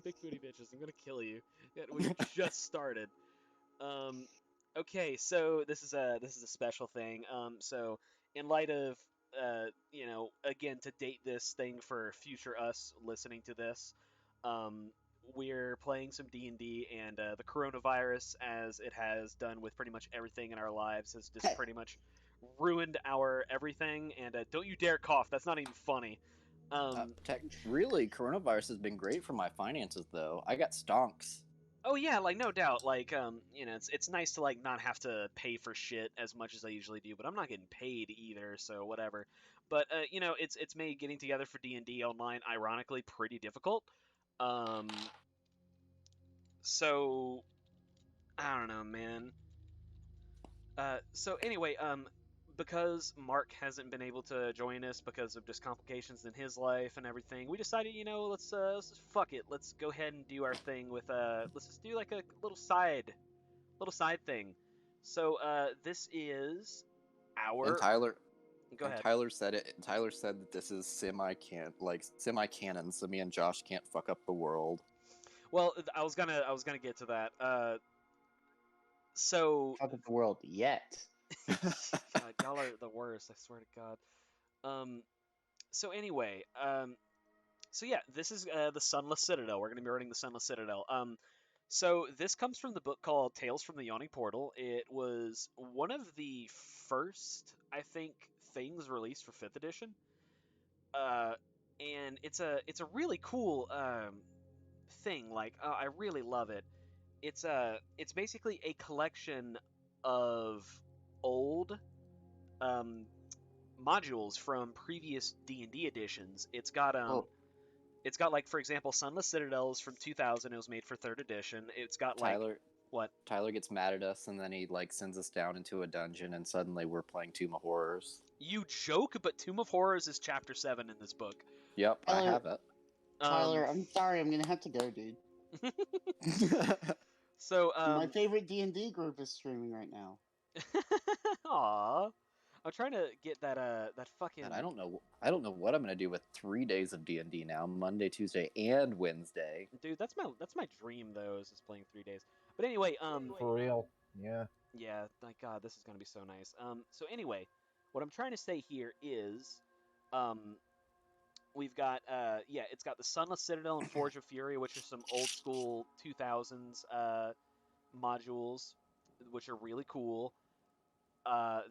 Big booty bitches. I'm gonna kill you. Yeah, we just started. Um, okay, so this is a special thing. So in light of again to date this thing for future us listening to this, we're playing some D&D, and the coronavirus, as it has done with pretty much everything in our lives, has just pretty much ruined our everything. And don't you dare cough. That's not even funny. Um, Really, coronavirus has been great for my finances, though. I got stonks. Oh yeah, like no doubt. Like it's nice to like not have to pay for shit as much as I usually do, but I'm not getting paid either, so whatever. But it's made getting together for D&D online ironically pretty difficult. Um, so I don't know, man. So anyway, because Mark hasn't been able to join us because of just complications in his life and everything, we decided, let's just fuck it. Let's go ahead and do our thing with let's just do like a little side thing. So this is And our. Tyler Go and ahead. Tyler said it. Tyler said that this is semi canon, so me and Josh can't fuck up the world. Well, I was gonna get to that. So Fuck up the world yet. God, y'all are the worst. I swear to God. Um. So anyway. So yeah, this is the Sunless Citadel. We're gonna be running the Sunless Citadel. So this comes from the book called Tales from the Yawning Portal. It was one of the first, I think, things released for Fifth Edition. Uh, and it's a really cool thing. Like I really love it. It's basically a collection of old um, modules from previous D&D editions. Oh, It's got like, for example, Sunless Citadel is from 2000. It was made for third edition. It's got like Tyler what? Tyler gets mad at us, and then he sends us down into a dungeon, and suddenly we're playing Tomb of Horrors. You joke, but Tomb of Horrors is chapter 7 in this book. Yep, I Tyler, have it. Um, I'm sorry, I'm gonna have to go, dude. so My favorite D&D group is streaming right now. aw, I'm trying to get that And fucking I don't know what I'm gonna do with 3 days of D&D now: Monday, Tuesday, and Wednesday. dude. That's my dream though, is just playing 3 days. But anyway, For real. Yeah. yeah, thank God, this is gonna be so nice. So anyway, what I'm trying to say here is, um, we've got yeah, it's got the Sunless Citadel and Forge of Fury, which are some old school 2000s modules, which are really cool.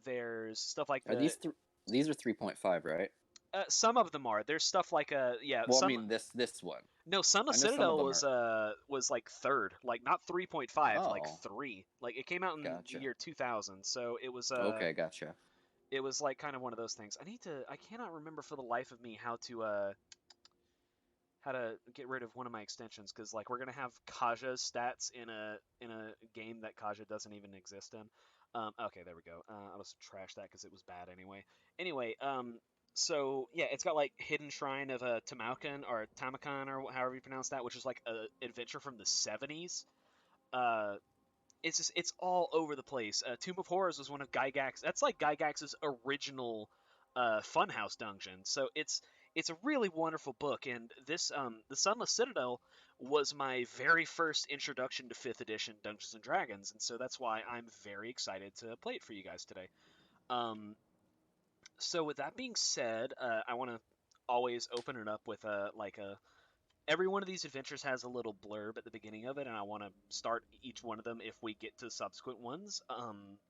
There's stuff like Are these are 3.5, right? some of them are. There's stuff like yeah, Well, I mean this one. no, I Sunless know some of Citadel them are. was like third, like not 3.5, like Oh, 3. Like it came out in the gotcha. year 2000, so Okay, gotcha. it was like kind of one of those things. I cannot remember for the life of me how to get rid of one of my extensions, because like we're gonna have Kaja's stats in a game that Kaja doesn't even exist in. Okay, there we go. I'll just trash that because it was bad anyway. Anyway, so yeah, it's got like Hidden Shrine of a Tamaukan or Tamakan or however you pronounce that, which is like a adventure from the 70s. Uh, it's all over the place. Tomb of Horrors was one of Gygax. That's like Gygax's original Funhouse dungeon. So it's a really wonderful book. And this the Sunless Citadel was my very first introduction to Fifth Edition Dungeons and Dragons, and so that's why I'm very excited to play it for you guys today. Um, so with that being said, I want to always open it up with a every one of these adventures has a little blurb at the beginning of it, and I want to start each one of them if we get to subsequent ones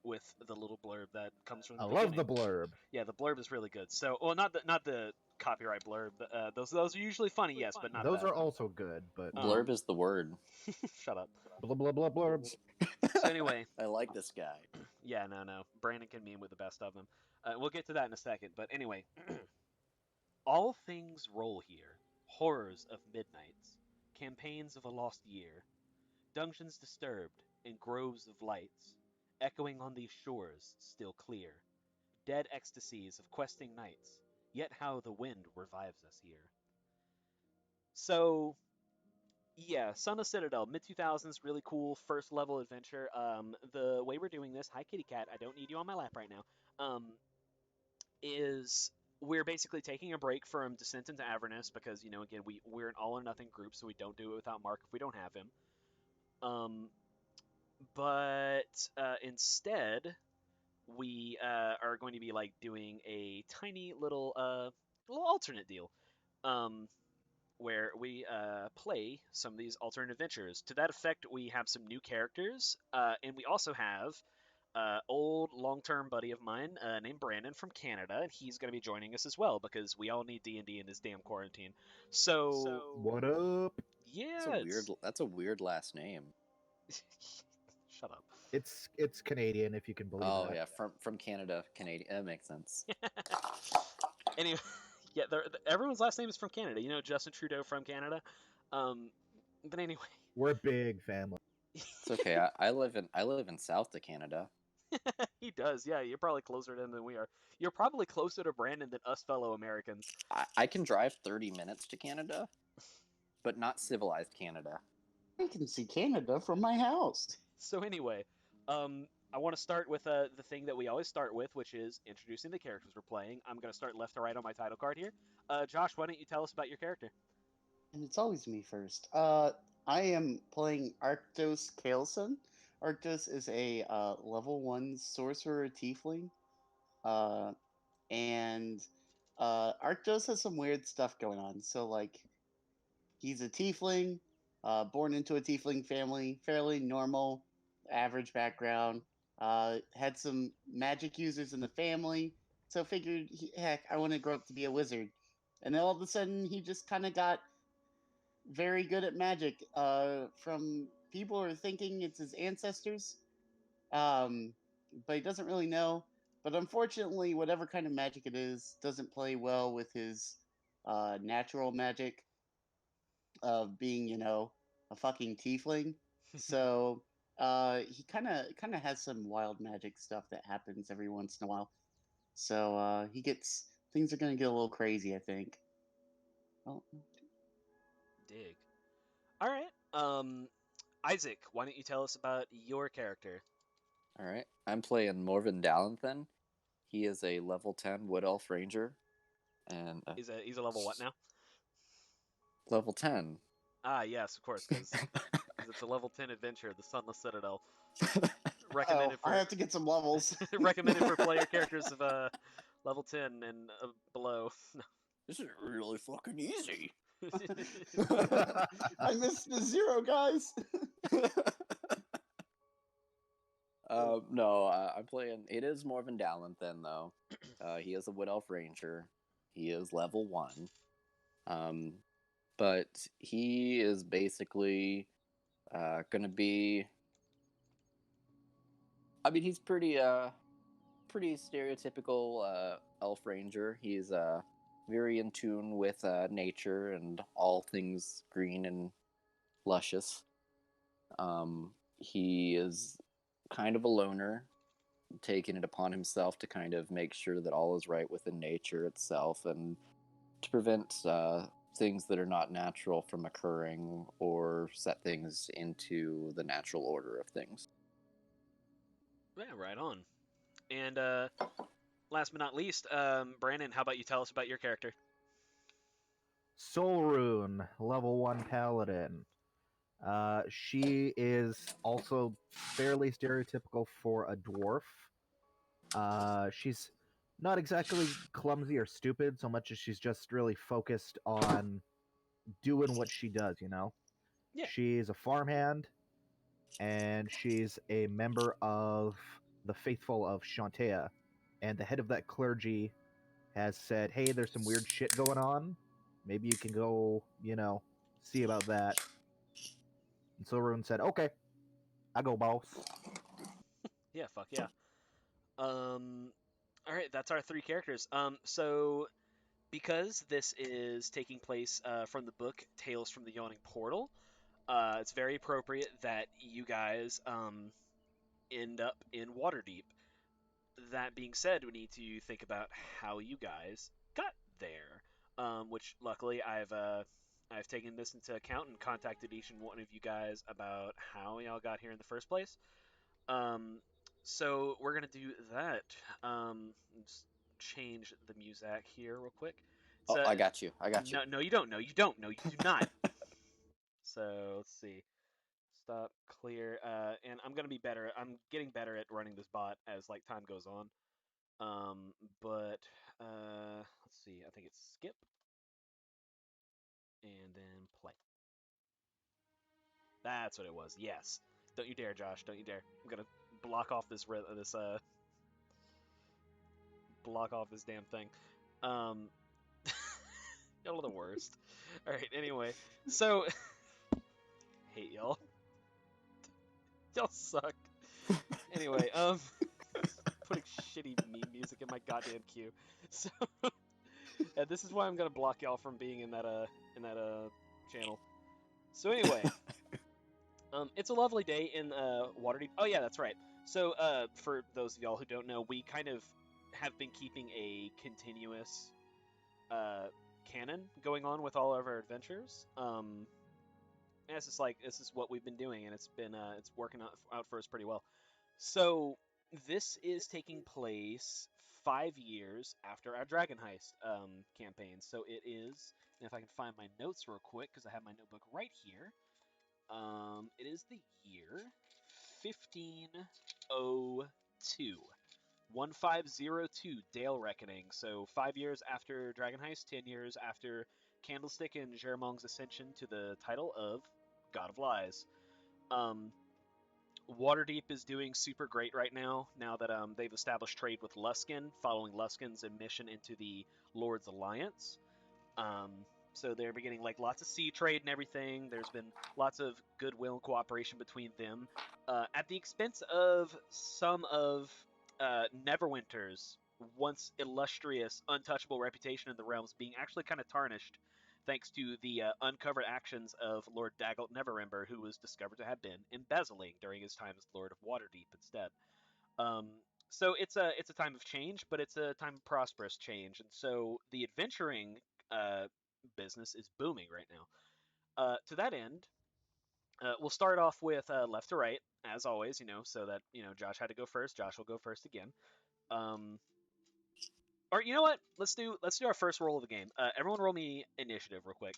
with the little blurb that comes from the I beginning. love the blurb. Yeah, the blurb is really good. So, well, not the copyright blurb. Those are usually funny, yes, but not Those that. are also good, but Blurb is the word. Shut up. blah blah blah blurbs. So anyway, I like this guy. yeah, no. Brandon can meme with the best of them. We'll get to that in a second. But anyway, all things roll here. Horrors of midnights, campaigns of a lost year, dungeons disturbed, and groves of lights, echoing on these shores still clear, dead ecstasies of questing nights, yet how the wind revives us here. So, yeah, Son of Citadel, mid 2000s, really cool first level adventure. The way we're doing this, hi kitty cat, I don't need you on my lap right now, is we're basically taking a break from Descent into Avernus because, again, we're an all or nothing group, so we don't do it without Mark if we don't have him. But instead, we are going to be like doing a tiny little alternate deal, where we play some of these alternate adventures. To that effect, we have some new characters, and we also have old long-term buddy of mine named Brandon from Canada, and he's going to be joining us as well because we all need D&D in this damn quarantine. So What up? yeah, That's a weird last name. Shut up. It's Canadian, if you can believe Oh that. yeah, from Canada, Canadian. That makes sense. Anyway, yeah, everyone's last name is from Canada. Justin Trudeau from Canada. But anyway, We're a big family. It's okay. I live in South of Canada. he does. Yeah, you're probably closer to him than we are. You're probably closer to Brandon than us fellow Americans. I can drive 30 minutes to Canada, but not civilized Canada. I can see Canada from my house. So anyway, I want to start with the thing that we always start with, which is introducing the characters we're playing. I'm going to start left to right on my title card here. Josh, why don't you tell us about your character? And it's always me first. I am playing Arctos Kaleson. Arctos is a level 1 sorcerer tiefling. And Arctos has some weird stuff going on. So, like, he's a tiefling, born into a tiefling family, fairly normal, average background. Had some magic users in the family, so figured, heck, I want to grow up to be a wizard. And then all of a sudden, he just kind of got very good at magic from people who are thinking it's his ancestors, but he doesn't really know. But unfortunately, whatever kind of magic it is doesn't play well with his natural magic of being, a fucking tiefling. So he kind of has some wild magic stuff that happens every once in a while. So things are gonna get a little crazy, I think. Oh, Dig. All right. Isaac, why don't you tell us about your character? All right. I'm playing Morven Dallanthan. He is a level 10 Wood Elf Ranger. And He's a level what now? level 10. Ah, yes, of course, because it's a level 10 adventure, the Sunless Citadel. Recommended I have to get some levels. recommended for player characters of level 10 and below. This is really fucking easy. I missed the 0, guys. No, I'm playing. It is Morven Dallanthan, though. He is a Wood Elf Ranger. He is level 1. But he is basically gonna be. I mean, he's pretty stereotypical elf ranger. He's very in tune with nature and all things green and luscious. He is kind of a loner, taking it upon himself to kind of make sure that all is right within nature itself and to prevent things that are not natural from occurring or set things into the natural order of things. Yeah, right on. And last but not least, Brandon, how about you tell us about your character? Soul Rune, level 1 paladin. She is also fairly stereotypical for a dwarf. She's not exactly clumsy or stupid so much as she's just really focused on doing what she does, Yeah. She's a farmhand, and she's a member of the faithful of Shantea, and the head of that clergy has said, hey, there's some weird shit going on. Maybe you can go, see about that. And Silverune said, okay, I go, boss. Yeah, fuck yeah. All right, that's our 3 characters. So because this is taking place from the book Tales from the Yawning Portal, it's very appropriate that you guys end up in Waterdeep. That being said, we need to think about how you guys got there, which luckily I've taken this into account and contacted each and one of you guys about how y'all got here in the first place. So we're gonna do that. Just change the music here real quick. Oh, I got you. I got you. No, you don't. No, you don't. No, you do not. So let's see. Stop, clear, and I'm gonna be better. I'm getting better at running this bot as like time goes on. But let's see. I think it's skip and then play. That's what it was. Yes. Don't you dare, Josh. Don't you dare. I'm gonna block off this block off this damn thing. Um, y'all are the worst. All right. Anyway, so hate y'all. Y'all suck. Anyway, putting shitty meme music in my goddamn queue. So this is why I'm gonna block y'all from being in that channel. So anyway, it's a lovely day in Waterdeep. Oh yeah, that's right. So for those of y'all who don't know, we kind of have been keeping a continuous canon going on with all of our adventures. And it's just like this is what we've been doing, and it's been it's working out for us pretty well. So this is taking place 5 years after our Dragon Heist campaign. So it is, and if I can find my notes real quick, because I have my notebook right here. It is the year 1502. 1502 Dale Reckoning. So 5 years after Dragon Heist, 10 years after Candlestick and Germong's ascension to the title of God of Lies. Waterdeep is doing super great right now that they've established trade with Luskan, following Luskan's admission into the Lord's Alliance. So they're beginning like lots of sea trade and everything. There's been lots of goodwill and cooperation between them, at the expense of some of Neverwinter's once illustrious, untouchable reputation in the realms being actually kind of tarnished, thanks to the uncovered actions of Lord Daggelt Neverember, who was discovered to have been embezzling during his time as Lord of Waterdeep instead. So it's a time of change, but it's a time of prosperous change, and so the adventuring business is booming right now. To that end, we'll start off with left to right, as always, so that Josh had to go first. Josh will go first again. Or you know what? Let's do our first roll of the game. Everyone, roll me initiative real quick.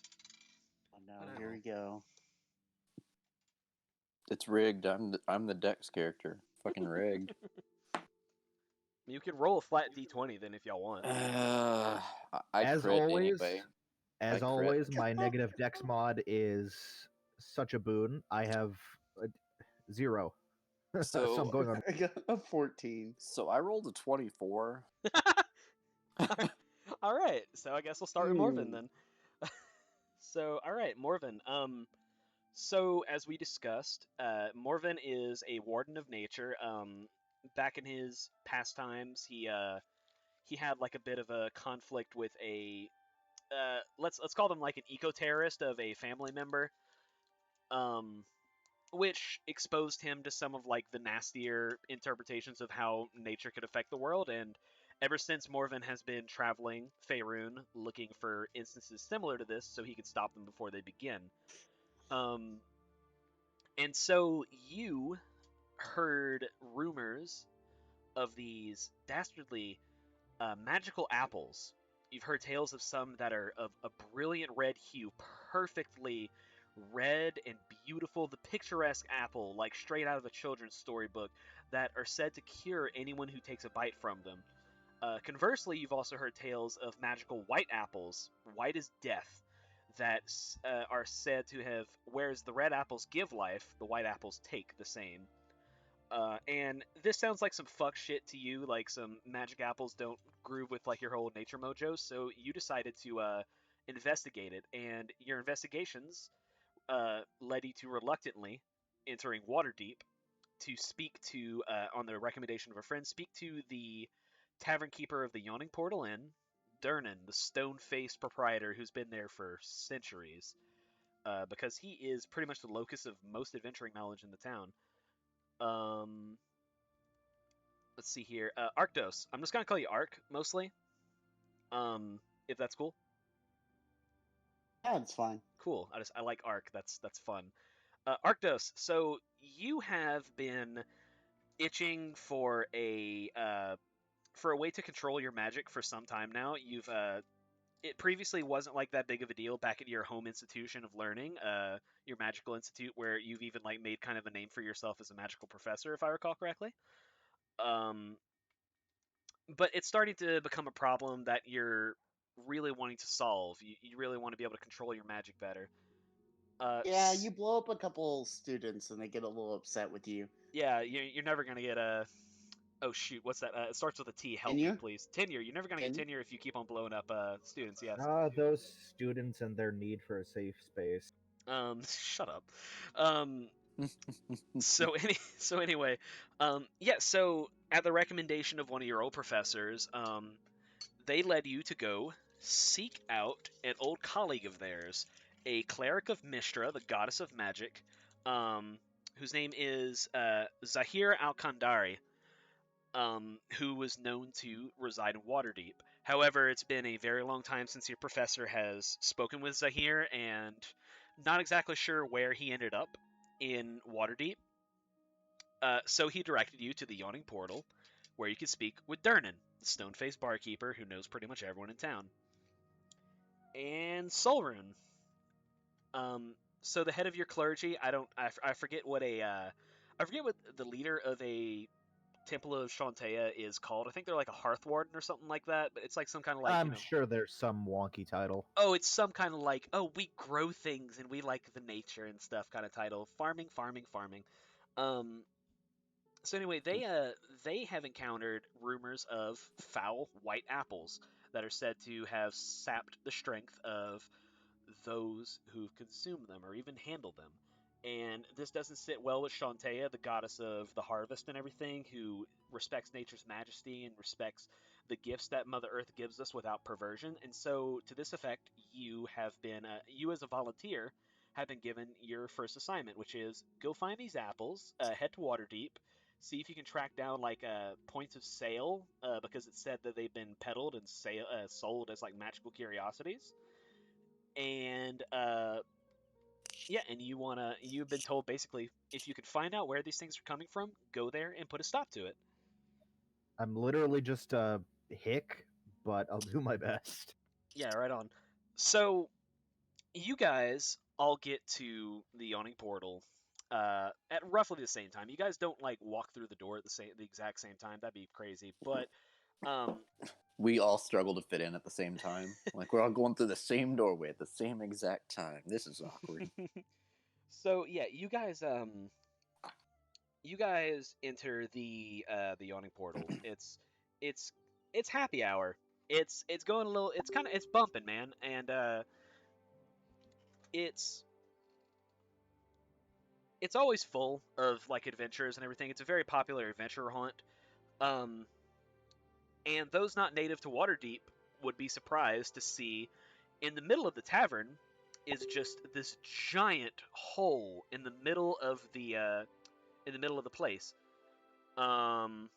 Oh no, here we go. It's rigged. I'm the Dex character. Fucking rigged. You can roll a flat d20 then if y'all want. I As crit always, anyway. As I crit. always, my negative dex mod is such a boon. I have 0. So I'm going on. I got a 14. So I rolled a 24. All right, so I guess we'll start with Morven then. So, all right, Morven. So as we discussed, Morven is a warden of nature. Back in his pastimes, he had like a bit of a conflict with a let's call them like an eco-terrorist of a family member, which exposed him to some of like the nastier interpretations of how nature could affect the world. And ever since, Morven has been traveling Faerun looking for instances similar to this so he could stop them before they begin. And so you heard rumors of these dastardly magical apples. You've heard tales of some that are of a brilliant red hue, perfectly red and beautiful, the picturesque apple, like straight out of a children's storybook, that are said to cure anyone who takes a bite from them. Conversely, you've also heard tales of magical white apples, white as death, that are said to have, whereas the red apples give life, the white apples take the same. And this sounds like some fuck shit to you, like some magic apples don't groove with like your whole nature mojo, so you decided to investigate it, and your investigations led you to reluctantly entering Waterdeep to speak to, on the recommendation of a friend, speak to the tavern keeper of the Yawning Portal Inn, Durnan, the stone-faced proprietor who's been there for centuries, because he is pretty much the locus of most adventuring knowledge in the town. Let's see here. Arctos. I'm just gonna call you Arc mostly. If that's cool. Yeah, it's fine. Cool. I like Arc. That's fun. Arctos. So you have been itching for a for a way to control your magic for some time now. You've it previously wasn't like that big of a deal back at your home institution of learning, your magical institute, where you've even like made kind of a name for yourself as a magical professor, if I recall correctly. Um, but it's starting to become a problem that you're really wanting to solve. You really want to be able to control your magic better. Yeah, you blow up a couple students and they get a little upset with you. Yeah, you're never gonna get a. Oh shoot, what's that? It starts with a T. Help me, Tenure? please. Tenure. You're never gonna get Tenure? tenure if you keep on blowing up students. Yes. Those students and their need for a safe space. Shut up. Um, so anyway, yeah. So at the recommendation of one of your old professors, they led you to go seek out an old colleague of theirs, a cleric of Mistra, the goddess of magic, whose name is Zahir Al-Kandari, who was known to reside in Waterdeep. However, it's been a very long time since your professor has spoken with Zahir, and not exactly sure where he ended up in Waterdeep. So he directed you to the Yawning Portal, where you could speak with Durnan, the stone-faced barkeeper who knows pretty much everyone in town, and Solrun. So the head of your clergy, I forget what I forget what the leader of a Temple of Shantea is called. I think they're like a Hearth Warden or something like that, but it's like some kind of like, I'm sure there's some wonky title. oh, it's some kind of like, oh, we grow things and we like the nature and stuff kind of title. Farming, farming, farming. Um, so anyway, they have encountered rumors of foul white apples that are said to have sapped the strength of those who've consumed them or even handled them. And this doesn't sit well with Shantea, the goddess of the harvest and everything, who respects nature's majesty and respects the gifts that Mother Earth gives us without perversion. And so, to this effect, you as a volunteer, have been given your first assignment, which is go find these apples, head to Waterdeep, see if you can track down like points of sale, because it said that they've been peddled and sold as like magical curiosities, and yeah, and you've been told basically if you can find out where these things are coming from, go there and put a stop to it. I'm literally just a hick, but I'll do my best. Yeah, right on. So you guys all get to the yawning portal at roughly the same time. You guys don't like walk through the door at the exact same time. That'd be crazy. But um, We all struggle to fit in at the same time. Like we're all going through the same doorway at the same exact time. This is awkward. so yeah, you guys enter the yawning portal. It's it's happy hour. It's going a little. It's bumping, man, and it's it's always full of like adventures and everything. It's a very popular adventure haunt. Um, and those not native to Waterdeep would be surprised to see in the middle of the tavern is just this giant hole in the middle of the place. Um,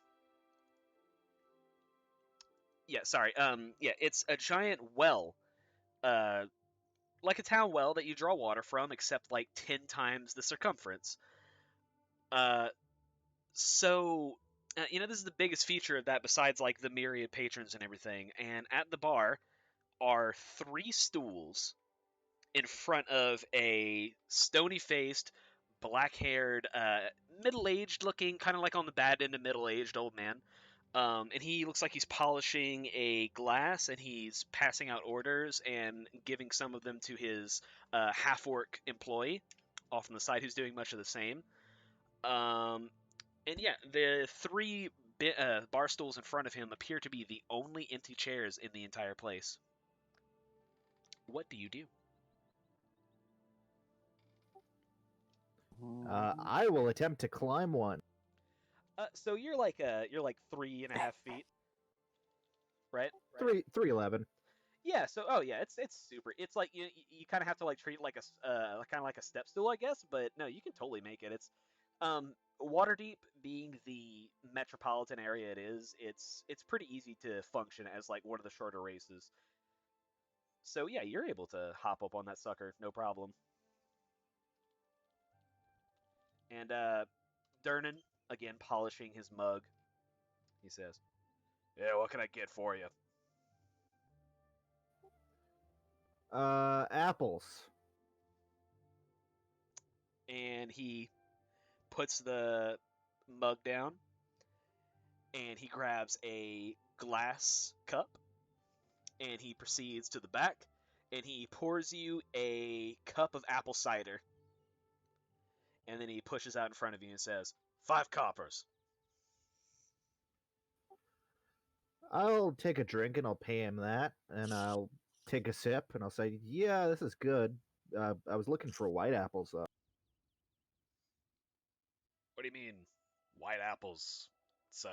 yeah, sorry. Yeah, it's a giant well, uh, like a town well that you draw water from, except like 10 times the circumference. Uh, so this is the biggest feature of that, besides like the myriad patrons and everything. And at the bar are three stools in front of a stony-faced, black-haired, middle-aged looking, kind of like on the bad end of middle-aged old man. And he looks like he's polishing a glass, and he's passing out orders and giving some of them to his half-orc employee off on the side, who's doing much of the same. And yeah, the three bar stools in front of him appear to be the only empty chairs in the entire place. What do you do? I will attempt to climb one. So you're like 3.5 feet, right? Three 311. Yeah. So yeah, it's super. It's like you kind of have to like treat it like kind of like a step stool, I guess. But no, you can totally make it. It's Waterdeep being the metropolitan area it is. It's pretty easy to function as like one of the shorter races. So yeah, you're able to hop up on that sucker, no problem. And Durnan, again polishing his mug, he says, Yeah, what can I get for you? Apples. And he puts the mug down, and he grabs a glass cup, and he proceeds to the back, and he pours you a cup of apple cider, and then he pushes out in front of you and says, 5 coppers. I'll take a drink and I'll pay him that, and I'll take a sip and I'll say, "Yeah, this is good." I was looking for white apples though. What do you mean, white apples? It's,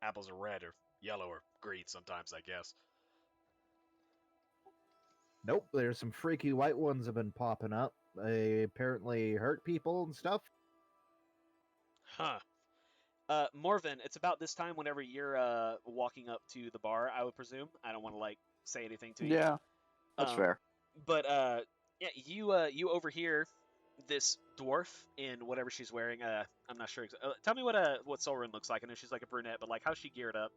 apples are red or yellow or green sometimes, I guess. Nope, there's some freaky white ones have been popping up. They apparently hurt people and stuff. Huh. Morven, it's about this time whenever you're walking up to the bar, I would presume. I don't want to like say anything to you. Yeah, that's fair. But yeah, you overhear this dwarf in whatever she's wearing. I'm not sure. Tell me what Solrin looks like. I know she's like a brunette, but like how's she geared up?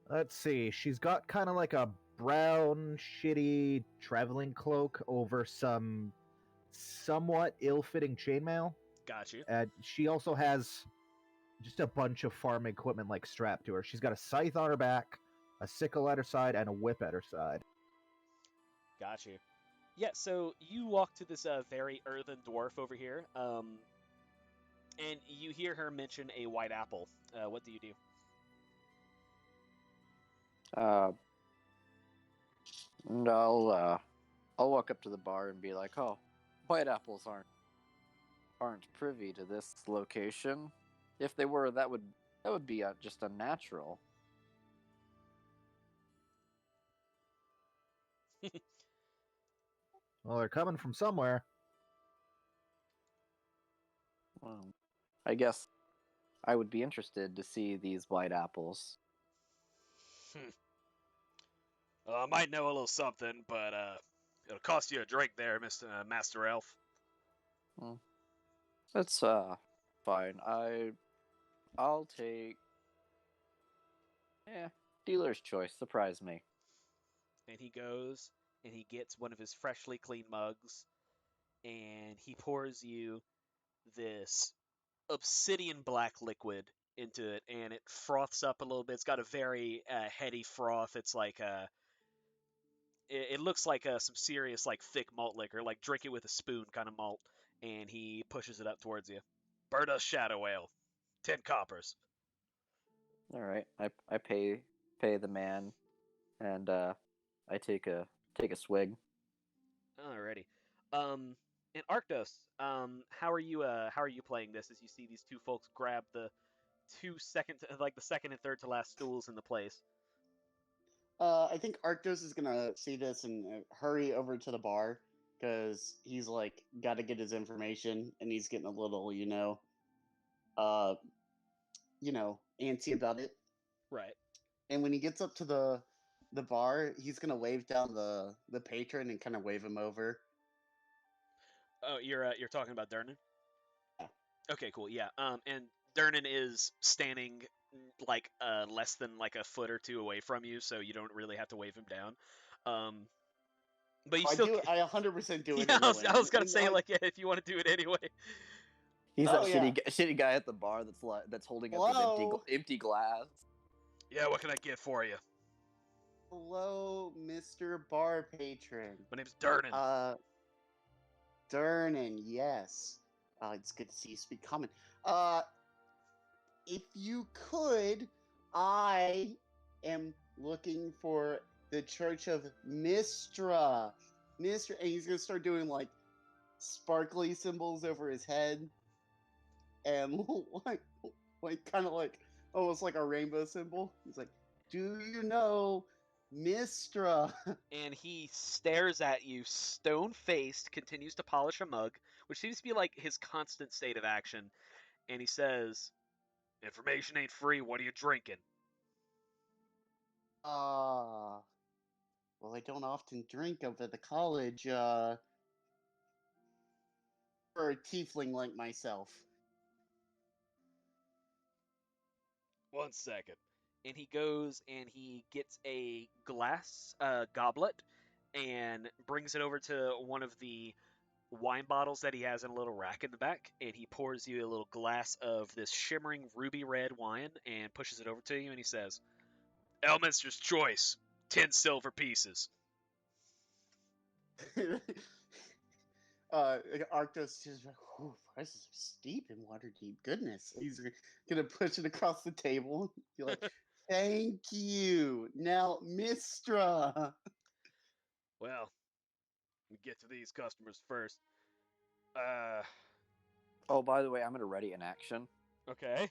Let's see. She's got kind of like a brown, shitty traveling cloak over some somewhat ill-fitting chainmail. Got you. She also has just a bunch of farm equipment like strapped to her. She's got a scythe on her back, a sickle at her side, and a whip at her side. Got you. Yeah, so you walk to this very earthen dwarf over here, and you hear her mention a white apple. What do you do? And I'll walk up to the bar and be like, "Oh, white apples aren't privy to this location. If they were, that would be just unnatural." Well, they're coming from somewhere. I guess I would be interested to see these white apples. I might know a little something, but it'll cost you a drink there, Mister Master Elf. That's fine. I'll take dealer's choice. Surprise me. And he goes and he gets one of his freshly cleaned mugs, and he pours you this obsidian black liquid into it, and it froths up a little bit. It's got a very heady froth. It's like it looks like some serious like thick malt liquor, like drink it with a spoon kind of malt. And he pushes it up towards you. Burn Shadow Ale, 10 coppers. All right. I pay the man, and I take a swig. Alrighty. And Arctos, how are you playing this as you see these two folks grab the the second and third to last stools in the place? I think Arctos is gonna see this and hurry over to the bar because he's like got to get his information and he's getting a little, uh, antsy about it. Right. And when he gets up to the bar, he's gonna wave down the patron and kind of wave him over. Oh, you're talking about Durnan? Yeah. Okay, cool. Yeah. And Durnan is standing like less than like a foot or two away from you, so you don't really have to wave him down. But you still. I 100% do it Yeah, anyway. I was gonna And, say like yeah, if you want to do it anyway. He's Oh, that yeah. shitty guy at the bar that's holding up his Hello? empty glass. Yeah, what can I get for you? Hello, Mr. Bar Patron. My name's Durnan. Durnan, yes. It's good to see you speak common. If you could, I am looking for the Church of Mistra. Mistra, and he's gonna start doing like sparkly symbols over his head, and like kind of like almost like a rainbow symbol. He's like, "Do you know Mistra?" And he stares at you, stone-faced, continues to polish a mug, which seems to be like his constant state of action. And he says, "Information ain't free. What are you drinking?" Well, I don't often drink over the college, for a tiefling like myself. one second. And he goes and he gets a glass goblet and brings it over to one of the wine bottles that he has in a little rack in the back, and he pours you a little glass of this shimmering ruby red wine and pushes it over to you, and he says, Elminster's Choice, 10 silver pieces. Arctos just like, "Whew, prices are steep in Waterdeep. Goodness." He's gonna push it across the table. Be like, "Thank you. Now, Mistra." Well, we get to these customers first. Oh, by the way, I'm gonna ready an action. Okay.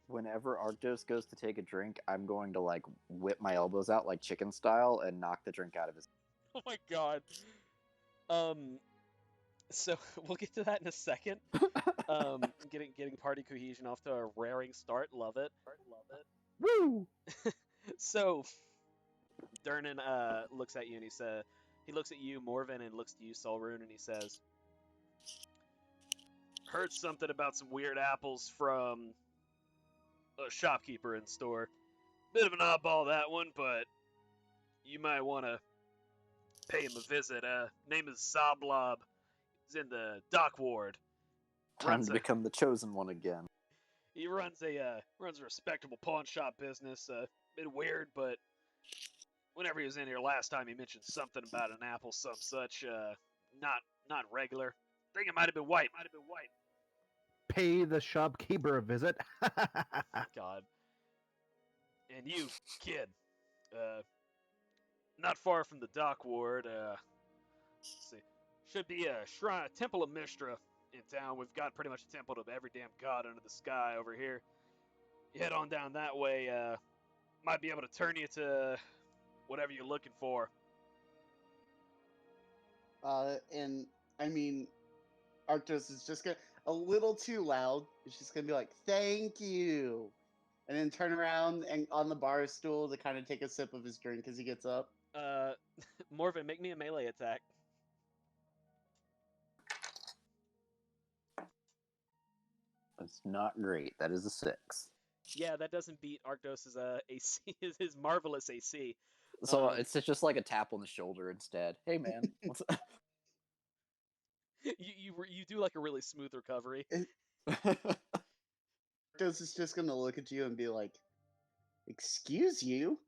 Whenever Arctos goes to take a drink, I'm going to like whip my elbows out like chicken style and knock the drink out of his. Oh my god. So we'll get to that in a second. Getting party cohesion off to a raring start. Love it. Woo! So Durnan looks at you and he looks at you, Morven, and looks at you, Solrune, and he says, heard something about some weird apples from a shopkeeper in store. Bit of an oddball, that one, but you might want to pay him a visit. Name is Zoblob. He's in the dock ward. Time to become the chosen one again. He runs a respectable pawn shop business. Bit weird, but whenever he was in here last time, he mentioned something about an apple, some such. Not regular. I think it might have been white. Pay the shopkeeper a visit. God. And you, kid, not far from the dock ward. Let's see, should be a shrine, a temple of Mistra in town. We've got pretty much a temple to every damn god under the sky over here. You head on down that way. Might be able to turn you to whatever you're looking for. And I mean, Arctos is just gonna a little too loud. It's just gonna be like, "Thank you," and then turn around and on the bar stool to kind of take a sip of his drink as he gets up. Morven, make me a melee attack. That's not great. That is a 6. Yeah, that doesn't beat Arctos' AC, his marvelous AC. So it's just like a tap on the shoulder instead. Hey, man. You do like a really smooth recovery. Arctos is just gonna look at you and be like, "Excuse you."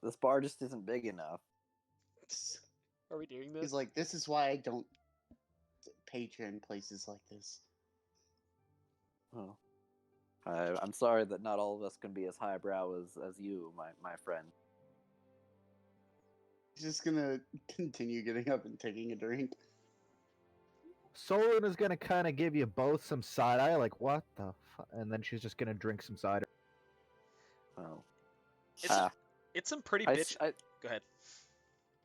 This bar just isn't big enough. Are we doing this? He's like, "This is why I don't patron places like this." Oh. I'm sorry that not all of us can be as highbrow as you, my friend. He's just gonna continue getting up and taking a drink. Solon is gonna kind of give you both some side eye, like what the fuck, and then she's just gonna drink some cider. Oh. It's some pretty bitch. Go ahead.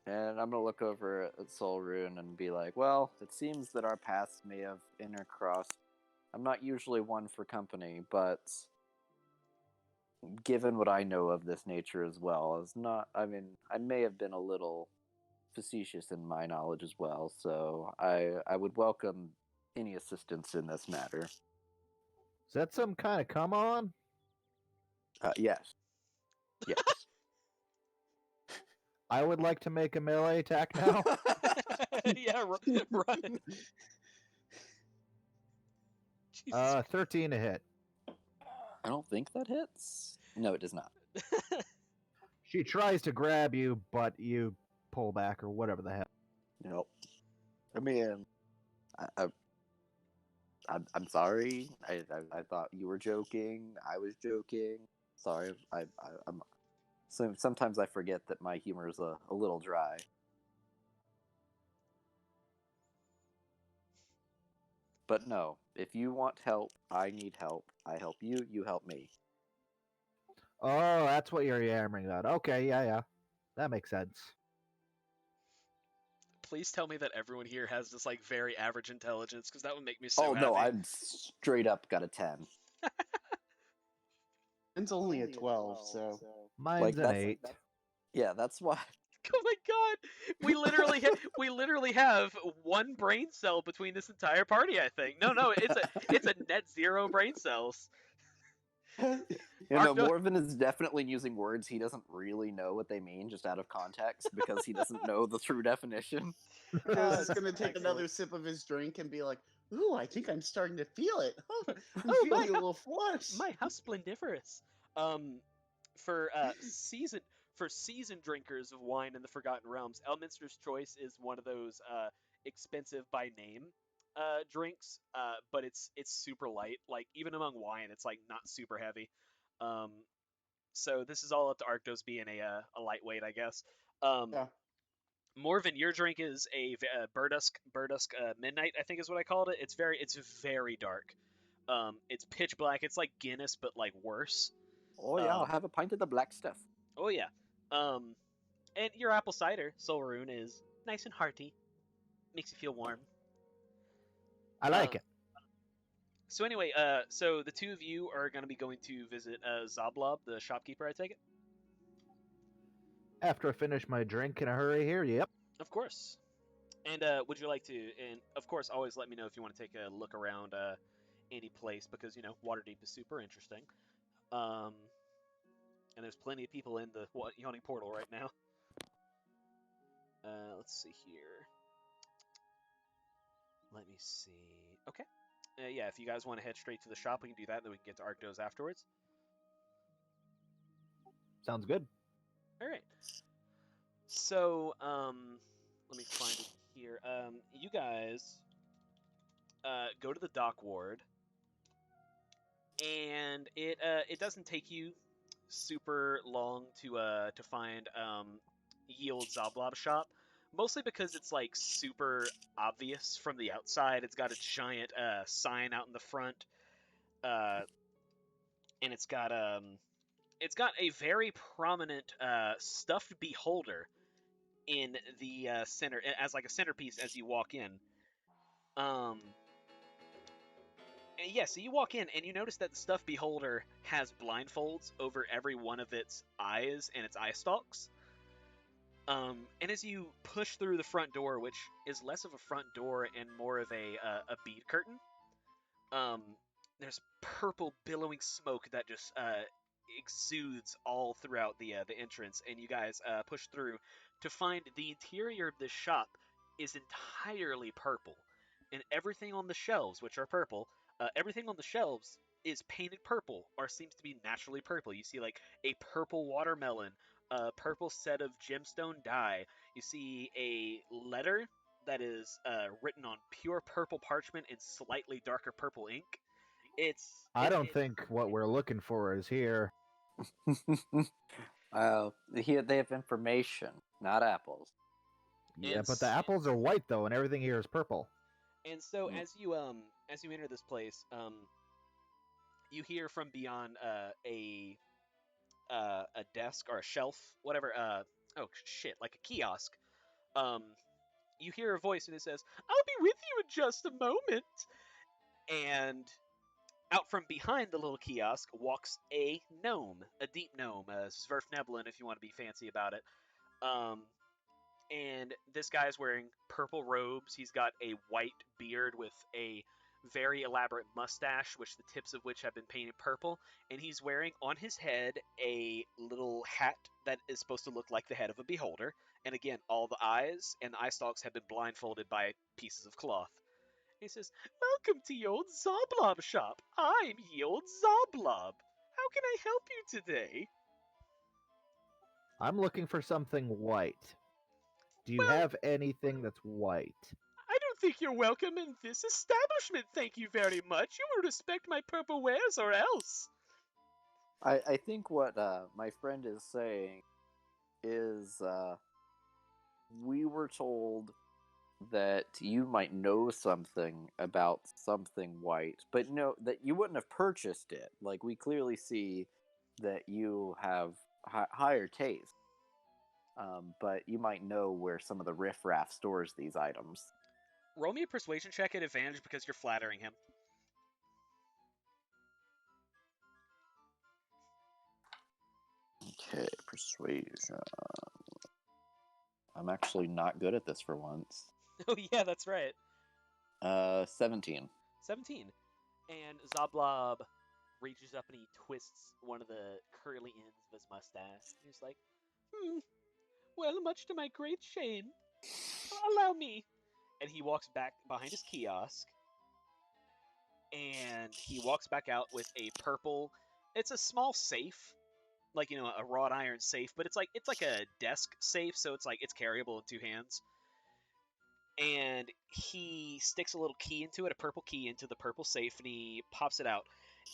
And I'm gonna look over at Solrune and be like, well, it seems that our paths may have intercrossed. I'm not usually one for company, but given what I know of this nature as well, I may have been a little facetious in my knowledge as well, so I would welcome any assistance in this matter. Is that some kind of come on? Yes. Yes. I would like to make a melee attack now. Yeah, run. 13 to hit. I don't think that hits. No, it does not. She tries to grab you, but you pull back or whatever the hell. Nope. I mean, I'm sorry. I thought you were joking. I was joking. Sorry. Sometimes I forget that my humor is a little dry. But no, if you want help, I need help. I help you, you help me. Oh, that's what you're yammering about. Okay, yeah. That makes sense. Please tell me that everyone here has this like very average intelligence, because that would make me so happy. No, I'm straight up got a 10. It's only a 12, so Mine's an 8. Yeah, that's why. Oh my god, we literally have one brain cell between this entire party. I think no, it's a net 0 brain cells. You know, Arcto- Morven is definitely using words he doesn't really know what they mean, just out of context, because he doesn't know the true definition. Arctos is going to take Excellent. another sip of his drink and be like, "Ooh, I think I'm starting to feel it. I'm Oh, feeling a little flush." how splendiferous. For seasoned drinkers of wine in the Forgotten Realms, Elminster's Choice is one of those expensive by name drinks, but it's super light. Like even among wine, it's like not super heavy. Um, so this is all up to Arctos being a lightweight, I guess. Yeah. Morven, your drink is a Burdusk Midnight, I think is what I called it. It's very dark. It's pitch black. It's like Guinness, but like worse. Oh yeah, I'll Um, have a pint of the black stuff. oh yeah. Um, and your apple cider, Solroon, is nice and hearty. Makes you feel warm. I like Uh, it. So anyway, so the two of you are going to be going to visit Zoblob, the shopkeeper, I take it? After I finish my drink in a hurry here, yep. Of course. And would you like to, and of course, always let me know if you want to take a look around any place, because, Waterdeep is super interesting. Um, and there's plenty of people in the Yawning Portal right now. Let's see here. Let me see. Okay. Yeah, if you guys want to head straight to the shop, we can do that, then we can get to Arctos afterwards. Sounds good. All right. So, let me find it here. You guys go to the dock ward, and it doesn't take you super long to find Yield Zoblob shop. Mostly because it's like super obvious from the outside. It's got a giant sign out in the front, and it's got a very prominent stuffed beholder in the center as like a centerpiece as you walk in. Yeah, so you walk in and you notice that the stuffed beholder has blindfolds over every one of its eyes and its eye stalks. And as you push through the front door, which is less of a front door and more of a bead curtain, um, there's purple billowing smoke that just exudes all throughout the entrance, and you guys push through to find the interior of this shop is entirely purple, and everything on the shelves, which are purple, everything on the shelves is painted purple or seems to be naturally purple. You see like a purple watermelon, a purple set of gemstone dye. You see a letter that is written on pure purple parchment in slightly darker purple ink. I don't think what we're looking for is here. Here they have information, not apples. Yeah, And but the s- apples are white though, and everything here is purple. And so Mm. as you enter this place, you hear from beyond a desk or a shelf, whatever. Oh shit, like a kiosk. Um, you hear a voice and it says, "I'll be with you in just a moment." And out from behind the little kiosk walks a gnome, a deep gnome, a Zwerfneblin if you want to be fancy about it. Um, and this guy's wearing purple robes. He's got a white beard with a very elaborate mustache, which the tips of which have been painted purple, and he's wearing on his head a little hat that is supposed to look like the head of a beholder. And again, all the eyes and the eye stalks have been blindfolded by pieces of cloth. He says, "Welcome to Yold Zoblob shop. I'm Yold Zoblob. How can I help you today?" I'm looking for something white. Do you "Well, have anything that's white? I don't think you're welcome in this establishment, thank you very much. You will respect my purple wares or else." I think what my friend is saying is we were told that you might know something about something white, but no, that you wouldn't have purchased it. Like, we clearly see that you have higher taste, but you might know where some of the riffraff stores these items. Roll me a persuasion check at advantage because you're flattering him. Okay, persuasion. I'm actually not good at this for once. Oh, yeah, that's right. 17. 17. And Zoblob reaches up and he twists one of the curly ends of his mustache. He's like, well, much to my great shame, allow me. And he walks back behind his kiosk, and he walks back out with a purple. It's a small safe, like a wrought iron safe, but it's like a desk safe, so it's carryable in two hands. And he sticks a little key into it, a purple key into the purple safe, and he pops it out.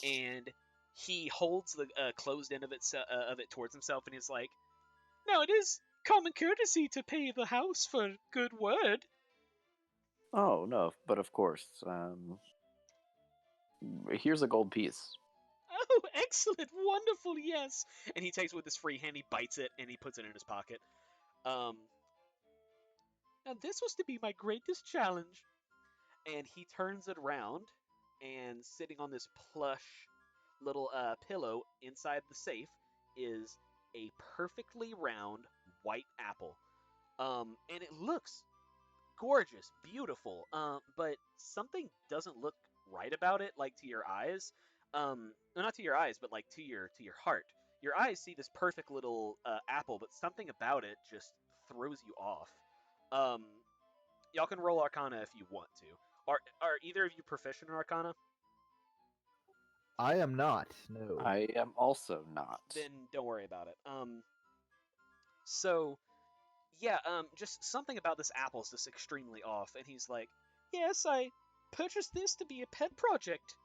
And he holds the closed end of it towards himself, and he's like, "Now it is common courtesy to pay the house for good word." Oh no, but of course. Here's a gold piece. Oh, excellent, wonderful, yes. And he takes it with his free hand, he bites it, and he puts it in his pocket. Now this was to be my greatest challenge. And he turns it around, and sitting on this plush little pillow inside the safe is a perfectly round white apple. And it looks gorgeous, beautiful. But something doesn't look right about it, like to your eyes. Well, not to your eyes, but like to your heart. Your eyes see this perfect little apple, but something about it just throws you off. Um, y'all can roll Arcana if you want to. Are either of you proficient in Arcana? I am not. No. I am also not. Then don't worry about it. So yeah, just something about this apple is just extremely off, and he's like, "Yes, I purchased this to be a pet project.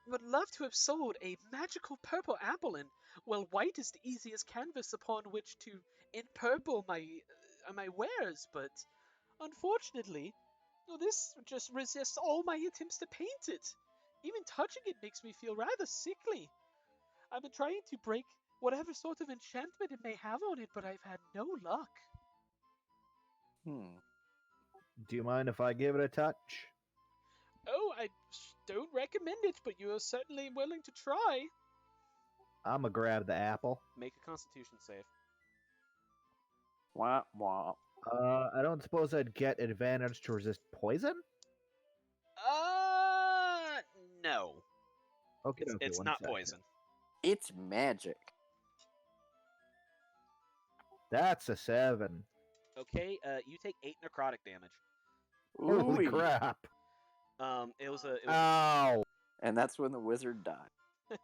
Would love to have sold a magical purple apple, and well, white is the easiest canvas upon which to empurple my wares, but unfortunately, this just resists all my attempts to paint it. Even touching it makes me feel rather sickly. I've been trying to break whatever sort of enchantment it may have on it, but I've had no luck." Do you mind if I give it a touch? "Oh, I don't recommend it, but you are certainly willing to try." I'm gonna grab the apple. Make a Constitution save. Wah wah. I don't suppose I'd get advantage to resist poison? No. Okay, It's one not second. poison. It's magic. That's a 7. Okay, you take 8 necrotic damage. Holy Ooh-wee. crap! It was a Ow! And that's when the wizard died.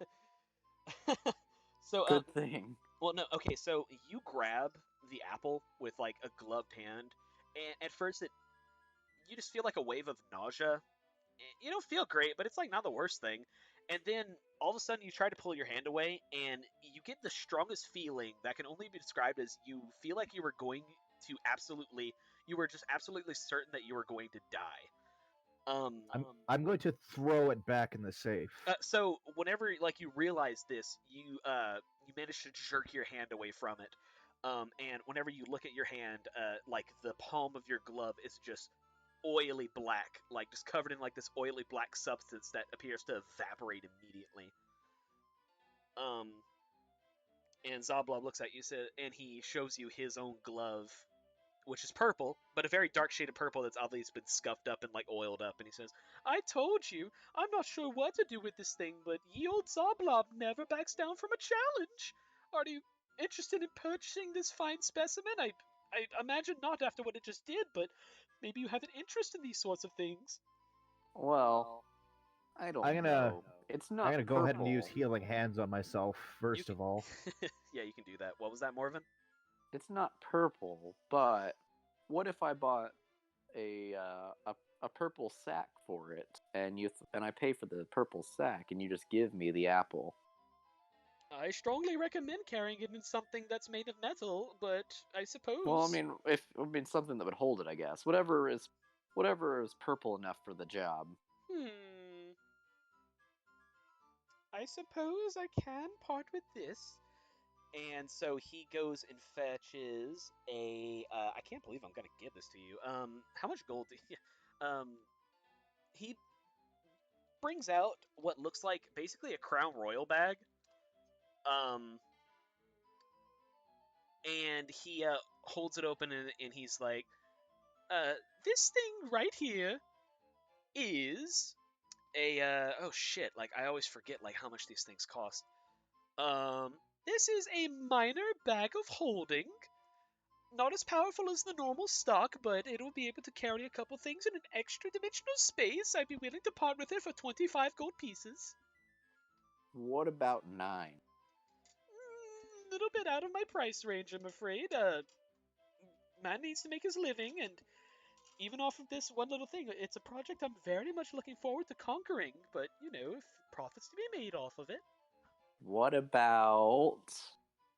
so Good thing. well, no, okay, so you grab the apple with like a gloved hand, and at first you just feel like a wave of nausea. You don't feel great, but it's like not the worst thing. And then all of a sudden you try to pull your hand away, and you get the strongest feeling that can only be described as you feel like you were just absolutely certain that you were going to die. I'm going to throw it back in the safe. So whenever like you realize this, you manage to jerk your hand away from it. And whenever you look at your hand, like the palm of your glove is just oily black, like just covered in like this oily black substance that appears to evaporate immediately. And Zoblob looks at you, and he shows you his own glove, which is purple, but a very dark shade of purple that's obviously been scuffed up and like oiled up. And he says, "I told you, I'm not sure what to do with this thing, but ye old Zoblob never backs down from a challenge. Are you interested in purchasing this fine specimen? I imagine not after what it just did, but maybe you have an interest in these sorts of things." Well, I don't know. It's not I'm gonna go ahead and use purple. healing hands on myself first can- of all. Yeah, you can do that. What was that, Morven? It's not purple, but what if I bought a purple sack for it, and and I pay for the purple sack, and you just give me the apple? I strongly recommend carrying it in something that's made of metal, but I suppose. Well, I mean something that would hold it, I guess. Whatever is purple enough for the job. I suppose I can part with this. And so he goes and fetches a. I can't believe I'm gonna give this to you. How much gold do you? He brings out what looks like basically a Crown Royal bag. And he holds it open, and he's like, "This thing right here is oh shit, like I always forget like how much these things cost. This is a minor bag of holding. Not as powerful as the normal stock, but it'll be able to carry a couple things in an extra dimensional space. I'd be willing to part with it for 25 gold pieces. What about 9? Little bit out of my price range, I'm afraid. Man needs to make his living, and even off of this one little thing, it's a project I'm very much looking forward to conquering, but, you know, if profits to be made off of it. What about...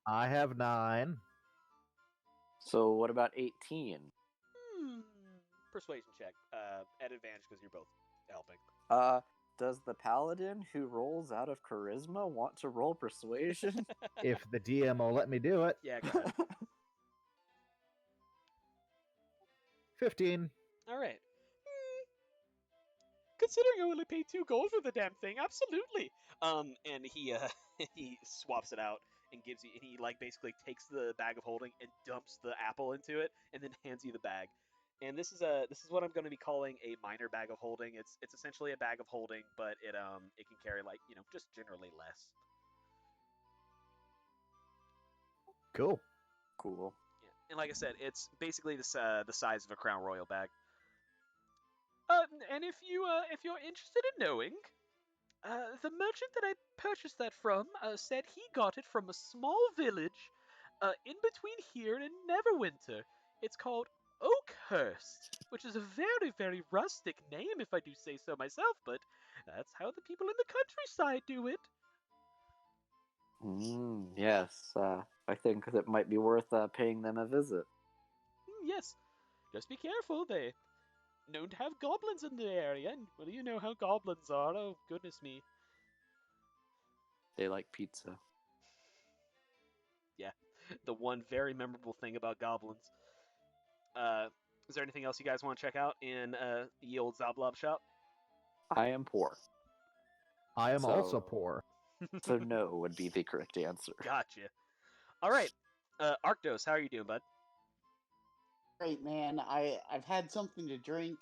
I have 9. So what about 18? Persuasion check. At advantage because you're both helping. Does the paladin who rolls out of charisma want to roll persuasion? If the DM will let me do it. Yeah, go ahead. 15. All right. Considering I only paid 2 gold for the damn thing, absolutely. And he he swaps it out and gives you, and he like basically takes the bag of holding and dumps the apple into it, and then hands you the bag. And this is what I'm going to be calling a minor bag of holding. It's essentially a bag of holding, but it can carry like just generally less. Cool. Cool. Yeah, and like I said, it's basically the size of a Crown Royal bag. And if you're interested in knowing, the merchant that I purchased that from said he got it from a small village in between here and Neverwinter. It's called Oakhurst, which is a very, very rustic name, if I do say so myself, but that's how the people in the countryside do it. Yes, I think that might be worth paying them a visit. Yes, just be careful. They known to have goblins in the area, and well, you know how goblins are. Oh, goodness me. They like pizza. Yeah, the one very memorable thing about goblins. Is there anything else you guys want to check out in the old Zoblob shop? I am poor. I am also poor. So no would be the correct answer. Gotcha. All right. Arctos, how are you doing, bud? Great, man. I've had something to drink,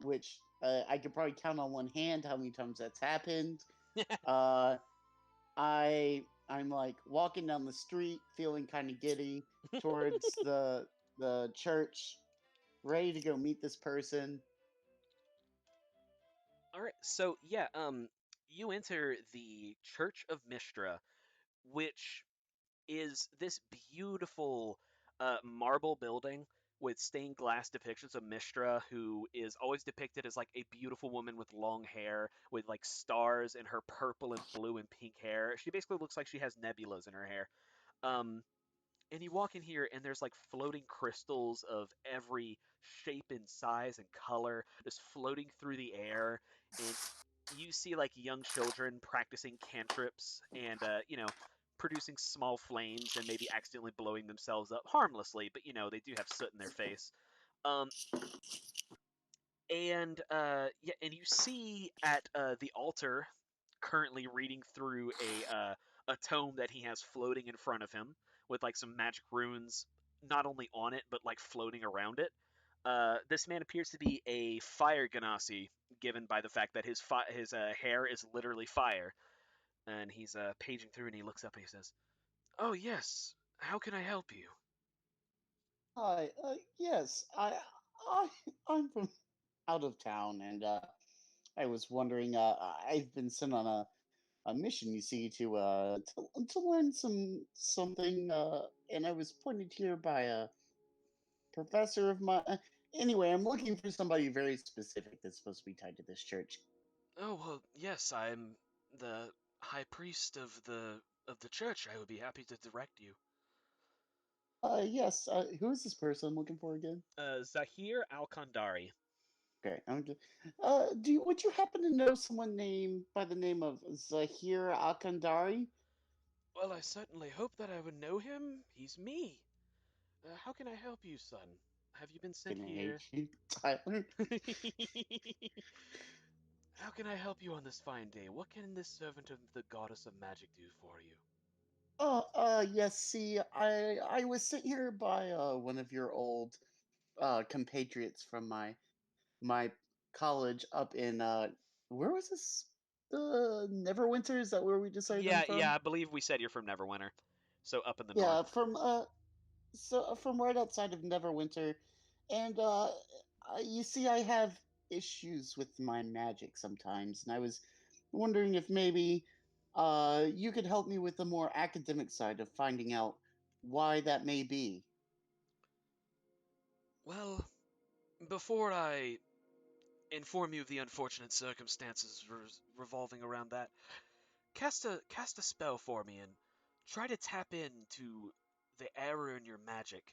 which I could probably count on one hand how many times that's happened. I'm like walking down the street, feeling kind of giddy towards the church, ready to go meet this person. All right. So yeah, you enter the Church of Mistra, which is this beautiful marble building with stained glass depictions of Mistra, who is always depicted as like a beautiful woman with long hair, with like stars in her purple and blue and pink hair. She basically looks like she has nebulas in her hair. Um, and you walk in here, and there's like floating crystals of every shape and size and color just floating through the air. And you see like young children practicing cantrips and producing small flames and maybe accidentally blowing themselves up harmlessly, but they do have soot in their face. um yeah, and you see at the altar, currently reading through a tome that he has floating in front of him with like some magic runes not only on it but like floating around it. This man appears to be a fire ganassi, given by the fact that his hair is literally fire. And he's paging through, and he looks up and he says, "Oh yes, how can I help you?" Hi, yes, I I'm from out of town, and I was wondering. I've been sent on a mission, you see, to learn something. And I was pointed here by a professor of my. Anyway, I'm looking for somebody very specific that's supposed to be tied to this church. Oh well, yes, I'm the high priest of the church. I would be happy to direct you. Yes. Who is this person I'm looking for again? Zahir Al-Kandari. Okay. Would you happen to know someone named by the name of Zahir Akandari? Well, I certainly hope that I would know him. He's me. How can I help you, son? Have you been sent Can I here? hate you, Tyler? How can I help you on this fine day? What can this servant of the goddess of magic do for you? Yes. See, I was sent here by one of your old compatriots from my college up in where was this? Neverwinter? Is that where we decided I'm Yeah, from? yeah, I believe we said you're from Neverwinter, so up in the Yeah, north. from right outside of Neverwinter, and you see, I have issues with my magic sometimes, and I was wondering if maybe you could help me with the more academic side of finding out why that may be. Well, before I inform you of the unfortunate circumstances revolving around that, cast a spell for me and try to tap into the error in your magic.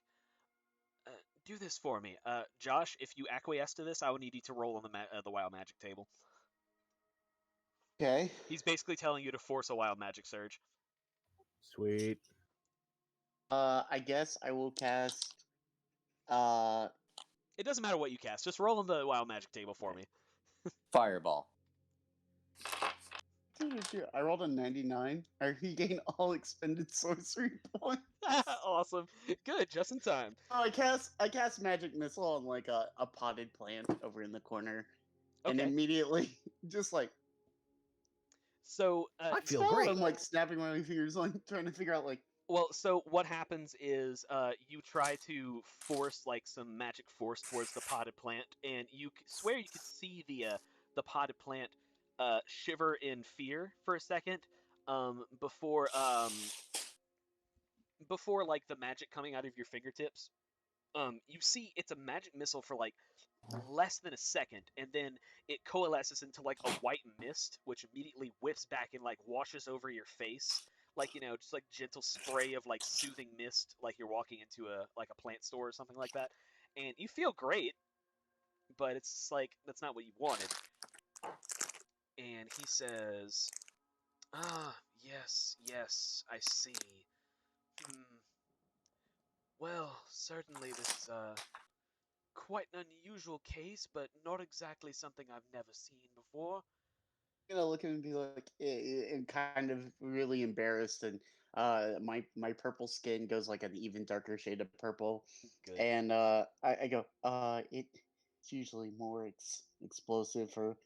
Uh, do this for me, Josh. If you acquiesce to this, I will need you to roll on the wild magic table. Okay. He's basically telling you to force a wild magic surge. Sweet. I guess I will cast. Uh, It doesn't matter what you cast. Just roll on the wild magic table for me. Fireball. I rolled a 99. I regain all expended sorcery points. Awesome. Good. Just in time. Oh, I cast magic missile on like a potted plant over in the corner, and Okay. immediately just like So, I feel spell. great. I'm like snapping my fingers, like trying to figure out like. well, so what happens is you try to force like some magic force towards the potted plant, and you swear you could see the potted plant shiver in fear for a second before like the magic coming out of your fingertips. You see it's a magic missile for like less than a second, and then it coalesces into like a white mist, which immediately whips back and like washes over your face, like just like gentle spray of like soothing mist, like you're walking into a plant store or something like that, and you feel great, but it's like that's not what you wanted. And he says, "Ah, yes, yes, I see. Hmm. Well, certainly this is quite an unusual case, but not exactly something I've never seen before." I'm gonna look at him and be like, and kind of really embarrassed, and my purple skin goes like an even darker shade of purple, Good. and I go, it's usually more explosive or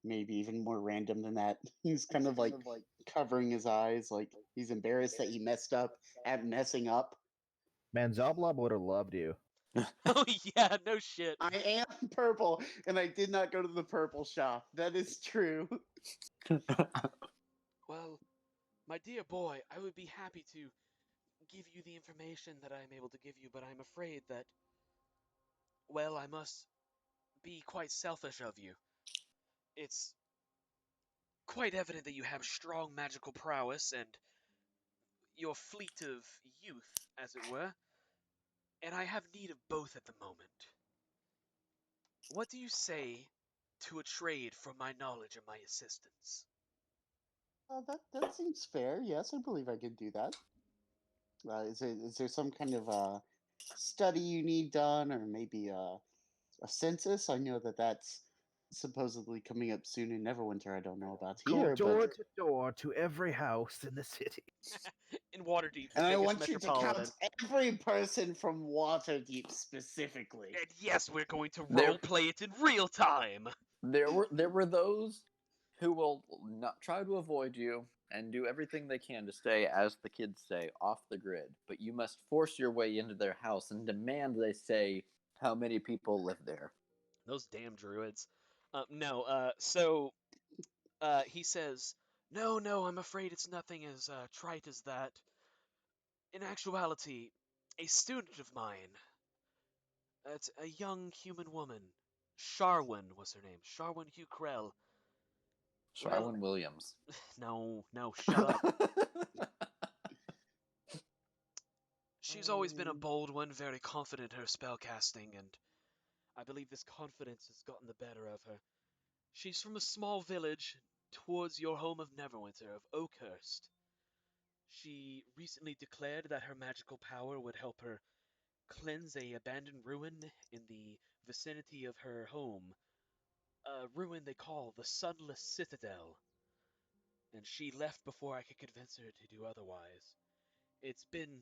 maybe even more random than that. He's kind of like covering his eyes, like he's embarrassed that he messed up at messing up. Man, Zoblob would have loved you. Oh yeah, no shit. I am purple, and I did not go to the purple shop. That is true. Well, my dear boy, I would be happy to give you the information that I am able to give you, but I'm afraid that, well, I must be quite selfish of you. It's quite evident that you have strong magical prowess and your fleet of youth, as it were, and I have need of both at the moment. What do you say to a trade for my knowledge and my assistance? That seems fair. Yes, I believe I could do that. Is there some kind of study you need done, or maybe a census? I know that that's supposedly coming up soon in Neverwinter. I don't know about Go here, door but to door to every house in the city. In Waterdeep, the and I biggest want you to metropolitan. count every person from Waterdeep specifically. And yes, we're going to There- roleplay it in real time. there were those who will not try to avoid you and do everything they can to stay, as the kids say, off the grid. But you must force your way into their house and demand they say how many people live there. Those damn druids. No, he says, no, no, I'm afraid it's nothing as trite as that. In actuality, a student of mine, it's a young human woman, Sharwin was her name, Sharwin Hugh Krell. Well, Sharwin Williams. no, shut up. She's always been a bold one, very confident in her spellcasting, and I believe this confidence has gotten the better of her. She's from a small village towards your home of Neverwinter, of Oakhurst. She recently declared that her magical power would help her cleanse a abandoned ruin in the vicinity of her home, a ruin they call the Sunless Citadel, and she left before I could convince her to do otherwise. It's been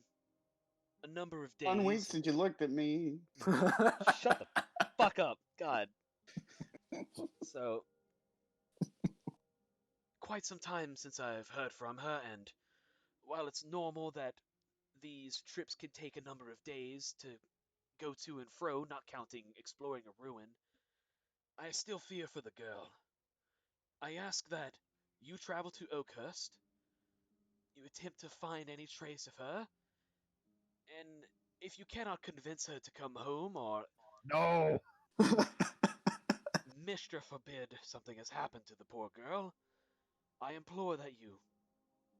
a number of 1 week days. since you looked at me. Shut the fuck up, God. So quite some time since I've heard from her, and while it's normal that these trips can take a number of days to go to and fro, not counting exploring a ruin, I still fear for the girl. I ask that you travel to Oakhurst, you attempt to find any trace of her, and if you cannot convince her to come home, or No. mischief forbid something has happened to the poor girl, I implore that you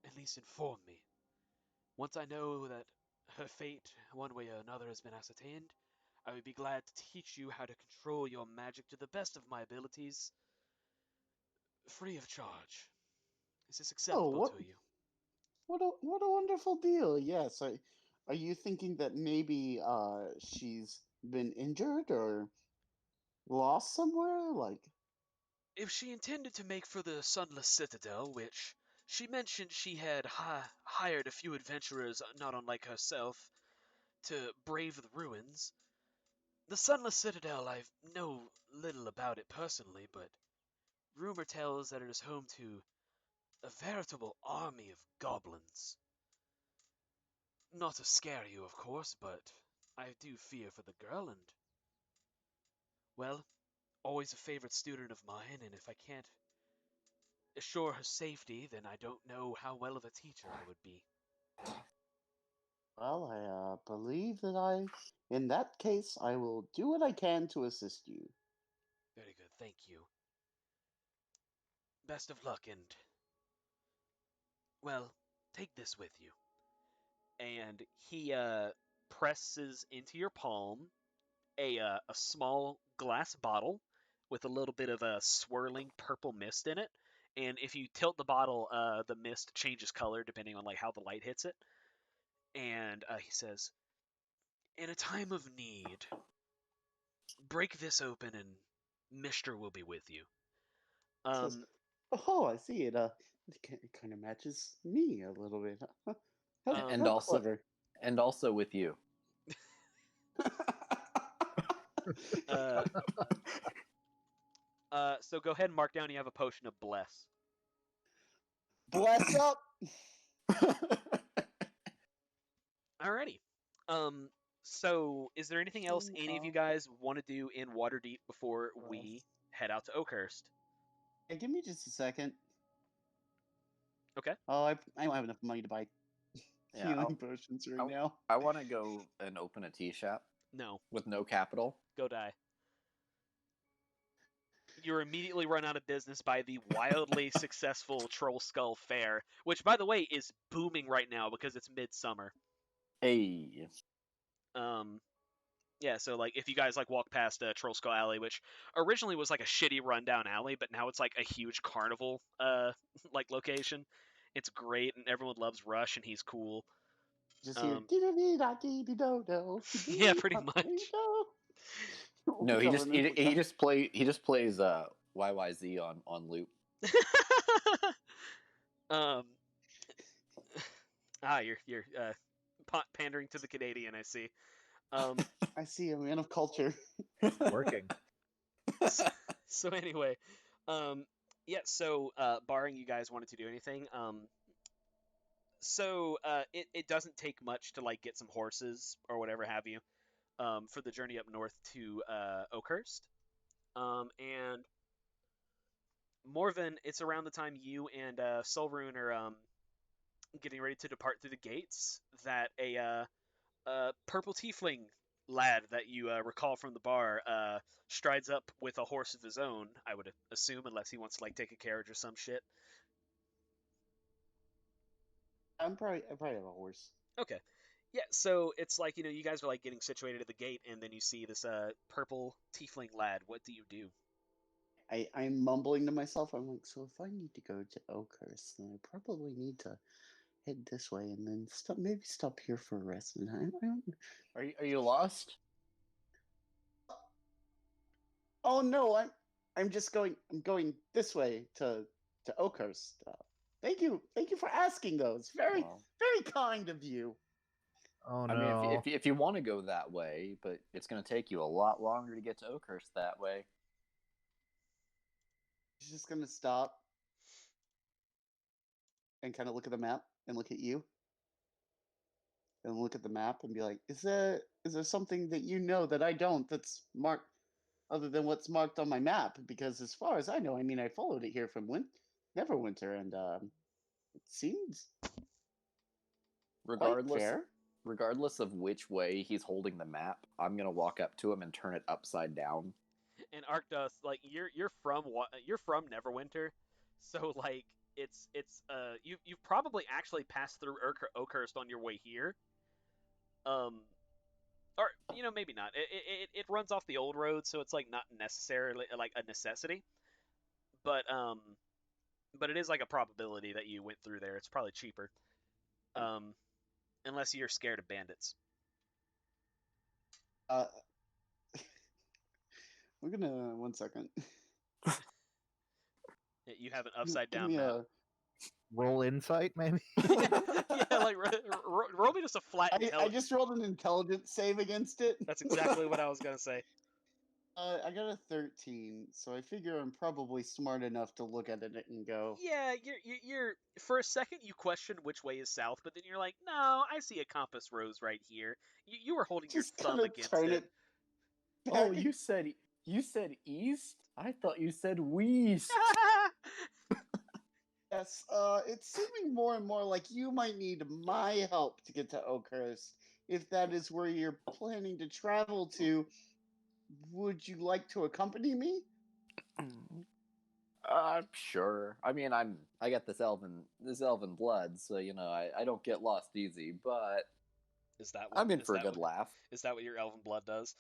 at least inform me. Once I know that her fate, one way or another, has been ascertained, I would be glad to teach you how to control your magic to the best of my abilities, free of charge. Is this Oh, acceptable what to you? what a wonderful deal. Yes. Are you thinking that maybe she's been injured or lost somewhere? Like, If she intended to make for the Sunless Citadel, which she mentioned she had hired a few adventurers not unlike herself to brave the ruins, the Sunless Citadel, I know little about it personally, but rumor tells that it is home to a veritable army of goblins. Not to scare you, of course, but I do fear for the girl, and, well, always a favorite student of mine, and if I can't assure her safety, then I don't know how well of a teacher I would be. well, I believe that in that case, I will do what I can to assist you. Very good, thank you. Best of luck, and, well, take this with you. And he presses into your palm a small glass bottle with a little bit of a swirling purple mist in it. And if you tilt the bottle, the mist changes color depending on like how the light hits it. And he says, "In a time of need, break this open, and Mister will be with you." Says, Um, "Oh, I see it. It kind of matches me a little bit. and How also clever." and also with you. uh, so go ahead and mark down. You have a potion of bless. Bless up. Alrighty. Um, so is there anything else any of you guys want to do in Waterdeep before we head out to Oakhurst? Hey, give me just a second. Okay. Oh, I don't have enough money to buy Yeah, healing potions right now. I want to go and open a tea shop No. with no capital. Go die. You're immediately run out of business by the wildly successful Troll Skull Fair, which, by the way, is booming right now because it's midsummer. Hey, Yeah, so like if you guys like walk past Troll Skull Alley, which originally was like a shitty rundown alley, but now it's like a huge carnival like location. It's great and everyone loves Rush and he's cool. Just hear Yeah, pretty much. no, he just plays YYZ on loop. um you're pandering to the Canadian, I see. I see a man of culture. Working. So anyway, yeah, so barring you guys wanted to do anything, so it doesn't take much to like get some horses or whatever have you for the journey up north to Oakhurst. And Morven, it's around the time you and Solrune are getting ready to depart through the gates that a purple tiefling lad that you recall from the bar strides up with a horse of his own, I would assume, unless he wants to like take a carriage or some shit. I probably have a horse. Okay. Yeah, so it's like, you guys are like getting situated at the gate and then you see this purple tiefling lad. What do you do? I'm mumbling to myself. I'm like, so if I need to go to Oakhurst, then I probably need to head this way and then maybe stop here for a rest. And I don't. Are you lost? Oh no, I'm just going. I'm going this way to Oakhurst. Thank you for asking. Though it's very Well, very kind of you. Oh I mean, no. if you want to go that way, but it's going to take you a lot longer to get to Oakhurst that way. He's just gonna stop. and kind of look at the map and look at you and look at the map and be like, is there something that you know that I don't that's marked other than what's marked on my map? Because as far as I know, I mean, I followed it here from Neverwinter, and it seems quite Regardless fair. regardless of which way he's holding the map, I'm gonna walk up to him and turn it upside down. And Arctos, like you're from Neverwinter, so like it's you've probably actually passed through Oakhurst on your way here. Or maybe not. It runs off the old road, so it's like not necessarily like a necessity, but but it is like a probability that you went through there. It's probably cheaper, um, unless you're scared of bandits. Uh, we're gonna 1 second. You have an upside Give down me map. Roll insight, maybe. Yeah, like roll me just a flat I intelligence. just rolled an intelligence save against it. That's exactly what I was gonna say. I got a 13, so I figure I'm probably smart enough to look at it and go, Yeah, you're for a second you question which way is south, but then you're like, no, I see a compass rose right here. You were holding your just thumb gonna against turn it. it Oh, back. you said east? I thought you said west. Yes, it's seeming more and more like you might need my help to get to Oakhurst. If that is where you're planning to travel to, would you like to accompany me? Sure. I mean, I got this elven blood, so I don't get lost easy. But Is that I'm in for a good laugh. Is that what your elven blood does?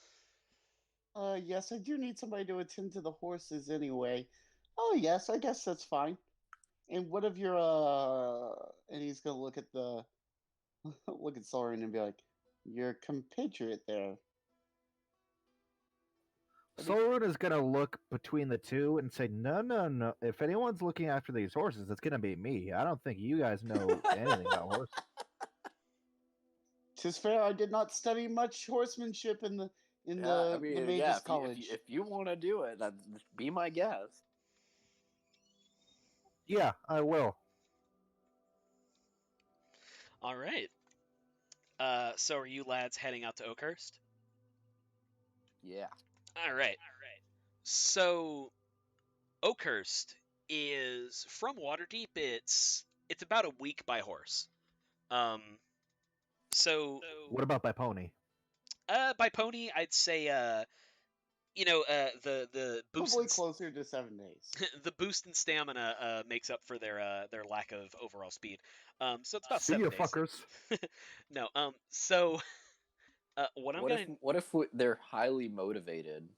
Yes, I do need somebody to attend to the horses anyway. Oh, yes, I guess that's fine. And what of your and he's gonna look at the look at Soren and be like, your compatriot there. Solon is gonna look between the two and say, "No, no, no. If anyone's looking after these horses, it's gonna be me. I don't think you guys know anything about horses." 'Tis fair, I did not study much horsemanship in the Yeah, I mean, Mages if College. if you want to do it, be my guest. Yeah, I will. All right. So are you lads heading out to Oakhurst? Yeah. All right. So Oakhurst is from Waterdeep. It's about a week by horse. So What about by pony? by pony, I'd say the boost Probably in, closer to 7 days. the boost in stamina makes up for their lack of overall speed. So it's about See 7 ya, days. fuckers. No. So what I'm gonna What if they're highly motivated?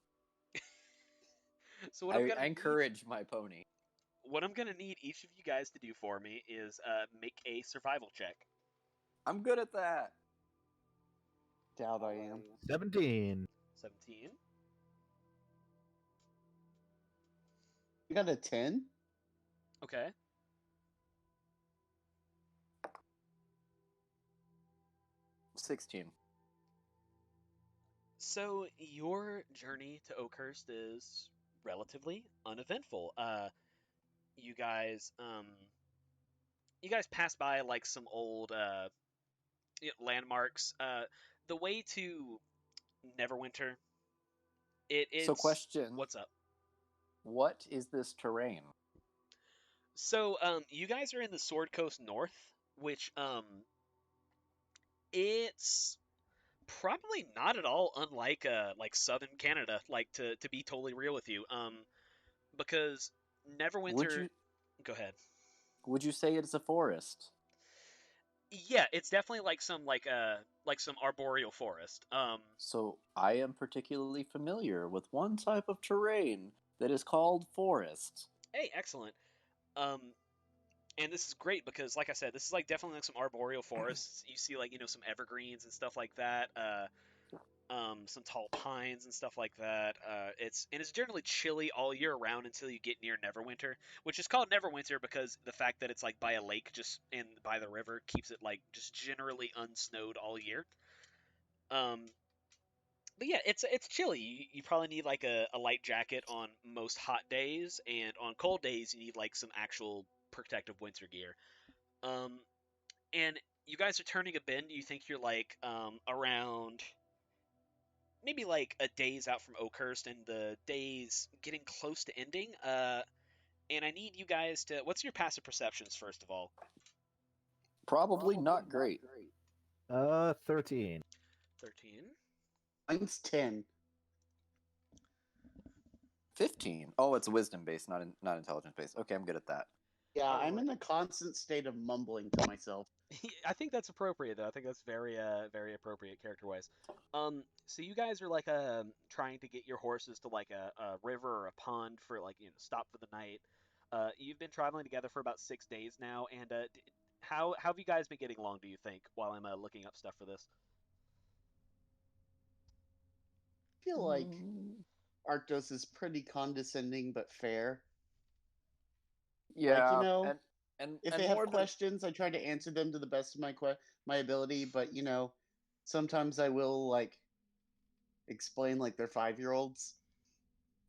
so what I'm I gonna encourage my pony. what I'm gonna need each of you guys to do for me is make a survival check. I'm good at that. Doubt I am. 17. 17. You got a 10? Okay. $16. So your journey to Oakhurst is relatively uneventful. You guys pass by like some old landmarks. The way to Neverwinter. So, It's question: what's up? what is this terrain? So you guys are in the Sword Coast North, which it's probably not at all unlike like southern Canada. Like to be totally real with you, because Neverwinter. Go ahead. Would you say it's a forest? Yeah, it's definitely like some arboreal forest. So I am particularly familiar with one type of terrain that is called forest. Hey, excellent. Um, and this is great because, like I said, this is like definitely like some arboreal forests. You see like some evergreens and stuff like that. Some tall pines and stuff like that. It's generally chilly all year round until you get near Neverwinter, which is called Neverwinter because the fact that it's like by a lake just and by the river keeps it like just generally unsnowed all year. Um, but yeah, it's chilly. You probably need like a light jacket on most hot days, and on cold days you need like some actual protective winter gear. And you guys are turning a bend. You think you're like around maybe like a day's out from Oakhurst, and the day's getting close to ending. And I need you guys to. What's your passive perceptions first of all? Probably not great. 13. 13. Mine's 10. 15. Oh, it's wisdom based, not intelligence based. Okay, I'm good at that. Yeah, I'm in a constant state of mumbling to myself. I think that's appropriate though. I think that's very very appropriate character wise. So you guys are like trying to get your horses to like a river or a pond for like stop for the night. You've been traveling together for about 6 days now, and how have you guys been getting along? Do you think while I'm looking up stuff for this? I feel like Arctos is pretty condescending but fair. Yeah, Like, and if and they have more than questions, I try to answer them to the best of my ability. But sometimes I will like explain like they're 5-year-olds.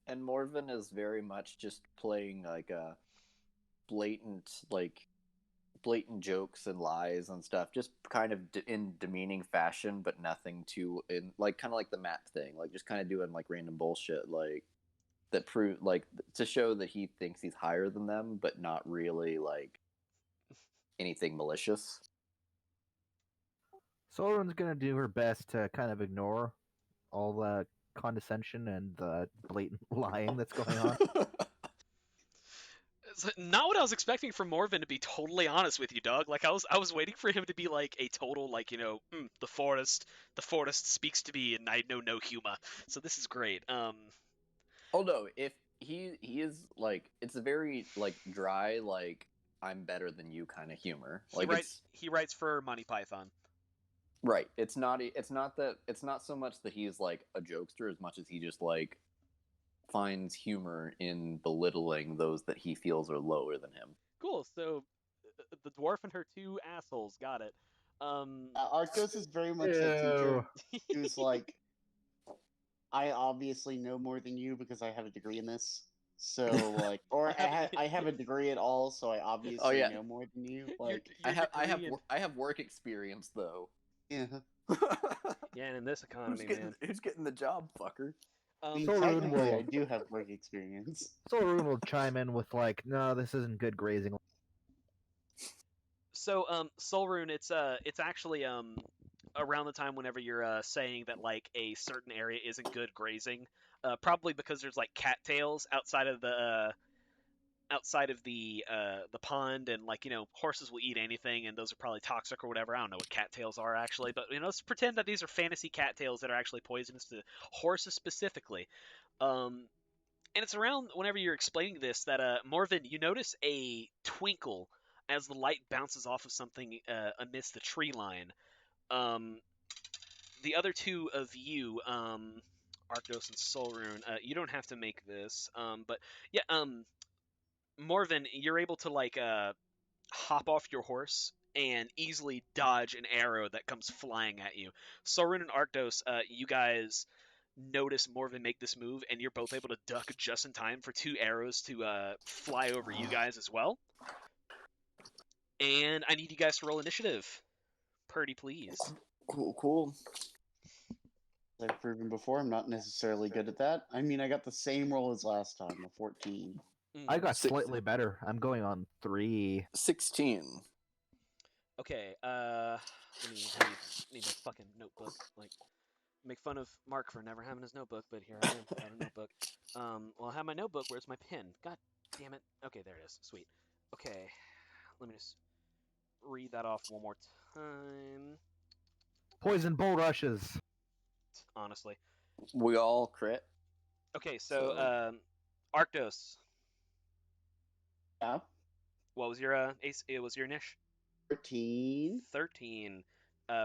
and Morven is very much just playing like a blatant blatant jokes and lies and stuff, just kind of in demeaning fashion, but nothing too in like kind of like the Matt thing, like just kind of doing like random bullshit like that prove like to show that he thinks he's higher than them, but not really like anything malicious. Soren's gonna do her best to kind of ignore all the condescension and the blatant lying that's going on. It's not what I was expecting from Morven, to be totally honest with you, Doug. Like I was waiting for him to be like a total like the forest speaks to me and I know no humor. So this is great. Although if he is like it's a very like dry like I'm better than you kind of humor. Like it's he writes for Monty Python. right. It's not so much that he's like a jokester as much as he just like finds humor in belittling those that he feels are lower than him. Cool. So the dwarf and her two assholes got it. Arctos is very much that teacher who's like, I obviously know more than you because I have a degree in this. So like, or I have a degree at all, so I obviously yeah. know more than you. Like, I have work experience though. yeah. Yeah, and in this economy, man. Who's getting the job, fucker? I mean, Sorun technically, will- I do have work experience. Solrune will chime in with like, "No, this isn't good grazing." So, Solrune, it's actually around the time whenever you're saying that like a certain area isn't good grazing, probably because there's like cattails outside of the pond, and like horses will eat anything, and those are probably toxic or whatever. I don't know what cattails are actually, but let's pretend that these are fantasy cattails that are actually poisonous to horses specifically. And it's around whenever you're explaining this that Morven, you notice a twinkle as the light bounces off of something amidst the tree line. Um, the other two of you, Arctos and Solrune, you don't have to make this, but yeah, Morven, you're able to like hop off your horse and easily dodge an arrow that comes flying at you. Solrune and Arctos, you guys notice Morven make this move, and you're both able to duck just in time for two arrows to fly over you guys as well. And I need you guys to roll initiative. Purdy, please. Cool. As I've proven before, I'm not necessarily good at that. I mean, I got the same roll as last time, a 14. I got slightly better. I'm going on 3. 16. Okay, need my fucking notebook. Like, make fun of Mark for never having his notebook, but here I am without a notebook. Well, I have my notebook. Where's my pen? God damn it. Okay, there it is. Sweet. Okay, let me just read that off one more time. Poison bull rushes. Honestly. We all crit. Okay, so Arctos. Yeah. What was your ace? It was your niche. 13. 13.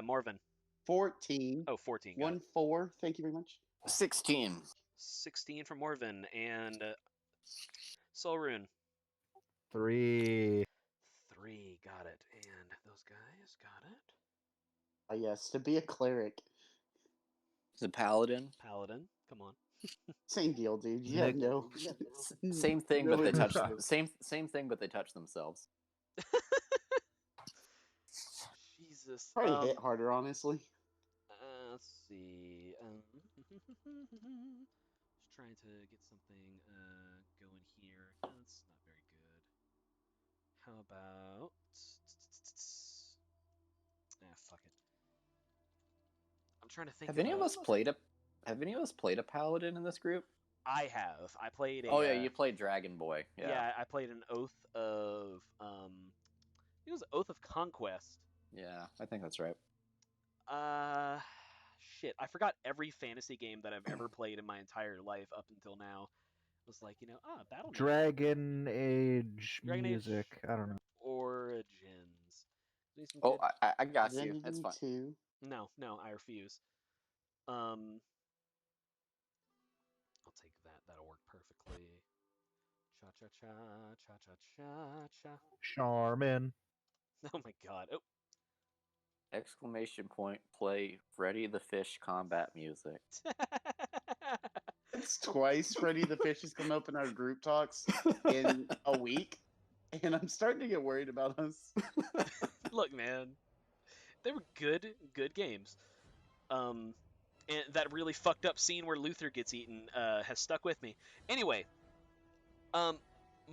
Morven. 14. Oh, 14. 1-4. Thank you very much. 16. 16 for Morven and Solrune. 3. 3. Got it. And those guys got it. Yes, to be a cleric. It's a paladin. Paladin. Come on. Same deal, dude. Yeah, Nick- no. Same thing, No but they touch interest. same thing, but they touch themselves. Jesus. Probably hit harder, honestly. Let's see. Just trying to get something going here. That's not very good. How about? Fuck it. I'm trying to think. Have any of us played a paladin in this group? I have. I played a. Oh yeah, you played Dragon Boy. Yeah. I played an Oath of. It was Oath of Conquest. Yeah, I think that's right. Shit. I forgot every fantasy game that I've ever played in my entire life up until now. It was like, Battle. Dragon Age Dragon Age music. I don't know. Origins. Oh, I got you. Identity That's fine. 2. No, I refuse. I'll take that. That'll work perfectly. Cha cha cha cha cha cha cha. Charmin. Oh my god. Oh. Exclamation point! Play Freddy the Fish combat music. It's twice Freddy the Fish has come up in our group talks in a week, and I'm starting to get worried about us. Look, man, they were good games. And that really fucked up scene where Luther gets eaten has stuck with me. Anyway,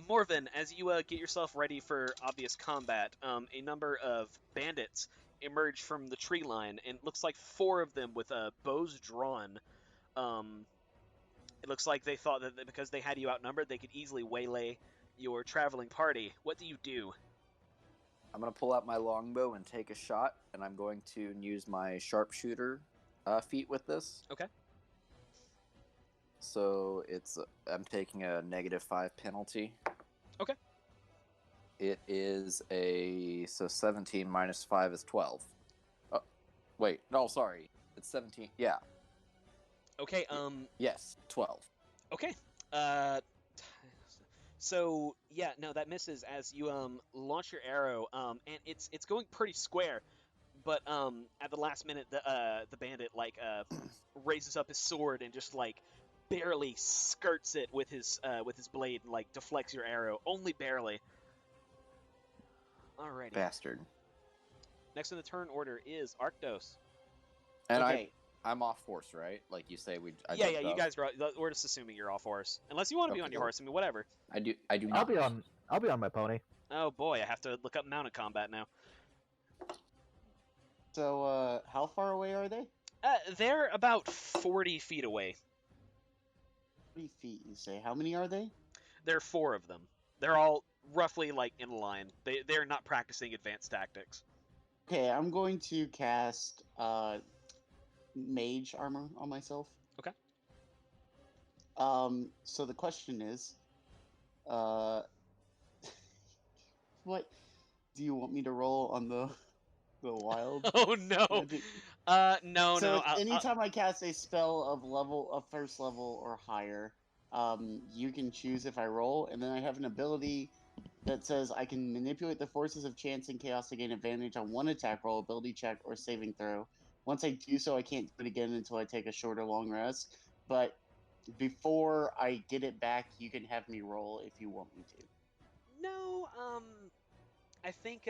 Morven, as you get yourself ready for obvious combat, a number of bandits emerge from the tree line, and it looks like 4 of them with bows drawn. It looks like they thought that because they had you outnumbered, they could easily waylay your traveling party. What do you do? I'm gonna pull out my longbow and take a shot, and I'm going to use my sharpshooter feat with this. Okay. So I'm taking a -5 penalty. Okay. It is 17 minus 5 is 12. Wait, no, sorry, it's 17. Yeah. Okay. Yes, 12. Okay. So yeah, no, that misses as you launch your arrow. And it's going pretty square, but at the last minute, the bandit raises up his sword and just barely skirts it with his blade and deflects your arrow, only barely. Alrighty. Bastard. Next in the turn order is Arctos. And Okay. I'm off horse, right? Like you say, Yeah, you guys are. We're just assuming you're off horse, unless you want to be on your horse. I mean, whatever. I do not. I'll be on my pony. Oh boy, I have to look up mounted combat now. So, how far away are they? They're about 40 feet away. 30 feet, you say. How many are they? There are 4 of them. They're all roughly in a line. They're not practicing advanced tactics. Okay, I'm going to cast mage armor on myself. Okay. So the question is, what do you want me to roll on the wild? Oh no. magic? No. So anytime I cast a spell of first level or higher, you can choose if I roll, and then I have an ability that says I can manipulate the forces of chance and chaos to gain advantage on one attack roll, ability check, or saving throw. Once I do so, I can't do it again until I take a short or long rest. But before I get it back, you can have me roll if you want me to. No, I think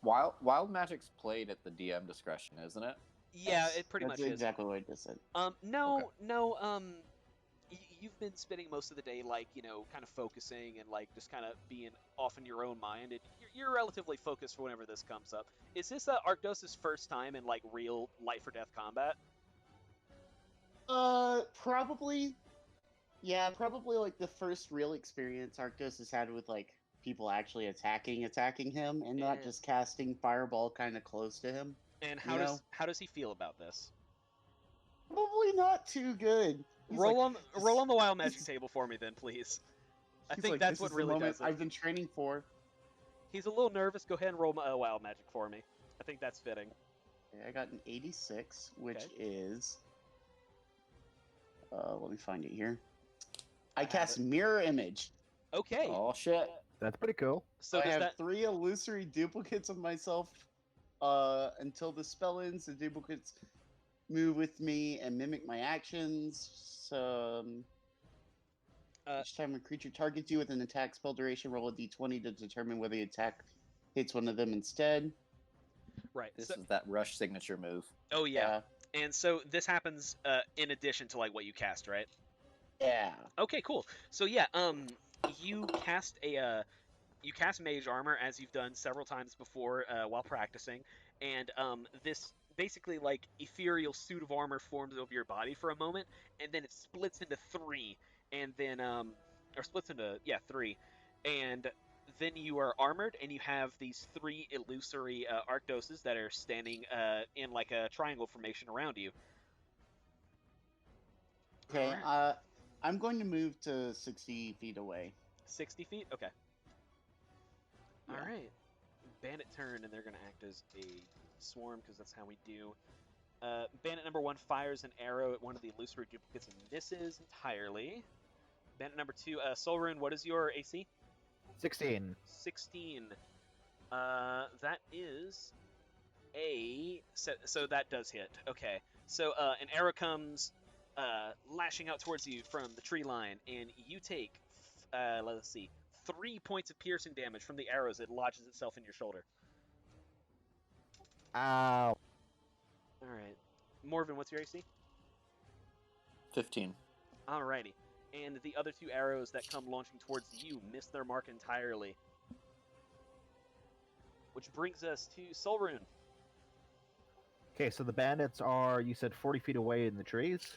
Wild Magic's played at the DM discretion, isn't it? yeah, it pretty much That's is. exactly what I just said. No, you've been spending most of the day kind of focusing and just kind of being off in your own mind, and you're relatively focused for whenever this comes up. Is this Arctos' first time in real life or death combat? Probably. Yeah, probably the first real experience Arctos has had with people actually attacking him and not just casting fireball kind of close to him. And how does he feel about this? Probably not too good. Roll on the wild magic table for me then, please. I think that's what really does it. I've been training for. He's a little nervous. Go ahead and roll my wild magic for me. I think that's fitting. Okay, I got an 86, which is. Let me find it here. I cast mirror image. Okay. Oh shit. That's pretty cool. So I have 3 illusory duplicates of myself. Until the spell ends, the duplicates move with me and mimic my actions. Each time a creature targets you with an attack spell duration, roll a d20 to determine whether the attack hits one of them instead. Right. This So, is that rush signature move. oh yeah. And so this happens in addition to like what you cast, right? Yeah. Okay, cool. So yeah, you cast you cast mage armor as you've done several times before while practicing, and this basically like ethereal suit of armor forms over your body for a moment, and then it splits into three, and then or splits into three, and then you are armored, and you have these three illusory archdoses that are standing in like a triangle formation around you. Okay. Alright. I'm going to move to 60 feet away. 60 feet. Okay. Yeah. All right. Bandit turn, and they're going to act as a swarm because that's how we do. Bandit number 1 fires an arrow at one of the illusory duplicates and misses entirely. Bandit number 2, Soul Rune, what is your AC? 16. 16. That is a... So that does hit. Okay. So an arrow comes lashing out towards you from the tree line, and you take, let's see, 3 points of piercing damage from the arrows. It lodges itself in your shoulder. Ow. All right. Morven, what's your AC? 15. Alrighty. And the other 2 arrows that come launching towards you miss their mark entirely. Which brings us to Soul Rune. Okay, so the bandits are, you said 40 feet away in the trees?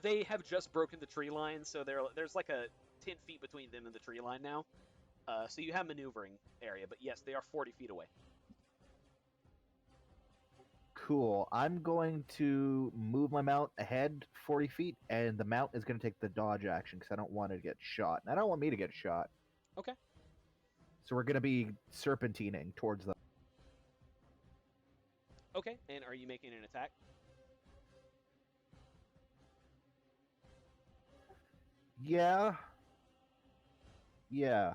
They have just broken the tree line, so there's like a 10 feet between them and the tree line now. So you have maneuvering area, but yes, they are 40 feet away. Cool. I'm going to move my mount ahead 40 feet, and the mount is going to take the dodge action because I don't want to get shot. And I don't want me to get shot. Okay. So we're going to be serpentining towards them. Okay, and are you making an attack? Yeah. Yeah.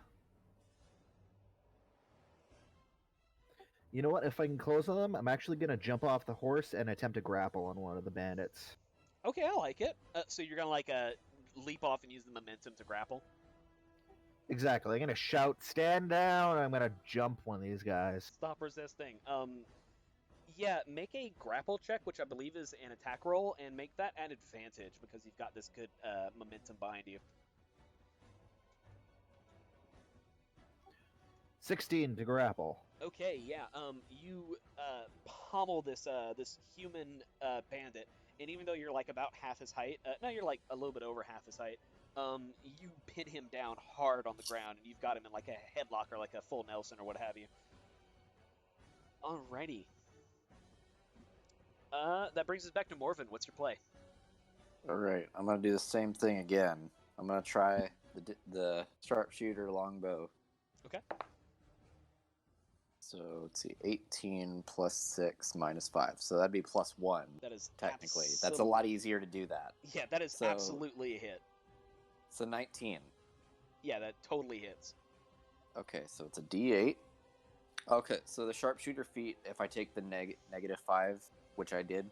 You know what? If I can close on them, I'm actually going to jump off the horse and attempt to grapple on one of the bandits. Okay, I like it. So you're gonna like leap off and use the momentum to grapple. Exactly. I'm going to shout, stand down, and I'm going to jump one of these guys. Stop resisting. Yeah, make a grapple check, which I believe is an attack roll, and make that at advantage because you've got this good momentum behind you. 16 to grapple. Okay, yeah. You pommel this this human bandit, and even though you're like about half his height, no, you're like a little bit over half his height. You pin him down hard on the ground, and you've got him in like a headlock or like a full Nelson or what have you. Alrighty. That brings us back to Morven. What's your play? All right, I'm gonna do the same thing again. I'm gonna try the sharpshooter longbow. Okay. So let's see, 18 plus 6 minus 5. So that'd be plus 1. That is Technically, that's a lot easier to do that. Yeah, that is absolutely a hit. So 19. Yeah, that totally hits. Okay, so it's a D8. Okay, so the sharpshooter feat, if I take the -5, which I did,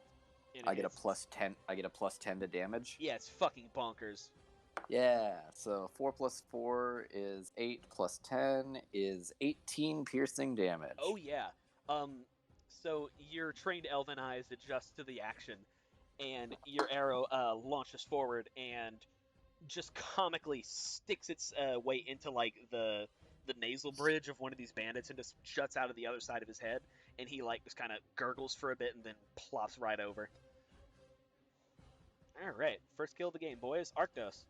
I get a plus 10. I get a plus 10 to damage. Yeah, it's fucking bonkers. Yeah, so 4 plus 4 is 8, plus 10 is 18 piercing damage. Oh yeah. So your trained elven eyes adjust to the action, and your arrow launches forward and just comically sticks its way into like the nasal bridge of one of these bandits and just juts out of the other side of his head, and he like just kind of gurgles for a bit and then plops right over. All right, first kill of the game, boys. Arctos.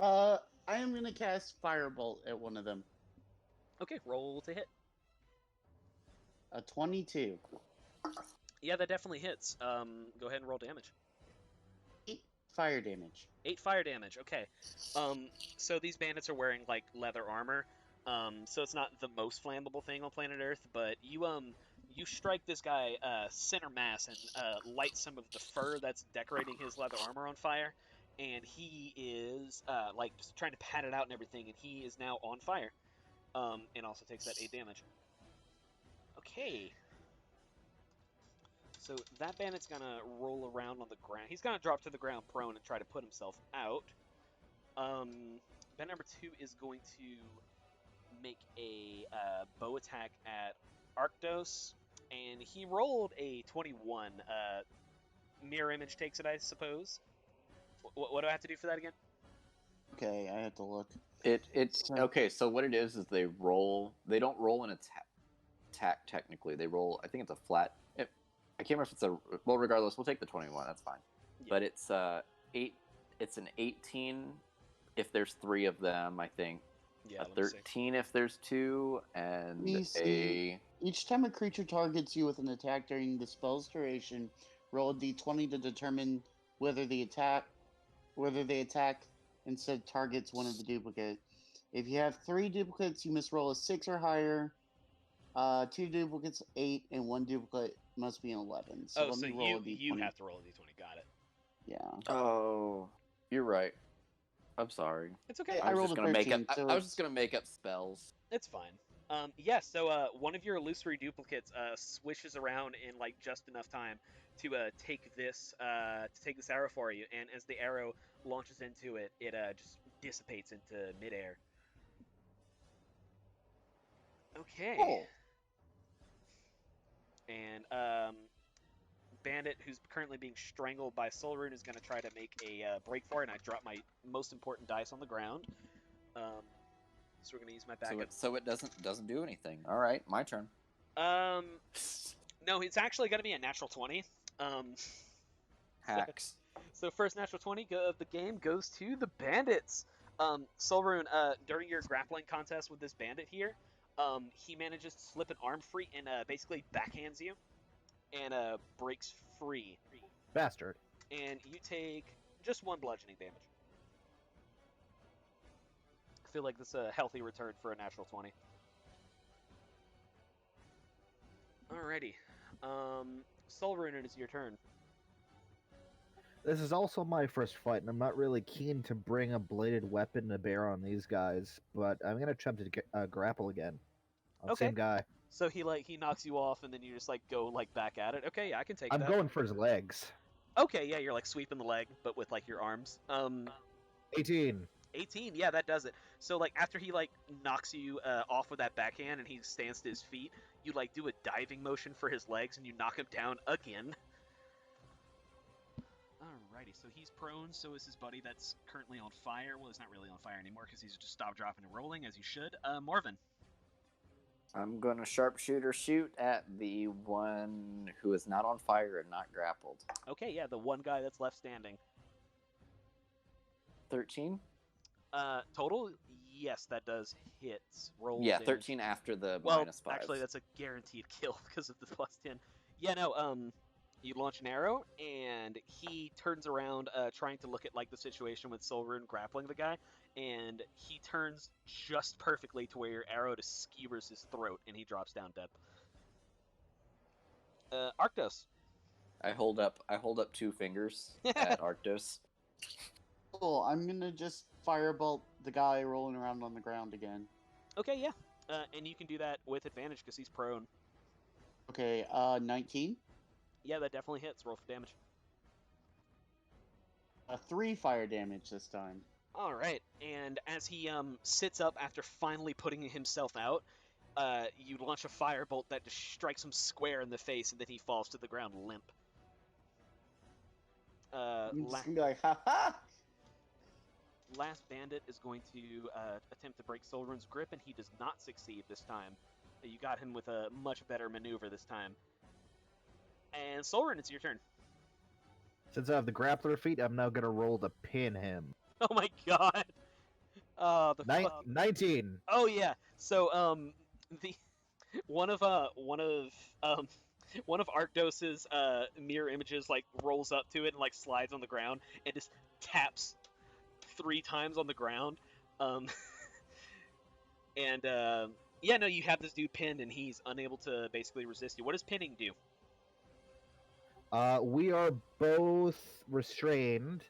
I am gonna cast Firebolt at one of them. Okay, roll to hit. A 22. Yeah, that definitely hits. Go ahead and roll damage. 8 fire damage. 8 fire damage. Okay. So these bandits are wearing like leather armor. So it's not the most flammable thing on planet Earth, but you strike this guy center mass and light some of the fur that's decorating his leather armor on fire, and he is like just trying to pat it out and everything, and he is now on fire. And also takes that 8 damage. Okay. So that bandit's gonna roll around on the ground. He's gonna drop to the ground prone and try to put himself out. Bandit number 2 is going to make a bow attack at Arctos. and he rolled a 21. Mirror image takes it, I suppose. What do I have to do for that again? Okay, I have to look. It's So- okay. So what it is they roll. They don't roll an attack technically. They roll. I think it's a flat. I can't remember if it's a. Well, regardless, we'll take the 21. That's fine. Yeah. But it's 8. It's an 18 if there's 3 of them. I think Yeah, a let me see. 13 if there's 2, and Me see. Each time a creature targets you with an attack during the spell's duration, roll a d20 to determine whether they attack instead targets one of the duplicate. If you have 3 duplicates, you must roll a 6 or higher. 2 duplicates 8, and 1 duplicate must be an 11. So Oh, let so me roll a you d20. have to roll a d20. Got it. Yeah. Oh, you're right. I'm sorry. It's okay. I was rolled just a gonna make 13, up. so I was just gonna make up spells. It's fine. Yeah, so one of your illusory duplicates swishes around in like just enough time to take this arrow for you, and as the arrow launches into it, it just dissipates into midair. Okay. Oh. And Bandit, who's currently being strangled by Soul Rune, is going to try to make a break for it, and I drop my most important dice on the ground. So we're going to use my backup. So it doesn't do anything. All right, my turn. No, it's actually going to be a natural 20. Hacks. So first natural 20 of the game goes to the Bandits. Soul Rune, during your grappling contest with this bandit here, he manages to slip an arm free and basically backhands you and breaks free. Bastard. And you take just 1 bludgeoning damage. I feel like this is a healthy return for a natural 20. Alrighty. Soul Rune, it is your turn. This is also my first fight, and I'm not really keen to bring a bladed weapon to bear on these guys, but I'm gonna attempt to grapple again. On the Okay. same guy. So he knocks you off, and then you just go back at it. Okay, yeah, I can take I'm that. going for his legs. Okay, yeah, you're sweeping the leg, but with your arms. 18. 18, yeah, that does it. So after he knocks you off with that backhand, and he stands to his feet, you do a diving motion for his legs, and you knock him down again. Alrighty, so he's prone, so is his buddy that's currently on fire. Well, he's not really on fire anymore because he's just stopped, dropping, and rolling, as you should. Marvin. I'm gonna sharpshooter shoot at the one who is not on fire and not grappled. Okay, yeah, the one guy that's left standing. 13? Total? Yes, that does hit. Roll Yeah, damage. 13 after the Well, -5. actually, that's a guaranteed kill because of the +10. Yeah, no, you launch an arrow, and he turns around, trying to look at the situation with Soul Rune grappling the guy, and he turns just perfectly to where your arrow just skewers his throat, and he drops down dead. Arctos. I hold up 2 fingers at Arctos. Cool. I'm gonna just firebolt the guy rolling around on the ground again. Okay, yeah, and you can do that with advantage because he's prone. Okay, 19. Yeah, that definitely hits. Roll for damage. 3 fire damage this time. All right, and as he sits up after finally putting himself out, you launch a firebolt that just strikes him square in the face, and then he falls to the ground limp. I'm just gonna be like, ha ha! Last bandit is going to attempt to break Soul Rune's grip, and he does not succeed this time. You got him with a much better maneuver this time. And Soul Rune, it's your turn. Since I have the grappler feat, I'm now gonna roll to pin him. Oh my god! The 19. Oh yeah. So the one of Arctos's mirror images rolls up to it and slides on the ground and just taps 3 times on the ground. And yeah, no, you have this dude pinned and he's unable to basically resist you. What does pinning do? We are both restrained,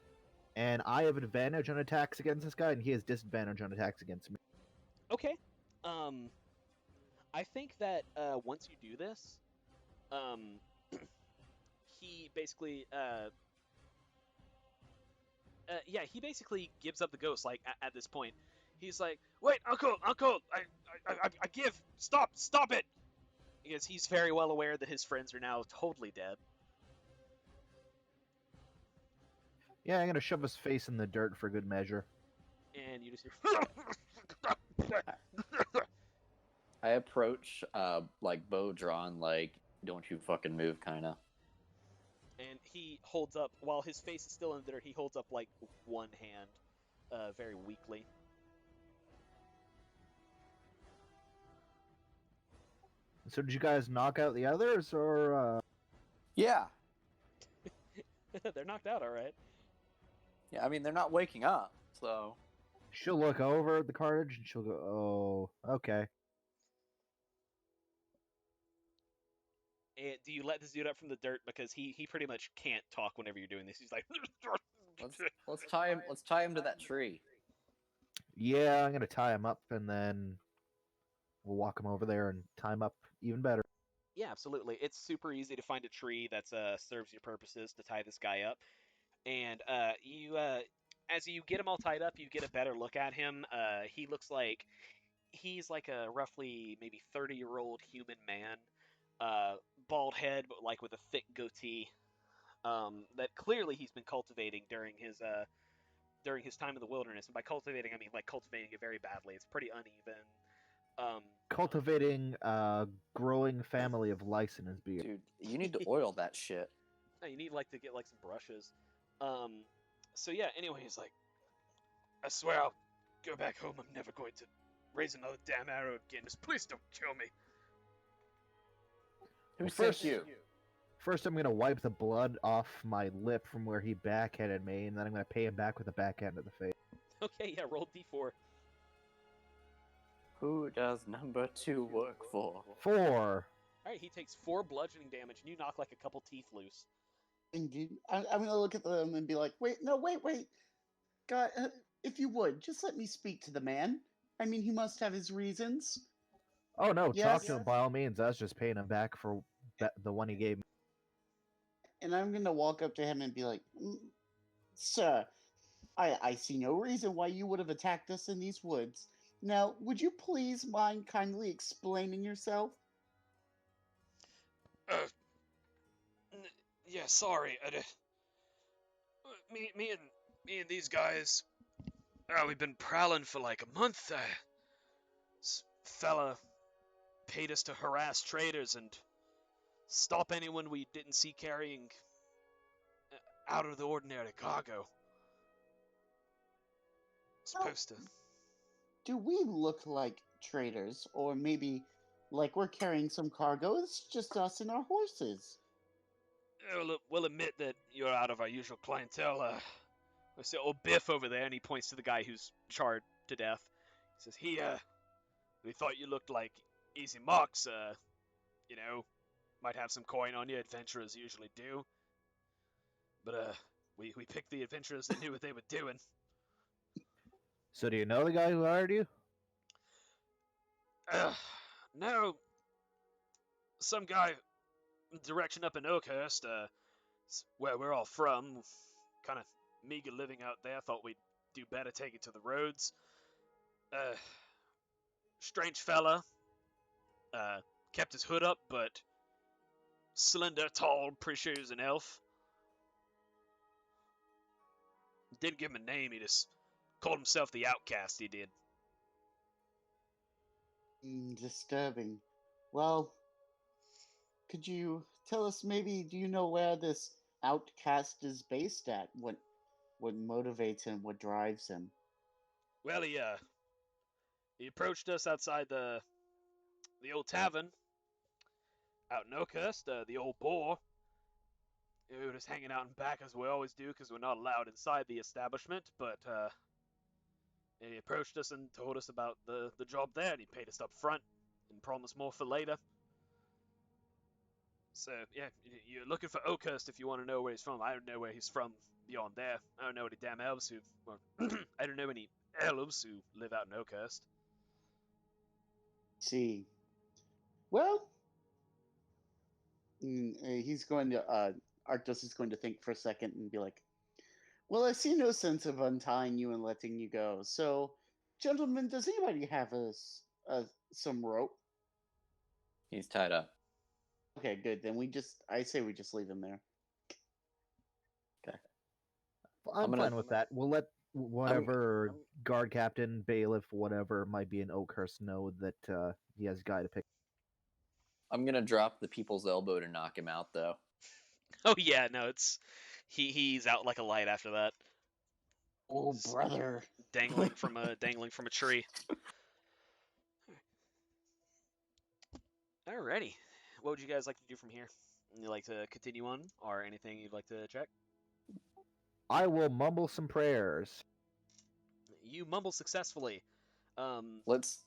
and I have advantage on attacks against this guy, and he has disadvantage on attacks against me. Okay. I think that once you do this, he basically yeah, he basically gives up the ghost at this point. He's like, "Wait, Uncle, I give. Stop it." because he's very well aware that his friends are now totally dead. Yeah, I'm gonna shove his face in the dirt for good measure. And you just hear. I approach, like bow drawn, like don't you fucking move, kind of. And he holds up, while his face is still in the dirt, he holds up like one hand, very weakly. So did you guys knock out the others, or? Yeah, They're knocked out, all right. yeah. I mean, they're not waking up, so She'll look over at the cartage and she'll go, "Oh, okay." And do you let this dude up from the dirt, because he pretty much can't talk whenever you're doing this? He's like, let's tie him. Let's tie him to that tree. Yeah, I'm gonna tie him up and then we'll walk him over there and tie him up even better. yeah, absolutely. It's super easy to find a tree that serves your purposes to tie this guy up. And as you get him all tied up, you get a better look at him. He looks like he's like a roughly maybe 30-year-old human man, bald head, but like with a thick goatee. That clearly he's been cultivating during his time in the wilderness. And by cultivating, I mean like cultivating it very badly. It's pretty uneven. Cultivating a growing family of lice in his beard. Dude, you need to oil that shit. You need like to get like some brushes. So yeah. Anyway, he's like, I swear I'll go back home. I'm never going to raise another damn arrow again. Just please don't kill me. Who Well, sent first- you? First, I'm gonna wipe the blood off my lip from where he backhanded me, and then I'm gonna pay him back with a backhand to the face. Okay, yeah. Roll d4. Who does number 2 work for? 4. All right, he takes 4 bludgeoning damage, and you knock like a couple teeth loose. Indeed. I'm gonna look at them and be like, wait, no, wait. God, if you would, just let me speak to the man. I mean, he must have his reasons. Oh no, talk Yes. to him by all means. I was just paying him back for the one he gave me. And I'm gonna walk up to him and be like, Sir, I see no reason why you would have attacked us in these woods. Now, would you please mind kindly explaining yourself? Yeah, sorry. Me and these guys, we've been prowling for like a month. This fella paid us to harass traders and stop anyone we didn't see carrying out of the ordinary cargo. Supposed to. Do we look like traders? Or maybe like we're carrying some cargo? It's just us and our horses. We'll admit that you're out of our usual clientele. I see old Biff over there, and he points to the guy who's charred to death. He says, we thought you looked like easy marks, might have some coin on you, adventurers usually do. But, we picked the adventurers that knew what they were doing. So do you know the guy who hired you? No. Some guy, direction up in Oakhurst, where we're all from, kind of meager living out there, thought we'd do better taking to the roads. Strange fella, kept his hood up, but slender, tall, pretty sure he was an elf. Didn't give him a name, he just called himself the Outcast, he did. Disturbing. Well, could you tell us maybe, do you know where this outcast is based at? What motivates him? What drives him? Well, he approached us outside the old tavern out in Oakhurst, the old boar. We were just hanging out in back as we always do because we're not allowed inside the establishment, but he approached us and told us about the job there, and he paid us up front and promised more for later. So, yeah, you're looking for Oakhurst if you want to know where he's from. I don't know where he's from beyond there. I don't know any damn elves who... Well, I don't know any elves who live out in Oakhurst. See. Well, he's going to... Arctos is going to think for a second and be like, well, I see no sense of untying you and letting you go. So, gentlemen, does anybody have some rope? He's tied up. Okay, good. Then I say we just leave him there. I'm gonna- fine with that. We'll let whatever guard captain, bailiff, whatever might be in Oakhurst know that he has a guy to pick. I'm gonna drop the people's elbow to knock him out, though. Oh yeah, no, he's out like a light after that, Oh, brother. dangling from a tree. Alrighty, what would you guys like to do from here? You like to continue on, or anything you'd like to check? I will mumble some prayers. You mumble successfully. Let's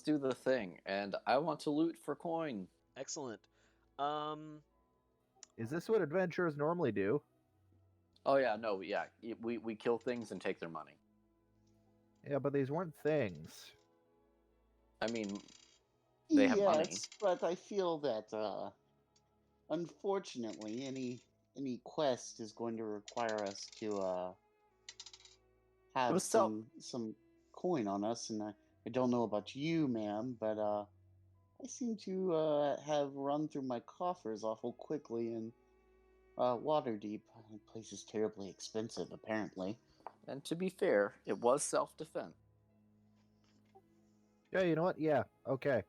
do the thing, and I want to loot for coin. Excellent. Is this what adventurers normally do? Oh yeah, no, yeah, we kill things and take their money. Yeah, but these weren't things. I mean, they have money. Yes, but I feel that unfortunately any quest is going to require us to have was so- some coin on us, and I don't know about you, ma'am, but I seem to have run through my coffers awful quickly in Waterdeep. The place is terribly expensive, apparently. And to be fair, it was self-defense. Yeah, you know what? Yeah, okay.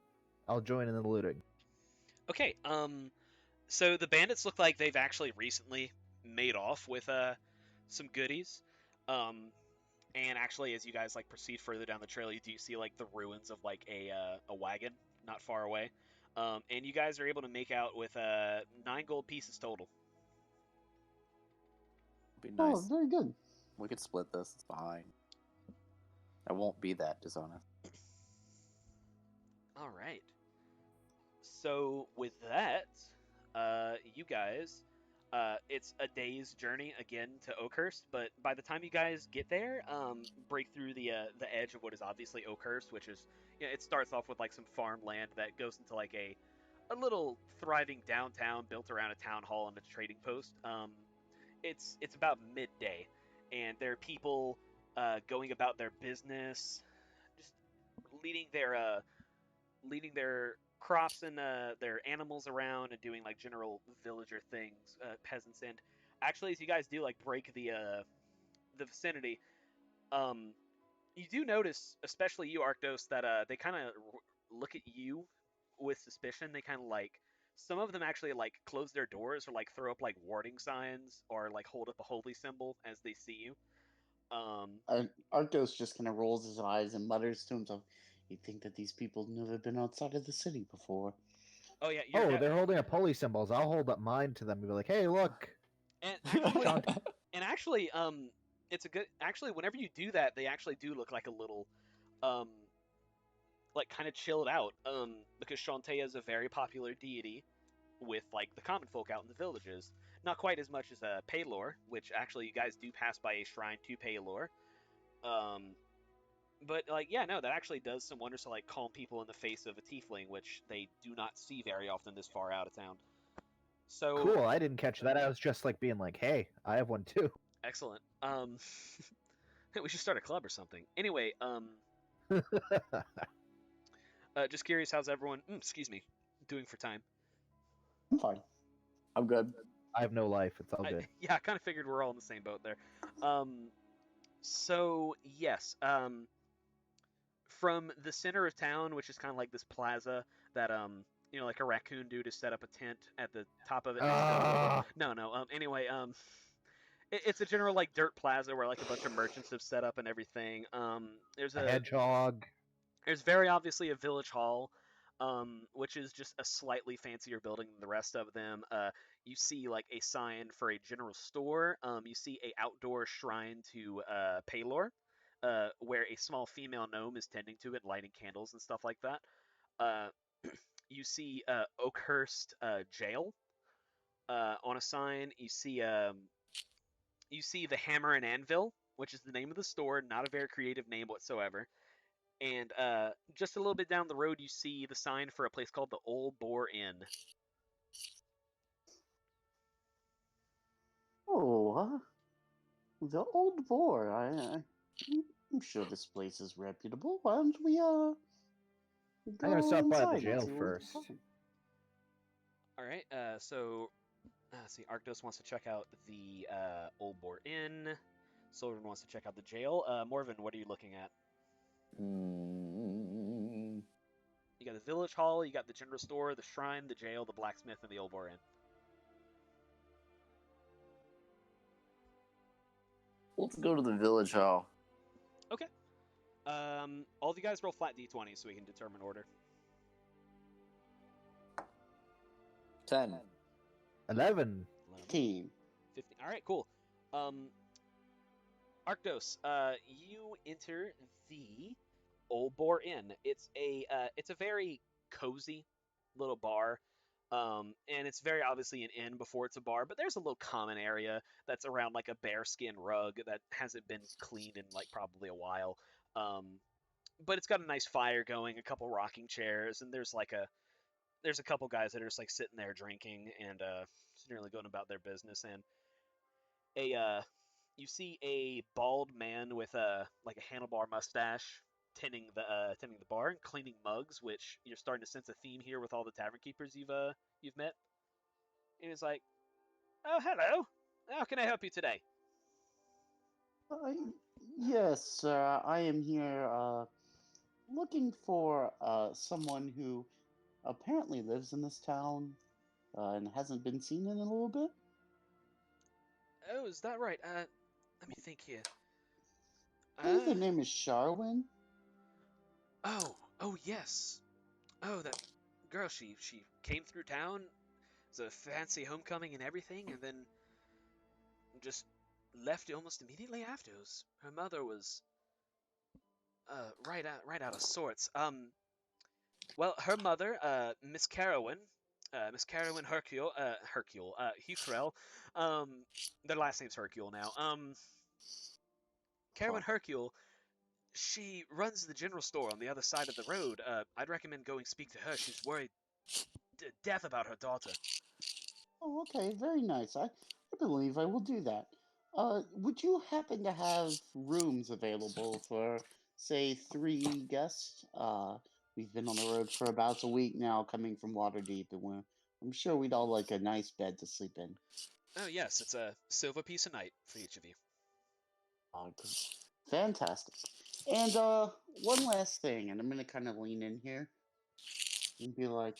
I'll join in the looting. Okay. So the bandits look like they've actually recently made off with some goodies. And actually, as you guys like proceed further down the trail, you do see like the ruins of like a wagon not far away. And you guys are able to make out with 9 gold pieces total. Be nice. Oh, very good. We could split this. It's fine. I won't be that dishonest. All right. So with that, you guys, it's a day's journey again to Oakhurst. But by the time you guys get there, break through the edge of what is obviously Oakhurst, which is, you know, it starts off with like some farmland that goes into like a little thriving downtown built around a town hall and a trading post. It's about midday, and there are people going about their business, just leading their crops and their animals around and doing like general villager things, peasants. And actually, as you guys do like break the vicinity, you do notice, especially you, Arctos, that they kind of look at you with suspicion. They kind of like, some of them actually like close their doors or like throw up like warding signs or like hold up a holy symbol as they see you. Arctos just kind of rolls his eyes and mutters to himself, "You'd think that these people never been outside of the city before." Oh yeah, They're holding up holy symbols. I'll hold up mine to them and be like, hey, look. And actually, it's a good. Actually, whenever you do that, they actually do look like a little, like kind of chilled out. Because Shantae is a very popular deity with like the common folk out in the villages. Not quite as much as Paylor, which actually you guys do pass by a shrine to Paylor. But like, yeah, no, that actually does some wonders to like calm people in the face of a tiefling, which they do not see very often this far out of town. So cool, I didn't catch that. I was just like being like, hey, I have one too. Excellent. We should start a club or something. Anyway, just curious, how's everyone? Excuse me, doing for time? I'm fine. I'm good. I have no life. It's all good. Yeah, I kind of figured we're all in the same boat there. So yes, from the center of town, which is kind of like this plaza that you know, like a raccoon dude to set up a tent at the top of it. No. Anyway, it's a general like dirt plaza where like a bunch of merchants have set up and everything. There's a hedgehog. There's very obviously a village hall, which is just a slightly fancier building than the rest of them. You see like a sign for a general store. You see a outdoor shrine to Paylor, where a small female gnome is tending to it, lighting candles and stuff like that. You see Oakhurst Jail on a sign. You see the Hammer and Anvil, which is the name of the store. Not a very creative name whatsoever. And just a little bit down the road, you see the sign for a place called the Old Boar Inn. Oh, the Old Boar. I'm sure this place is reputable. Why don't we I'm gonna stop by the inside and jail see what we can first. find? All right. Let's see. Arctos wants to check out the Old Boar Inn. Silverman wants to check out the jail. Morven, what are you looking at? Mm, You got the village hall. You got the general store, the shrine, the jail, the blacksmith, and the Old Boar Inn. let's go to the village hall. Okay. All of you guys roll flat d20 so we can determine order. 10. 11. 15. 15. All right, cool. Arctos, you enter the Old Boar Inn. It's a very cozy little bar. And it's very obviously an inn before it's a bar, but there's a little common area that's around like a bearskin rug that hasn't been cleaned in like probably a while. But it's got a nice fire going, a couple rocking chairs, and there's a couple guys that are just like sitting there drinking and generally going about their business. And you see a bald man with a like a handlebar mustache tending the bar and cleaning mugs, which you're starting to sense a theme here with all the tavern keepers you've met. And he's like, "Oh, hello. How can I help you today?" I, yes, sir. I am here looking for someone who apparently lives in this town and hasn't been seen in a little bit. Oh, is that right? Let me think here. I believe their name is Charwin. Oh yes. Oh, that girl. She came through town. It was a fancy homecoming and everything, and then just left almost immediately after. Her mother was right out of sorts. Well, her mother, Miss Carowin Hercule, their last name's Hercule now. Carowin Hercule, she runs the general store on the other side of the road. I'd recommend going speak to her. She's worried to death about her daughter. Oh, okay, very nice. I believe I will do that. Would you happen to have rooms available for, say, 3 guests? We've been on the road for about a week now, coming from Waterdeep, and I'm sure we'd all like a nice bed to sleep in. Oh yes, it's a silver piece a night for each of you. Good. Fantastic. And one last thing, and I'm gonna kind of lean in here and be like,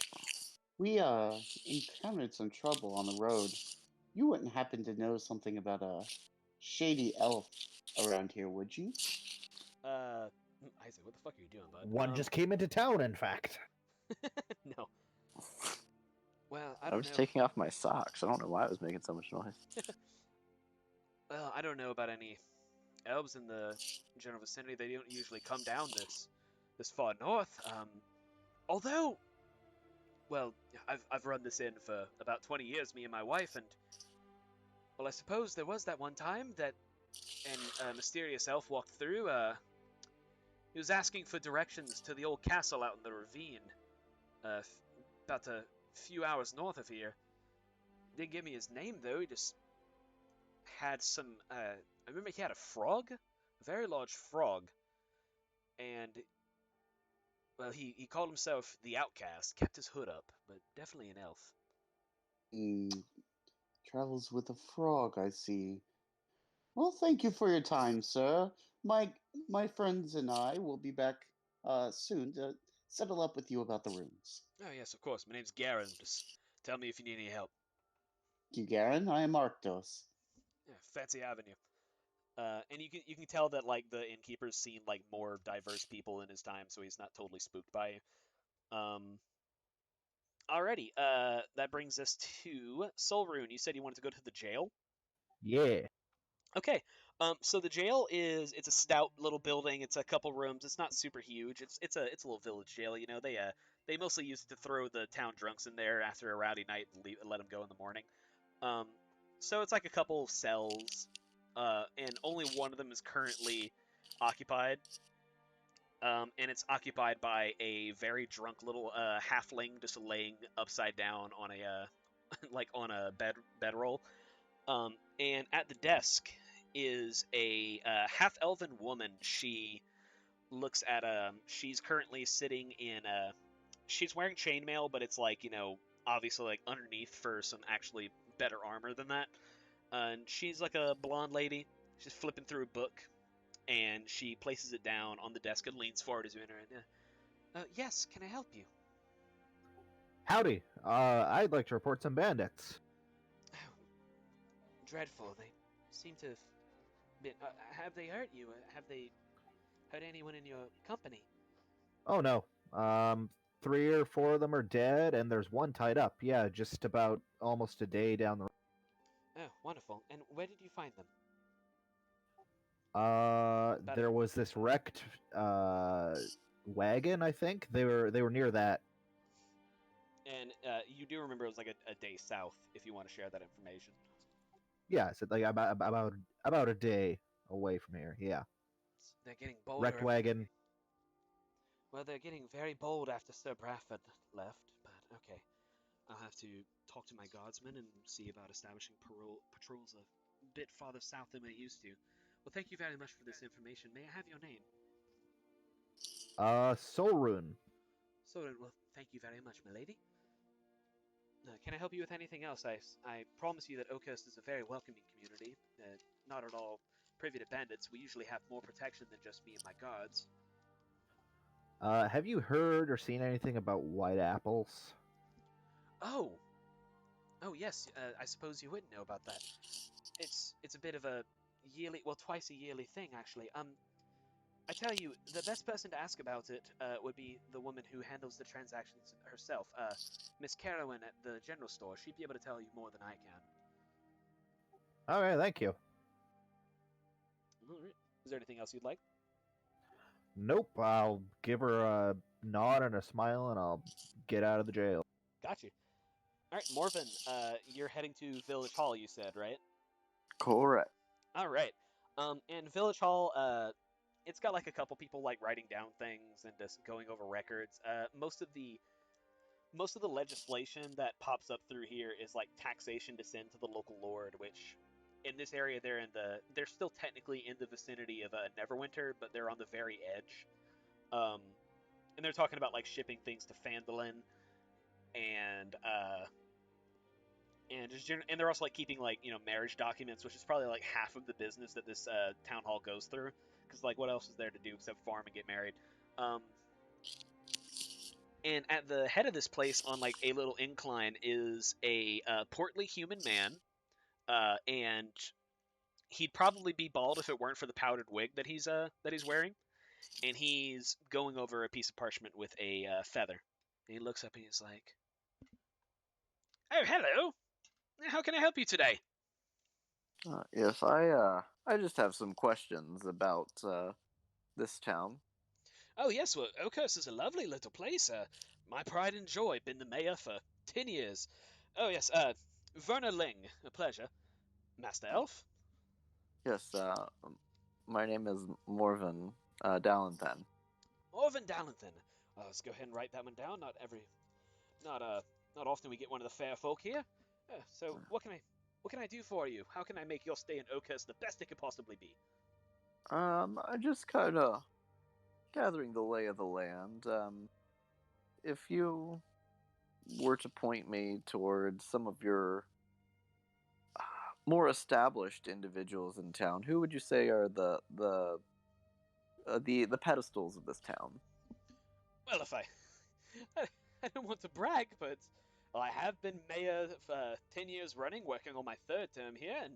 we encountered some trouble on the road. You wouldn't happen to know something about a shady elf around here, would you? Isaac, what the fuck are you doing, bud? One just came into town, in fact. No. Well, I I don't was know. taking off my socks. I don't know why it was making so much noise. Well, I don't know about any elves in the general vicinity. They don't usually come down this far north. Although, well, I've run this inn for about 20 years, me and my wife, and well, I suppose there was that one time that a mysterious elf walked through. He was asking for directions to the old castle out in the ravine, about a few hours north of here. Didn't give me his name though. He just had some. I remember he had a frog, a very large frog, and well, he called himself the Outcast. Kept his hood up, but definitely an elf. Mm, travels with a frog, I see. Well, thank you for your time, sir. My my friends and I will be back soon to settle up with you about the rooms. Oh yes, of course. My name's Garen. Just tell me if you need any help. Thank you, Garen. I am Arctos. Yeah, Fancy Avenue. And you can tell that like the innkeeper's seen like more diverse people in his time, so he's not totally spooked by you. Alrighty. That brings us to Solrune. You said you wanted to go to the jail. Yeah. Okay. So the jail it's a stout little building. It's a couple rooms. It's not super huge. It's a little village jail. You know, they mostly use it to throw the town drunks in there after a rowdy night and let them go in the morning. Um, so it's like a couple of cells, and only one of them is currently occupied. And it's occupied by a very drunk little halfling just laying upside down on a like on a bedroll. And at the desk is a half elven woman. She looks at she's currently sitting in she's wearing chainmail, but it's like, you know, obviously like underneath for some actually better armor than that. And she's like a blonde lady. She's flipping through a book, and she places it down on the desk and leans forward as you enter. And, yes, can I help you? Howdy. I'd like to report some bandits. Oh, dreadful. They seem to have been. Have they hurt you? Have they hurt anyone in your company? Oh no. 3 or 4 of them are dead, and there's one tied up. Yeah, just about almost a day down the road. Oh, wonderful. And where did you find them? There was this wrecked wagon. I think they were near that. And you do remember it was like a day south, if you want to share that information. Yeah, so like about a day away from here. Yeah, They're getting bolder. wrecked wagon. Well, they're getting very bold after Sir Bradford left, but okay. I'll have to talk to my guardsmen and see about establishing patrols a bit farther south than we used to. Well, thank you very much for this information. May I have your name? Solrun. So, well, thank you very much, milady. Can I help you with anything else? I promise you that Oakhurst is a very welcoming community. Not at all privy to bandits. We usually have more protection than just me and my guards. Have you heard or seen anything about white apples? Oh! Oh, yes, I suppose you wouldn't know about that. It's a bit of a yearly, well, twice a yearly thing, actually. I tell you, the best person to ask about it would be the woman who handles the transactions herself, Miss Carowin at the general store. She'd be able to tell you more than I can. All right, thank you. All right. Is there anything else you'd like? Nope. I'll give her a nod and a smile, and I'll get out of the jail. Got you. All right, Morven, you're heading to Village Hall, you said, right? Correct. All right. In Village Hall, it's got like a couple people like writing down things and just going over records. Most of the legislation that pops up through here is like taxation to send to the local lord, which in this area they're still technically in the vicinity of Neverwinter, but they're on the very edge. And they're talking about like shipping things to Phandalin and and they're also like keeping like marriage documents, which is probably like half of the business that this town hall goes through. Because like what else is there to do except farm and get married? And at the head of this place, on like a little incline, is a portly human man, and he'd probably be bald if it weren't for the powdered wig that he's wearing. And he's going over a piece of parchment with a feather. And he looks up and he's like, "Oh, hello. How can I help you today?" Yes, I just have some questions about this town. "Oh, yes, well, Oakhurst is a lovely little place. My pride and joy. Been the mayor for 10 years. Oh, yes, Werner Ling. A pleasure. Master Elf?" Yes, my name is Morven Dallenthan. Orvin Dallenthan. Let's go ahead and write that one down. Not often we get one of the fair folk here. So what can I do for you? How can I make your stay in Oakhurst the best it could possibly be? I just kind of gathering the lay of the land. If you were to point me towards some of your more established individuals in town, who would you say are the pedestals of this town? Well, I don't want to brag, but I have been mayor for 10 years running, working on my third term here, and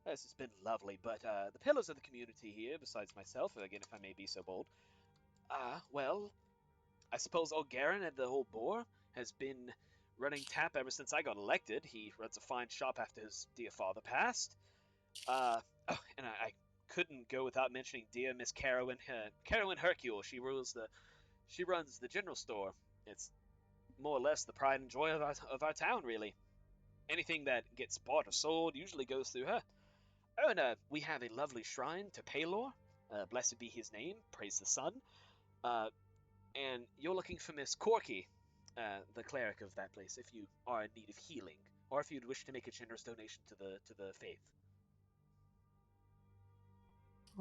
this has been lovely. But the pillars of the community here, besides myself, again, if I may be so bold, well, I suppose old Garen at the Old Boar has been running tap ever since I got elected. He runs a fine shop after his dear father passed. Oh, and I couldn't go without mentioning dear Miss Carowin, Carowin Hercule. She runs the general store. It's more or less the pride and joy of our town, really. Anything that gets bought or sold usually goes through her. Oh, and we have a lovely shrine to Palor. Blessed be his name. Praise the sun. And you're looking for Miss Corky, the cleric of that place, if you are in need of healing, or if you'd wish to make a generous donation to the faith.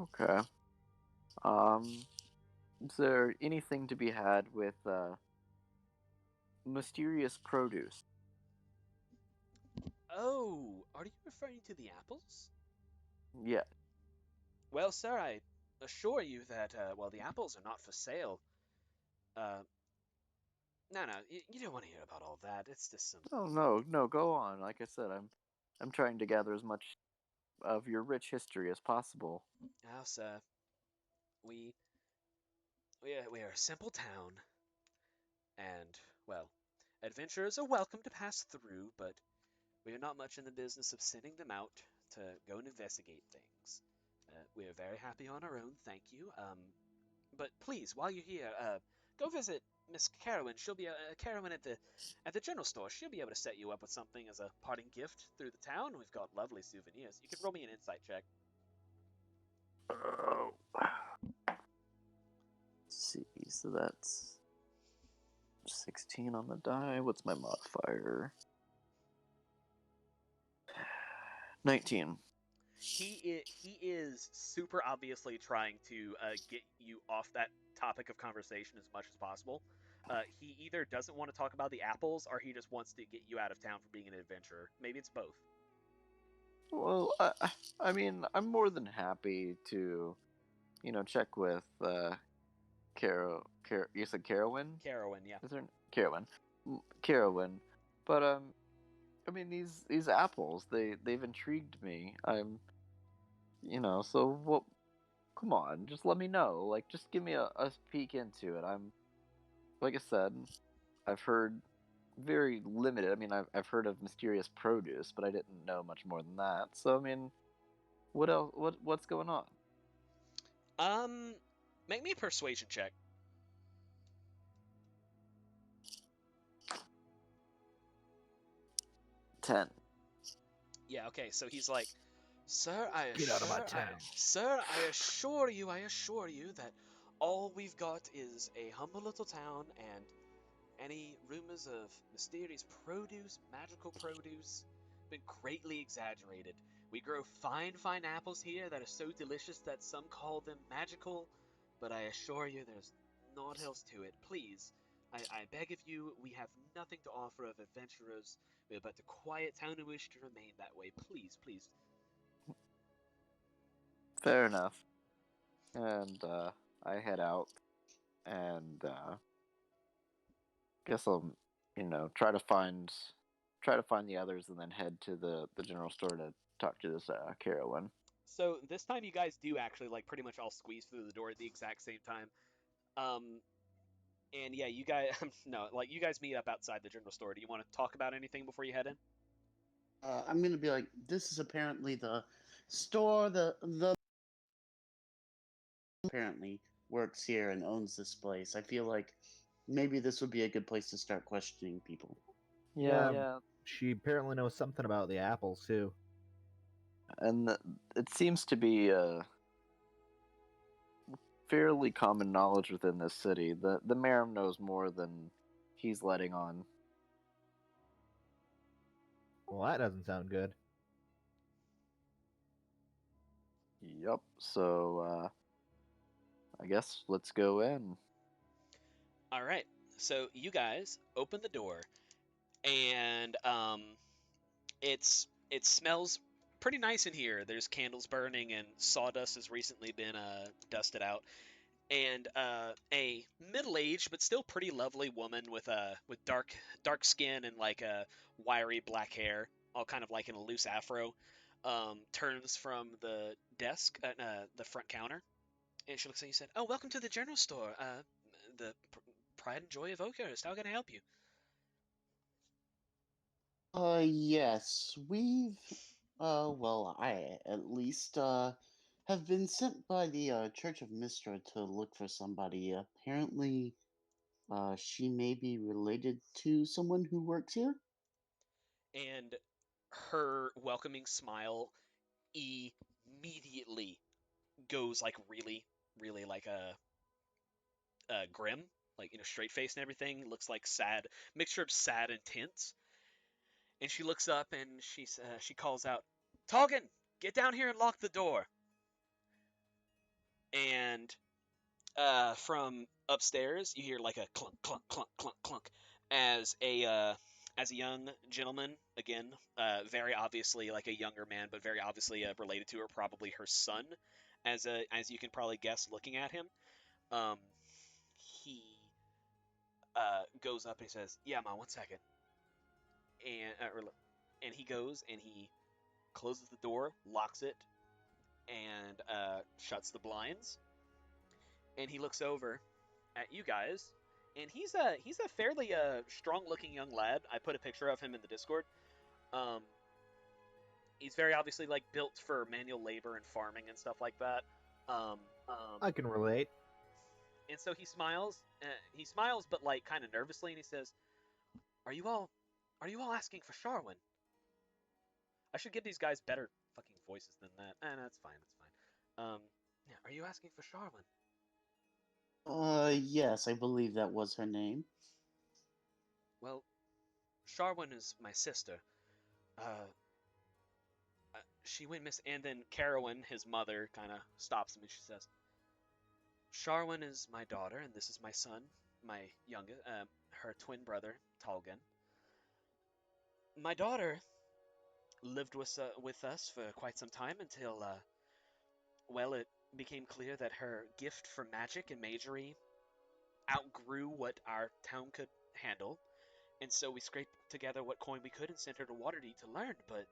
Okay. Is there anything to be had with mysterious produce? Oh, are you referring to the apples? Yeah. Well, sir, I assure you that, well, the apples are not for sale. Uh, no, you don't want to hear about all that. It's just some. Oh no, go on. Like I said, I'm trying to gather as much of your rich history as possible. Oh, sir, we we are a simple town, and well, adventurers are welcome to pass through, but we are not much in the business of sending them out to go and investigate things. We are very happy on our own, thank you. But please, while you're here, go visit Miss Carowin. She'll be Carowin at the general store. She'll be able to set you up with something as a parting gift through the town. We've got lovely souvenirs. You can roll me an insight check. Oh. Let's see, so that's 16 on the die. What's my modifier? 19. He is super obviously trying to get you off that topic of conversation as much as possible. He either doesn't want to talk about the apples or he just wants to get you out of town for being an adventurer. Maybe it's both. Well, I mean, I'm more than happy to, check with you said Carowin? Carowin, yeah. Is there Carowin? Carowin. But I mean these apples, they've intrigued me. So what? Come on, just let me know. Like, just give me a peek into it. Like I said, I've heard very limited. I mean, I've heard of mysterious produce, but I didn't know much more than that. So I mean, what else? What's going on? Make me a persuasion check. 10. Yeah, okay. So he's like, "Sir, I Get out of my assure, town." sir, I assure you that all we've got is a humble little town, and any rumors of mysterious produce, magical produce, been greatly exaggerated. We grow fine apples here that are so delicious that some call them magical, but I assure you there's naught else to it. Please, I beg of you, we have nothing to offer of adventurers. We're but a quiet town and wish to remain that way. Please, please." Fair enough. And I head out, and guess I'll try to find the others, and then head to the general store to talk to this Carowin. So this time you guys do actually like pretty much all squeeze through the door at the exact same time. Um, and yeah, you guys no, like you guys meet up outside the general store. Do you want to talk about anything before you head in? I'm gonna be like, this is apparently the store. The apparently works here and owns this place. I feel like maybe this would be a good place to start questioning people. Yeah. She apparently knows something about the apples too. And it seems to be fairly common knowledge within this city. The mayor knows more than he's letting on. Well, that doesn't sound good. Yep. So I guess let's go in. All right. So you guys open the door, and it smells pretty nice in here. There's candles burning, and sawdust has recently been dusted out. And a middle-aged but still pretty lovely woman with dark skin and like a wiry black hair, all kind of like in a loose afro, turns from the desk at the front counter, and she looks at you and said, "Oh, welcome to the general store. The pride and joy of Oakhurst. How can I help you?" Yes, we've, well, I at least, have been sent by the, Church of Mistra to look for somebody. Apparently, she may be related to someone who works here. And her welcoming smile immediately goes like really like a grim, like straight face and everything. Looks like sad, mixture of sad and tense. And she looks up and she calls out, "Toggin, get down here and lock the door." And from upstairs, you hear like a clunk, clunk, clunk, clunk, clunk, as a as a young gentleman, again, very obviously like a younger man, but very obviously related to her, probably her son, as you can probably guess looking at him. Um, he goes up and he says, "Yeah, ma, 1 second," and he goes and he closes the door, locks it, and shuts the blinds. And he looks over at you guys, and he's a fairly strong looking young lad. I put a picture of him in the Discord. Um, he's very obviously like built for manual labor and farming and stuff like that. Um, I can relate. and so he smiles. He smiles, but like kind of nervously, and he says, Are you all asking for Sharwin?" I should give these guys better fucking voices than that. That's fine. That's fine. Yeah, are you asking for Sharwin? Yes, I believe that was her name. Well, Sharwin is my sister. She went miss, and then Carowin, his mother, kind of stops him and she says, "Sharwin is my daughter, and this is my son, my youngest, her twin brother, Talgan. My daughter lived with us for quite some time until, well, it became clear that her gift for magic and magery outgrew what our town could handle, and so we scraped together what coin we could and sent her to Waterdeep to learn, but,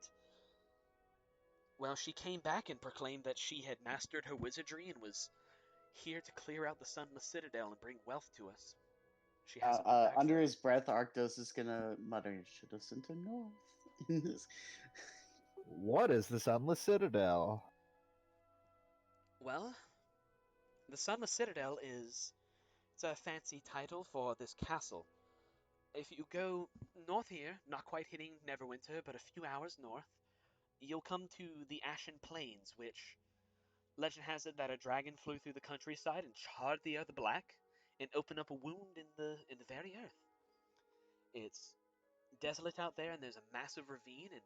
well, she came back and proclaimed that she had mastered her wizardry and was here to clear out the Sunless Citadel and bring wealth to us. She hasn't been back Under for... his breath, Arctos is gonna mutter, "Should have sent her north." In this. What is the Sunless Citadel? Well, the Sunless Citadel is... It's a fancy title for this castle. If you go north here, not quite hitting Neverwinter, but a few hours north, you'll come to the Ashen Plains, which legend has it that a dragon flew through the countryside and charred the earth black and opened up a wound in the very earth. It's desolate out there, and there's a massive ravine, and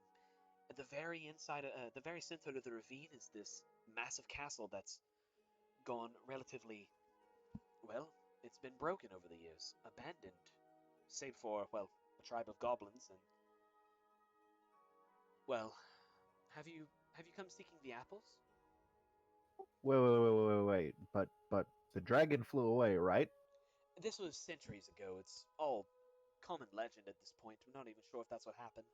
at the very inside, the very center of the ravine is this massive castle that's gone relatively, well, it's been broken over the years, abandoned, save for, well, a tribe of goblins, and, well, have you come seeking the apples? Wait. But the dragon flew away, right? This was centuries ago. It's all common legend at this point. We're not even sure if that's what happened.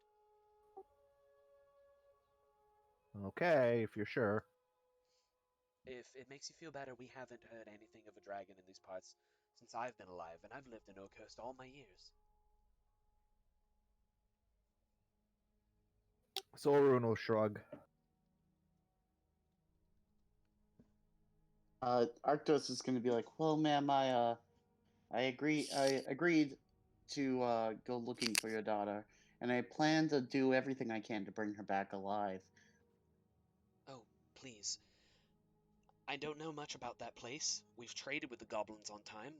Okay, if you're sure. If it makes you feel better, we haven't heard anything of a dragon in these parts since I've been alive, and I've lived in Oakhurst all my years. Solrun will shrug. Arctos is gonna be like, "Well, ma'am, I agreed to go looking for your daughter, and I plan to do everything I can to bring her back alive." Oh, please. I don't know much about that place. We've traded with the goblins on time,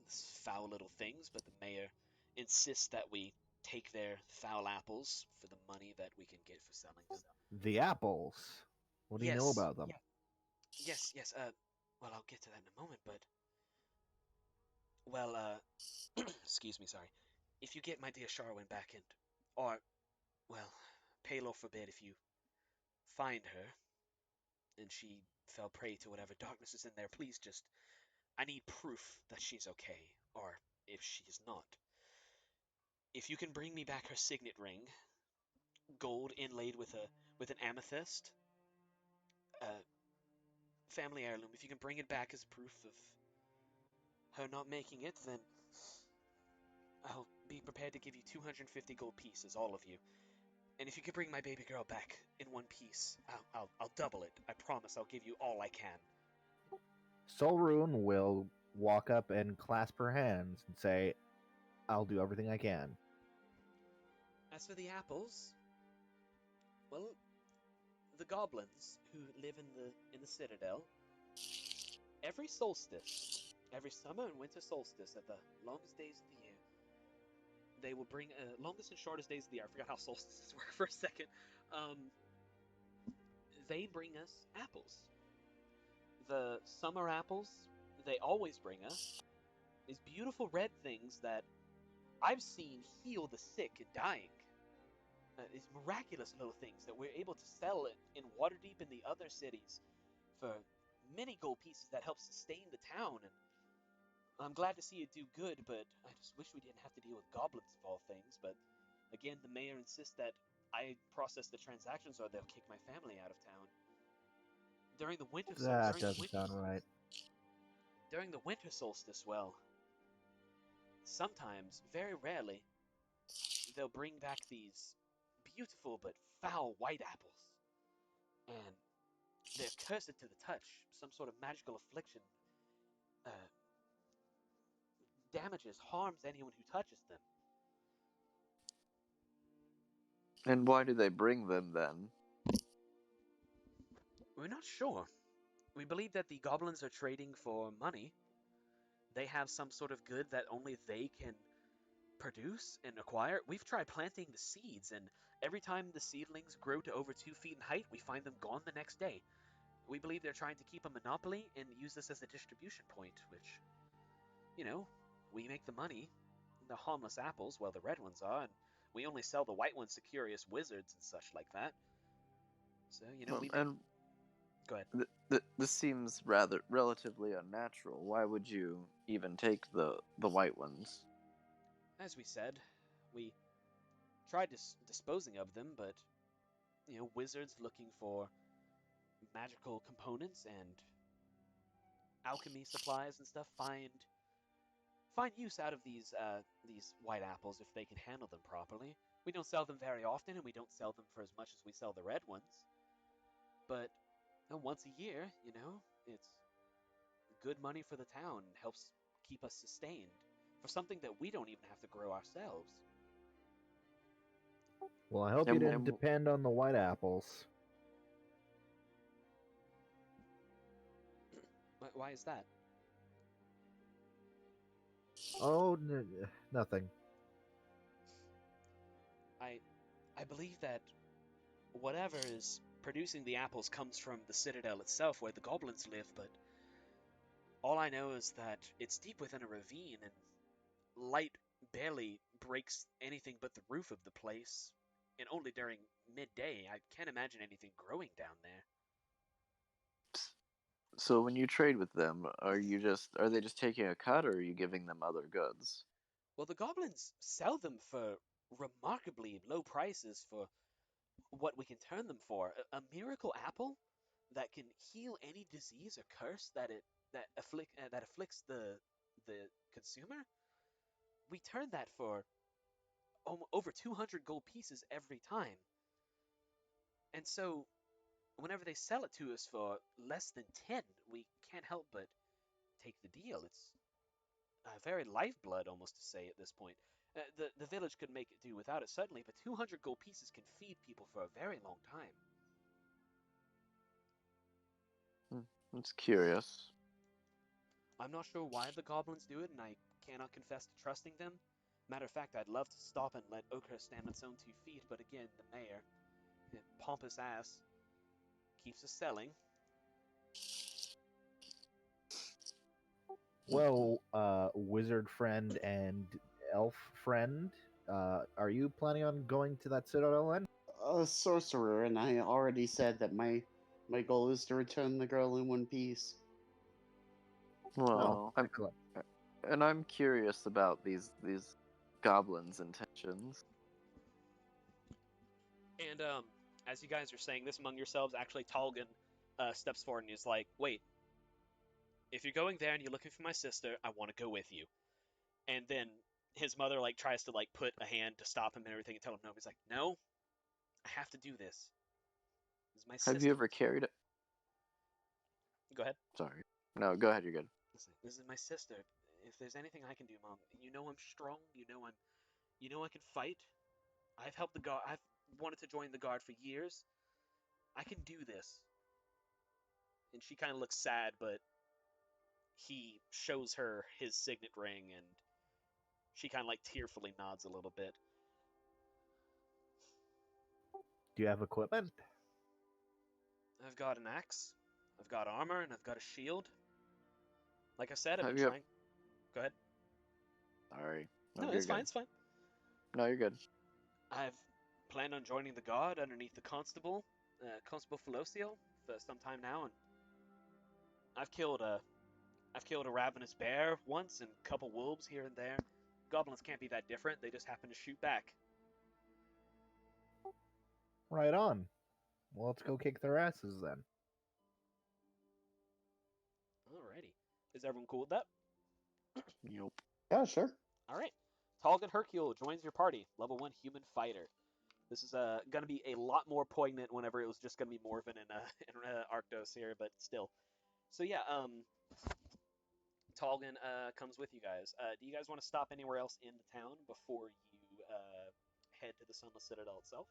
foul little things, but the mayor insists that we take their foul apples for the money that we can get for selling them. The apples. What do you know Yes. about them? Yes. Well, I'll get to that in a moment, but... Well, excuse me, sorry. If you get my dear Sharwin back and... Or, well, pay Lord forbid if you find her, and she fell prey to whatever darkness is in there, please just... I need proof that she's okay, or if she is not. If you can bring me back her signet ring, gold inlaid with an amethyst, uh, family heirloom, if you can bring it back as proof of her not making it, then I'll be prepared to give you 250 gold pieces, all of you. And if you can bring my baby girl back in one piece, I'll double it. I promise I'll give you all I can. Solrun will walk up and clasp her hands and say, "I'll do everything I can." As for the apples, well, the goblins who live in the Citadel, every solstice, every summer and winter solstice, at the longest days of the year, they will bring longest and shortest days of the year. I forgot how solstices work for a second. They bring us apples. The summer apples they always bring us these beautiful red things that I've seen heal the sick and dying. these miraculous little things that we're able to sell in Waterdeep and the other cities for many gold pieces that help sustain the town. And I'm glad to see it do good, but I just wish we didn't have to deal with goblins of all things. But again, the mayor insists that I process the transactions or they'll kick my family out of town. During the winter That solstice, doesn't sound right. during the winter solstice, well, sometimes, very rarely, they'll bring back these beautiful but foul white apples, and they're cursed to the touch. Some sort of magical affliction uh, damages, harms anyone who touches them. And why do they bring them then? We're not sure. We believe that the goblins are trading for money. They have some sort of good that only they can produce and acquire. We've tried planting the seeds, and every time the seedlings grow to over 2 feet in height, we find them gone the next day. We believe they're trying to keep a monopoly and use this as a distribution point, which, you know, we make the money, the harmless apples, well, the red ones are, and we only sell the white ones to curious wizards and such like that. So, we make... And Go ahead. this seems relatively unnatural. Why would you even take the white ones? As we said, we tried disposing of them, but, wizards looking for magical components and alchemy supplies and stuff find use out of these white apples if they can handle them properly. We don't sell them very often, and we don't sell them for as much as we sell the red ones. But once a year, it's good money for the town and helps keep us sustained for something that we don't even have to grow ourselves. Well, I hope you didn't depend on the white apples. Why is that? Oh, nothing. I believe that whatever is producing the apples comes from the Citadel itself, where the goblins live, but all I know is that it's deep within a ravine, and light barely breaks anything but the roof of the place, and only during midday. I can't imagine anything growing down there. So when you trade with them, are they just taking a cut, or are you giving them other goods? Well, the goblins sell them for remarkably low prices for what we can turn them for. A miracle apple that can heal any disease or curse that afflicts the consumer. We turn that for over 200 gold pieces every time. And so, whenever they sell it to us for less than 10, we can't help but take the deal. It's very lifeblood, almost to say, at this point. The village could make it do without it, certainly, but 200 gold pieces can feed people for a very long time. That's curious. I'm not sure why the goblins do it, and I cannot confess to trusting them. Matter of fact, I'd love to stop and let Ochre stand on its own 2 feet, but again, the mayor, pompous ass, keeps us selling. Well, wizard friend and elf friend, are you planning on going to that citadel then? A sorcerer, and I already said that my goal is to return the girl in one piece. Well, excellent. I'm curious about these goblins' intentions. And as you guys are saying this among yourselves, actually Talgan steps forward and is like, "Wait, if you're going there and you're looking for my sister, I want to go with you." And then his mother tries to put a hand to stop him and everything and tell him no. He's like, "No, I have to do this. This is my sister." Have you ever carried it? Go ahead. Sorry. No, go ahead. You're good. Listen, this is my sister. If there's anything I can do, Mom, I'm strong. I can fight. I've helped the guard. I've wanted to join the guard for years. I can do this. And she kind of looks sad, but he shows her his signet ring, and she kind of tearfully nods a little bit. Do you have equipment? I've got an axe, I've got armor, and I've got a shield. Like I said, I've Have been you- trying. Go ahead. Sorry. No, you're it's fine. good. It's fine. No, you're good. I've plan on joining the guard underneath the constable, Constable Felosio, for some time now, and I've killed a ravenous bear once and a couple wolves here and there. Goblins can't be that different. They just happen to shoot back. Right on. Well, let's go kick their asses then. Alrighty. Is everyone cool with that? Yep. Yeah, sure. Alright. Talgan Hercule joins your party. Level 1 human fighter. This is going to be a lot more poignant whenever it was just going to be Morven and Arctos here, but still. So yeah, Talgan comes with you guys. Do you guys want to stop anywhere else in the town before you head to the Sunless Citadel itself?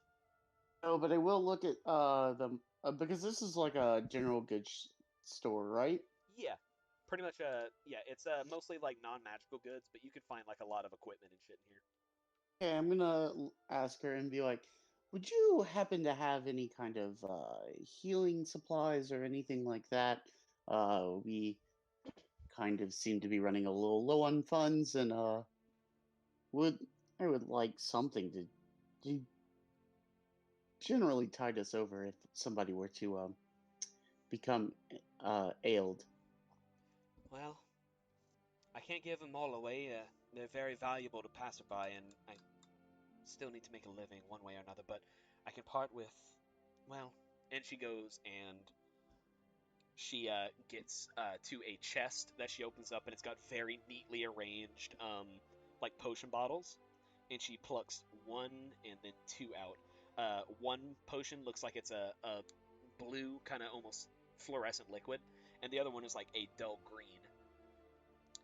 No, but I will look at them because this is like a general goods store, right? Yeah, pretty much. Yeah, it's mostly like non-magical goods, but you can find like a lot of equipment and shit in here. Okay, I'm gonna ask her and be like, "Would you happen to have any kind of healing supplies or anything like that? We kind of seem to be running a little low on funds, and would I would like something to generally tide us over if somebody were to become ailed." Well, I can't give them all away. They're very valuable to passerby, and I still need to make a living one way or another. But I can part with, well, and she goes and she gets to a chest that she opens up, and it's got very neatly arranged like potion bottles, and she plucks one and then two out. One potion looks like it's a blue kind of almost fluorescent liquid, and the other one is like a dull green.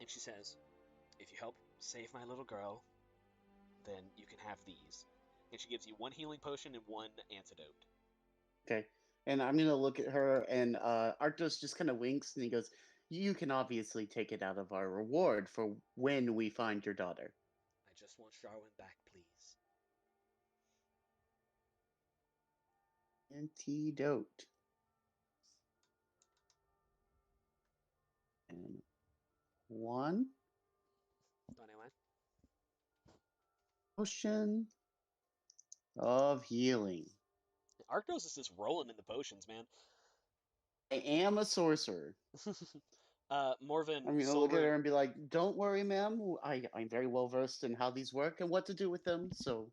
And she says, "If you help save my little girl, then you can have these." And she gives you one healing potion and one antidote. Okay. And I'm gonna look at her, and Arctos just kind of winks, and he goes, "You can obviously take it out of our reward for when we find your daughter." I just want Sharwin back, please. Antidote. And one 21. potion of healing. Arctos is just rolling in the potions, man. I am a sorcerer. Morven, I'm gonna look at her and be like, "Don't worry, ma'am. I'm very well versed in how these work and what to do with them. So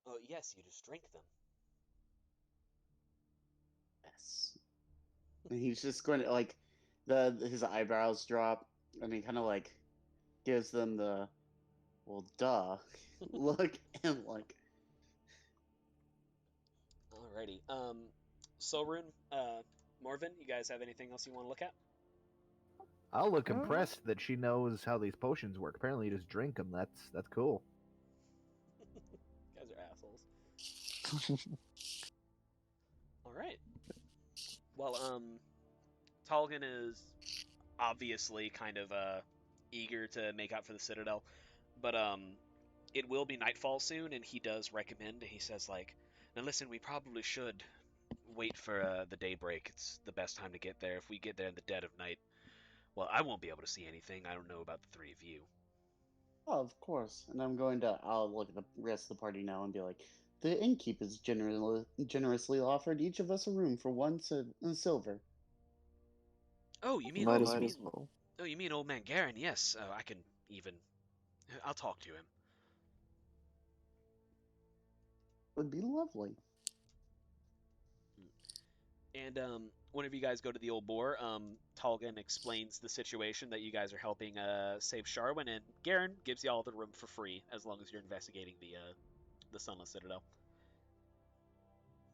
Oh, yes, you just drink them. yes." And he's just going to like his eyebrows drop, and he kind of like gives them the well, duh look, and like Alrighty. Solrun, Morven, you guys have anything else you want to look at? I'll look impressed that she knows how these potions work. Apparently, you just drink them. That's cool. You guys are assholes. Alright. Well, Talgan is obviously kind of eager to make out for the Citadel, but it will be nightfall soon, and he does recommend. He says like, "Now listen, we probably should wait for the daybreak. It's the best time to get there. If we get there in the dead of night, well, I won't be able to see anything. I don't know about the three of you." oh, of course. And I'll look at the rest of the party now and be like, "The innkeep has generously offered each of us a room for one silver." Oh, you mean Might old, as well. oh, you mean old man Garen? Yes, I can even. I'll talk to him. Would be lovely. And whenever you guys go to the old boar, Talgan explains the situation that you guys are helping save Sharwin, and Garen gives you all the room for free as long as you're investigating the Sunless Citadel.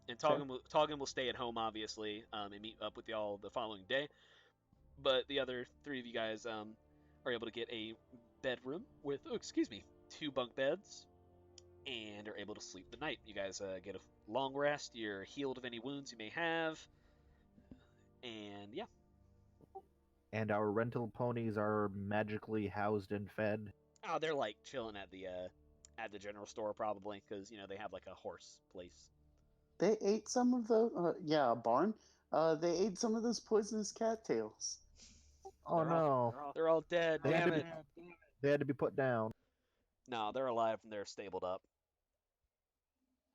And Talgan will stay at home obviously and meet up with y'all the following day. But the other three of you guys are able to get a bedroom with, oh, excuse me, 2 bunk beds, and are able to sleep the night. You guys get a long rest. You're healed of any wounds you may have, and yeah. And our rental ponies are magically housed and fed. Oh, they're like chilling at the general store probably because they have like a horse place. They ate some of the a barn. They ate some of those poisonous cattails. Oh They're no! They're all dead. They had Damn to it. They had to be put down. No, they're alive and they're stabled up.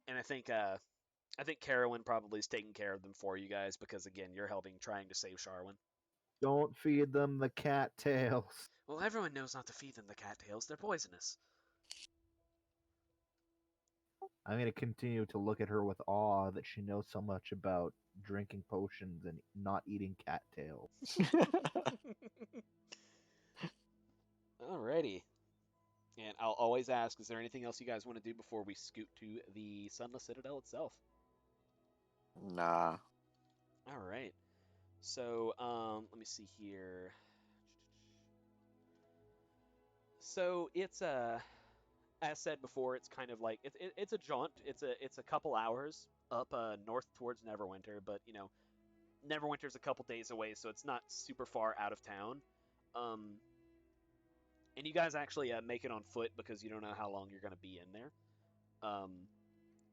And I think Carowin probably is taking care of them for you guys because again, you're helping trying to save Sharwin. Don't feed them the cattails. Well, everyone knows not to feed them the cattails. They're poisonous. I'm going to continue to look at her with awe that she knows so much about drinking potions and not eating cattails. Alrighty. And I'll always ask, is there anything else you guys want to do before we scoot to the Sunless Citadel itself? Nah. All right. So, let me see here. So it's as said before, it's kind of like it's a jaunt. It's a couple hours up north towards Neverwinter, but you know, Neverwinter's a couple days away, so it's not super far out of town. And you guys actually make it on foot because you don't know how long you're going to be in there.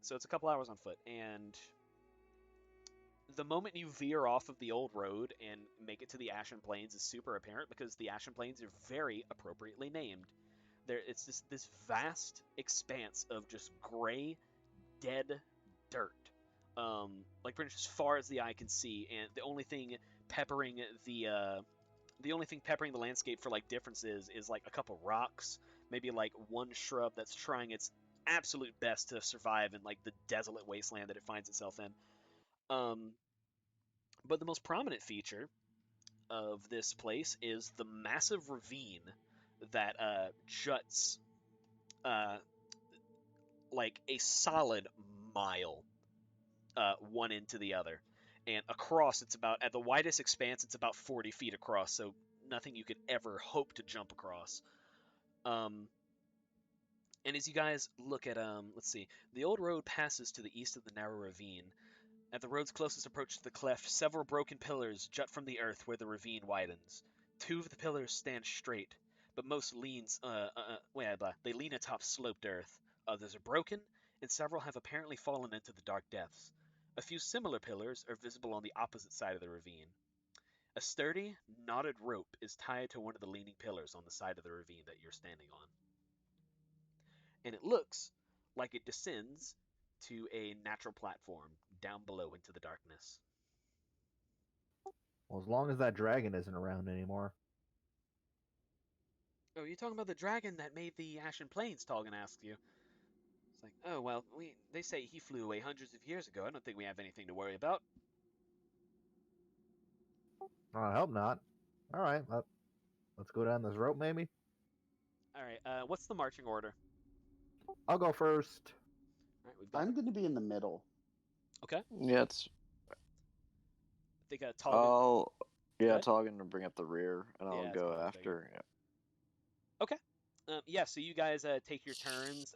So it's a couple hours on foot, and the moment you veer off of the old road and make it to the Ashen Plains is super apparent because the Ashen Plains are very appropriately named. It's this vast expanse of just gray, dead dirt, like pretty much as far as the eye can see, and the only thing peppering the landscape for like differences is like a couple rocks, maybe like one shrub that's trying its absolute best to survive in like the desolate wasteland that it finds itself in. But the most prominent feature of this place is the massive ravine that juts like a solid mile one into the other. And across, it's about, at the widest expanse, it's about 40 feet across, so nothing you could ever hope to jump across. And as you guys look at, let's see, the old road passes to the east of the narrow ravine. At the road's closest approach to the cleft, several broken pillars jut from the earth where the ravine widens. Two of the pillars stand straight, but most they lean atop sloped earth. Others are broken, and several have apparently fallen into the dark depths. A few similar pillars are visible on the opposite side of the ravine. A sturdy, knotted rope is tied to one of the leaning pillars on the side of the ravine that you're standing on. And it looks like it descends to a natural platform down below into the darkness. Well, as long as that dragon isn't around anymore. Oh, you're talking about the dragon that made the Ashen Plains, Tolgan asked you. It's like, oh, well, they say he flew away hundreds of years ago. I don't think we have anything to worry about. I hope not. All right, let's go down this rope, maybe. All right, what's the marching order? I'll go first. All right, we've got. I'm going to be in the middle. Okay. Yeah, it's. I think Tolgan. Tolgan will bring up the rear, and I'll go after. Yeah. Okay. Yeah. So you guys take your turns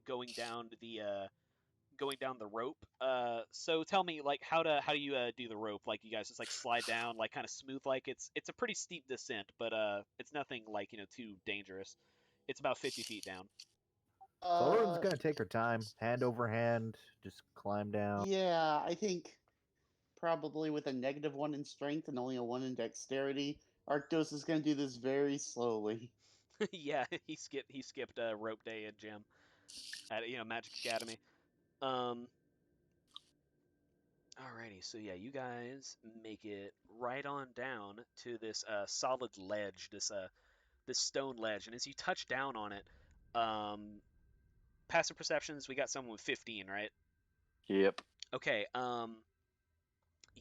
going down the rope. So tell me, like, how do you do the rope? Like, you guys just like slide down, like kind of smooth, like it's a pretty steep descent, but it's nothing like too dangerous. It's about 50 feet down. Soren's gonna take her time, hand over hand, just climb down. Yeah, I think probably with a -1 in strength and only a 1 in dexterity, Arctos is going to do this very slowly. Yeah, he skipped rope day at gym at Magic Academy. Alrighty, so yeah, you guys make it right on down to this solid ledge, this stone ledge, and as you touch down on it, passive perceptions, we got someone with 15, right? Yep. Okay,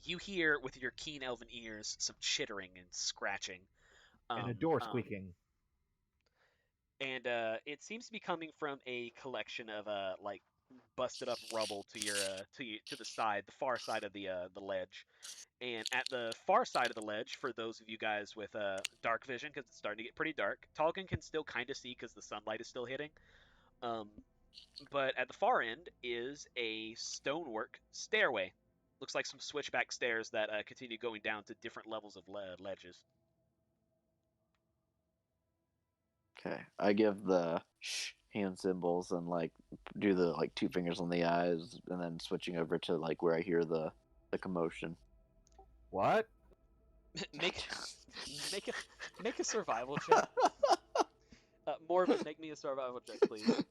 you hear with your keen elven ears some chittering and scratching. And a door squeaking. And it seems to be coming from a collection of like busted up rubble to the side, the far side of the ledge. And at the far side of the ledge, for those of you guys with dark vision, because it's starting to get pretty dark, Tolkien can still kind of see because the sunlight is still hitting. But at the far end is a stonework stairway. Looks like some switchback stairs that continue going down to different levels of ledges. Okay, I give the hand symbols and like do the like 2 fingers on the eyes, and then switching over to like where I hear the commotion. What? make a survival check. More of it. Make me a survival check, please.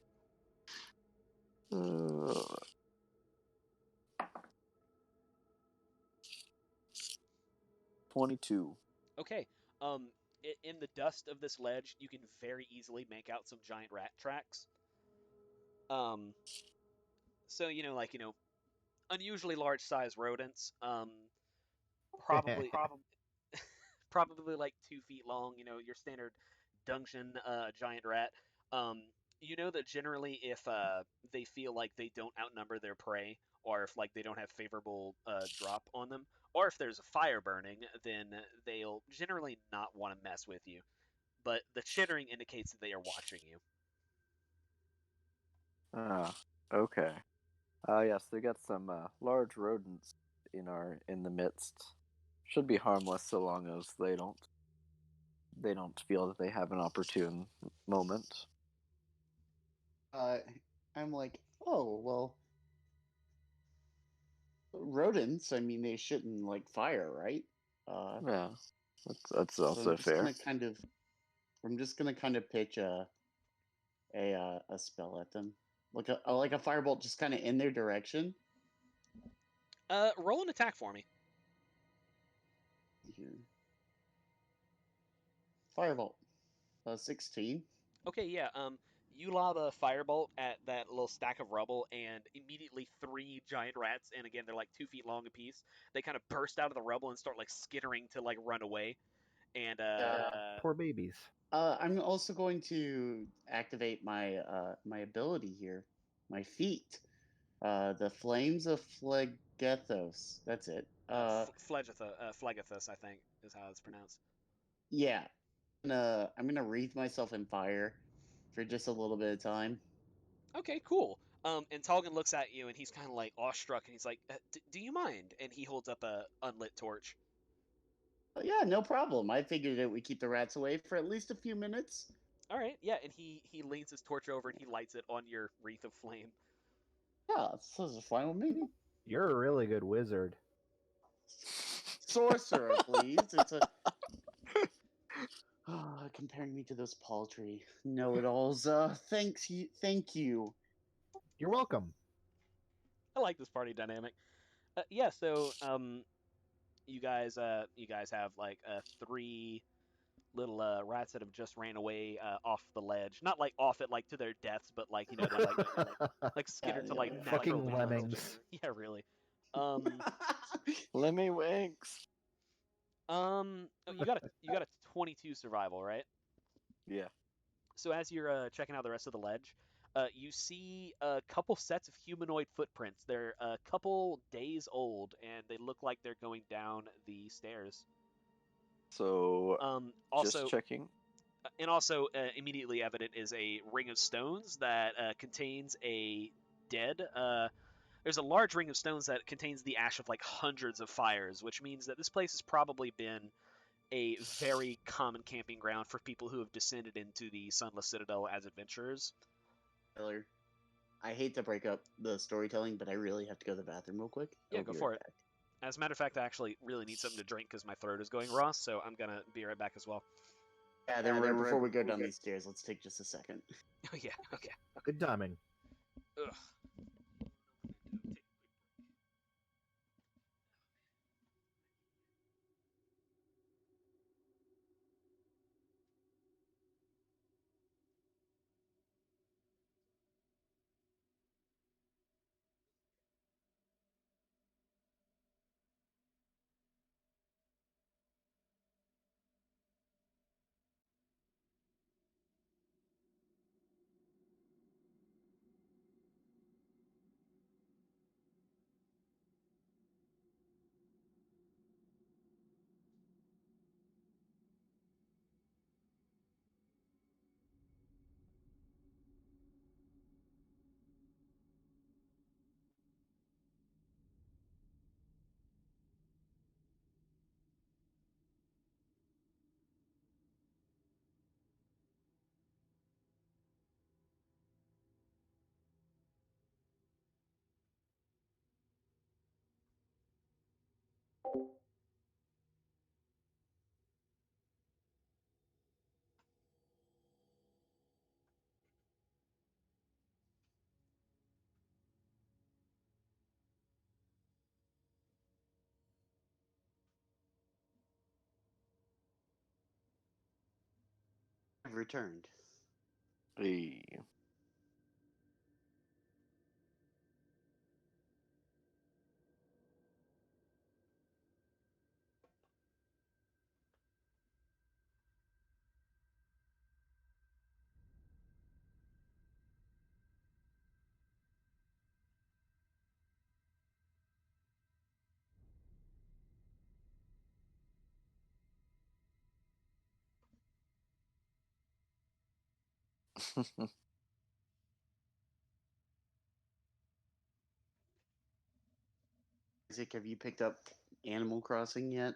22. Okay. In the dust of this ledge, you can very easily make out some giant rat tracks. Um, so unusually large size rodents. Probably probably like 2 feet long. Your standard dungeon giant rat. Um, you know that generally if they feel like they don't outnumber their prey, or if like they don't have favorable drop on them, or if there's a fire burning, then they'll generally not want to mess with you. But the chittering indicates that they are watching you. Ah, okay. Yes, they got some large rodents in the midst. Should be harmless so long as they don't feel that they have an opportune moment. Uh, I'm like, oh well, rodents. I mean, they shouldn't like fire, right? Uh, Yeah, that's so also fair. I'm just gonna kind of pitch a spell at them, like a firebolt, just kind of in their direction. Roll an attack for me. Here, firebolt, 16. Okay, yeah. You lob a firebolt at that little stack of rubble, and immediately three giant rats, and again they're like 2 feet long apiece. They kind of burst out of the rubble and start like skittering to like run away. And Poor babies. I'm also going to activate my ability here, my feat. The Flames of Phlegethos. That's it. Phlegethus, I think, is how it's pronounced. Yeah. I'm gonna wreath myself in fire for just a little bit of time. Okay, cool. And Talgan looks at you, and he's kind of like awestruck, and he's like, "Do you mind?" And he holds up a unlit torch. Yeah, no problem. I figured that we keep the rats away for at least a few minutes. All right, yeah, and he leans his torch over and he lights it on your wreath of flame. Yeah, this is fine with me. You're a really good wizard. Sorcerer, please. It's a comparing me to those paltry know-it-alls. Thank you. You're welcome. I like this party dynamic. Yeah, so you guys have like three little rats that have just ran away off the ledge. Not like off it like to their deaths, but like they like skittered to like natural Fucking destruction. lemmings. Yeah, really. Um, Lemmy winks. you got a 22 survival, right? Yeah. So as you're checking out the rest of the ledge, you see a couple sets of humanoid footprints. They're a couple days old, and they look like they're going down the stairs. So Also, just checking. and also immediately evident is a ring of stones that contains a dead. There's a large ring of stones that contains the ash of like hundreds of fires, which means that this place has probably been a very common camping ground for people who have descended into the Sunless Citadel as adventurers. Tyler, I hate to break up the storytelling, but I really have to go to the bathroom real quick. Yeah, I'll go be for right it. back. As a matter of fact, I actually really need something to drink because my throat is going raw, so I'm gonna be right back as well. Yeah, then right before we go down these stairs, let's take just a second. Oh yeah, okay. Good timing. Ugh. I've returned. Hey. Isaac, have you picked up Animal Crossing yet?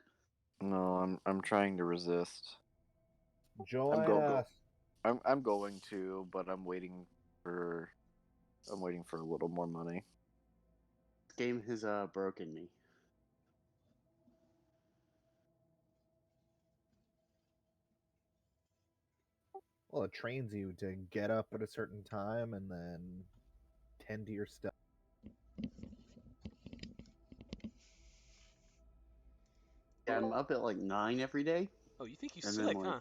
No, I'm trying to resist. Join go- us. I'm going to, but I'm waiting for a little more money. This game has broken me. Well, it trains you to get up at a certain time and then tend to your stuff. Yeah, I'm up at like 9 every day, Oh, you think you and then slick, like huh?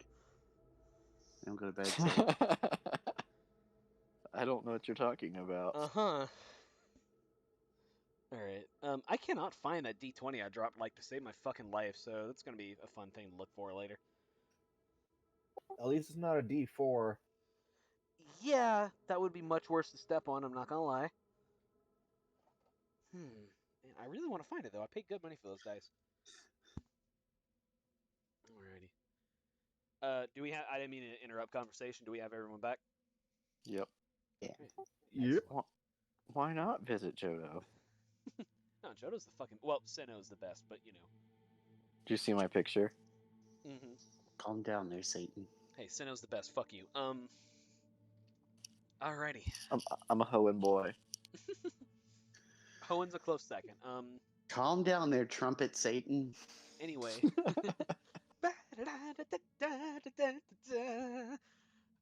I don't go to bed till I don't know what you're talking about. Uh-huh. Alright. I cannot find that D20 I dropped, like, to save my fucking life, so that's gonna be a fun thing to look for later. At least it's not a D4. Yeah, that would be much worse to step on, I'm not gonna lie. Man, I really want to find it, though. I paid good money for those dice. Alrighty. Do we have... I didn't mean to interrupt conversation. Do we have everyone back? Yep. yeah. Yep. Why not visit Jodo? No, Jodo's the fucking... Well, Senno's the best, but, you know. Do you see my picture? Mm-hmm. Calm down there, Satan. Hey, Senno's the best. Fuck you. Alrighty. I'm a Hoenn boy. Hoen's a close second. Calm down there, trumpet Satan. Anyway.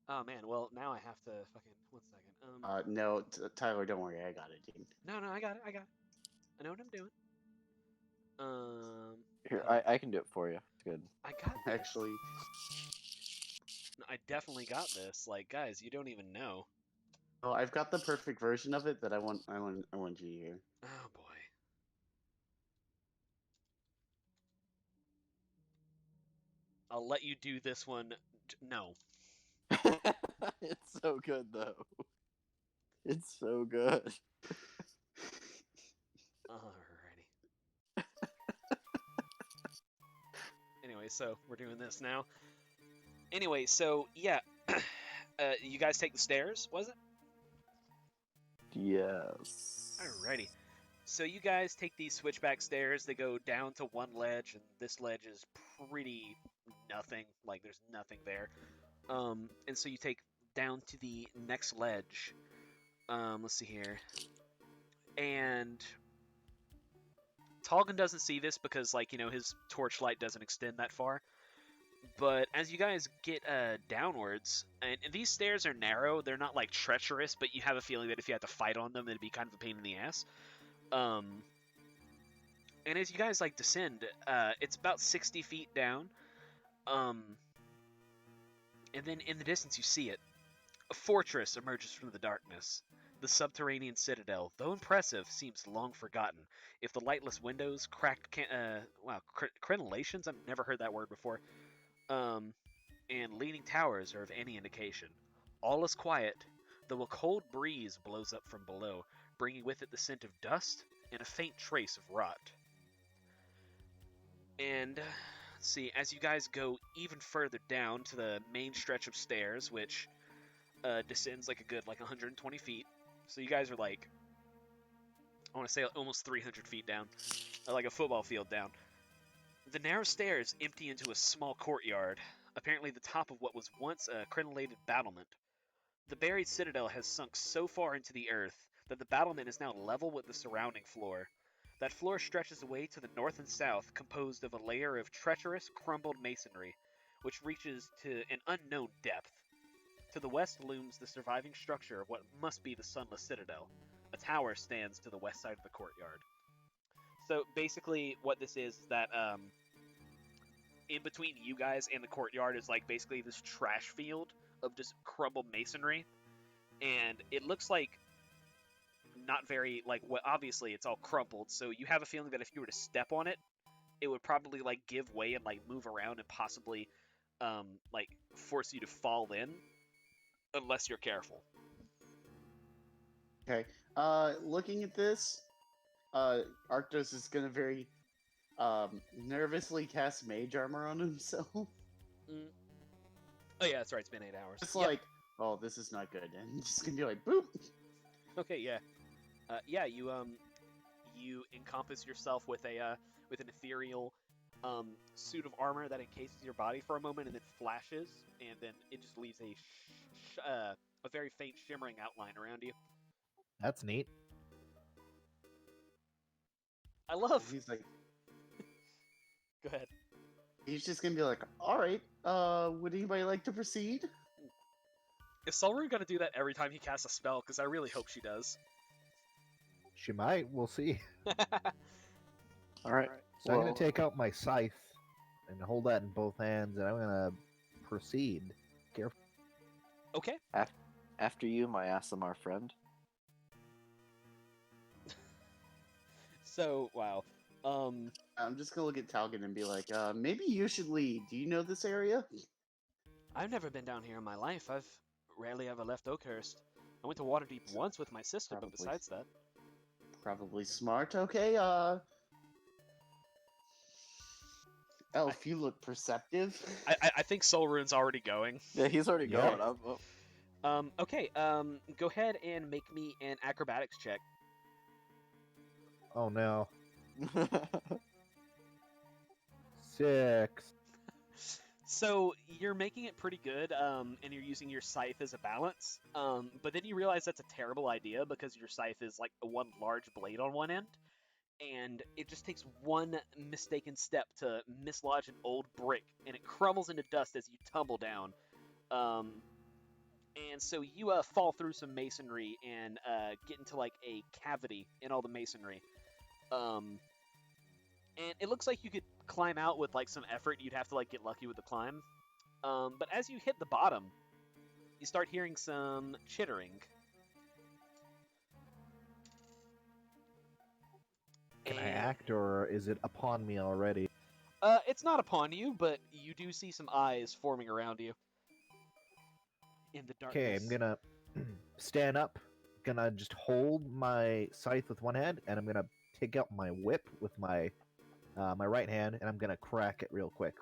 Oh man, well now I have to fucking 1 second. No, Tyler, don't worry, I got it, dude. No, I got it. I know what I'm doing. Here, Oh, I can do it for you. It's good. I got this. Actually, No, I definitely got this. Like, guys, you don't even know. oh, I've got the perfect version of it that I want you to hear. Oh boy. I'll let you do this one. No. It's so good though. It's so good. Alrighty. Anyway, so we're doing this now. Anyway, so yeah, you guys take the stairs, was it? Yes. Alrighty. So you guys take these switchback stairs. They go down to one ledge, and this ledge is pretty nothing. Like there's nothing there. And so you take down to the next ledge. Let's see here. And Talgan doesn't see this because, like, you know, his torchlight doesn't extend that far. But as you guys get downwards, and these stairs are narrow, they're not like treacherous, but you have a feeling that if you had to fight on them, it'd be kind of a pain in the ass. And as you guys like descend, it's about 60 feet down. And then in the distance, you see it. A fortress emerges from the darkness. The subterranean citadel, though impressive, seems long forgotten. If the lightless windows, cracked crenellations, I've never heard that word before, and leaning towers are of any indication. All is quiet, though a cold breeze blows up from below, bringing with it the scent of dust and a faint trace of rot. And let's see, as you guys go even further down to the main stretch of stairs, which descends like a good 120 feet. So you guys are like, I want to say almost 300 feet down, like a football field down. The narrow stairs empty into a small courtyard, apparently the top of what was once a crenellated battlement. The buried citadel has sunk so far into the earth that the battlement is now level with the surrounding floor. That floor stretches away to the north and south, composed of a layer of treacherous, crumbled masonry, which reaches to an unknown depth. To the west looms the surviving structure of what must be the Sunless Citadel. A tower stands to the west side of the courtyard. So basically what this is that in between you guys and the courtyard is like basically this trash field of just crumbled masonry, and it looks like not very like well, obviously it's all crumpled, so you have a feeling that if you were to step on it, it would probably like give way and like move around and possibly like force you to fall in unless you're careful. Okay. Looking at this, Arctos is gonna very nervously cast mage armor on himself. Mm. Oh yeah, that's right. It's been 8 hours. It's Yep. like, oh, this is not good, and he's just gonna be like, boop. Okay, yeah, yeah. You encompass yourself with an ethereal suit of armor that encases your body for a moment and then flashes, and then it just leaves a very faint shimmering outline around you. That's neat. I love. He's like, Go ahead. he's just gonna be like, all right. Would anybody like to proceed? Is Solru gonna do that every time he casts a spell? Because I really hope she does. She might. We'll see. All right. So I'm Well, gonna take out my scythe and hold that in both hands, and I'm gonna proceed. Careful. Okay. after you, my Asimar friend. So wow. I'm just gonna look at Talgan and be like, maybe you should lead. Do you know this area? I've never been down here in my life. I've rarely ever left Oakhurst. I went to Waterdeep once with my sister, but Probably. besides that, Probably smart. Okay. Elf, you look perceptive. I think Soul Rune's already going. Yeah, he's already Yeah. going. Okay. Go ahead and make me an acrobatics check. Oh no. 6. So you're making it pretty good, and you're using your scythe as a balance. But then you realize that's a terrible idea because your scythe is like one large blade on one end, and it just takes one mistaken step to mislodge an old brick, and it crumbles into dust as you tumble down. And so you fall through some masonry and get into like a cavity in all the masonry. And it looks like you could climb out with like some effort. You'd have to like get lucky with the climb. But as you hit the bottom, you start hearing some chittering. Can I And, act, or is it upon me already? it's not upon you, but you do see some eyes forming around you in the darkness. Okay, I'm gonna stand up. Gonna just hold my scythe with one hand, and I'm gonna take out my whip with my my right hand, and I'm gonna crack it real quick.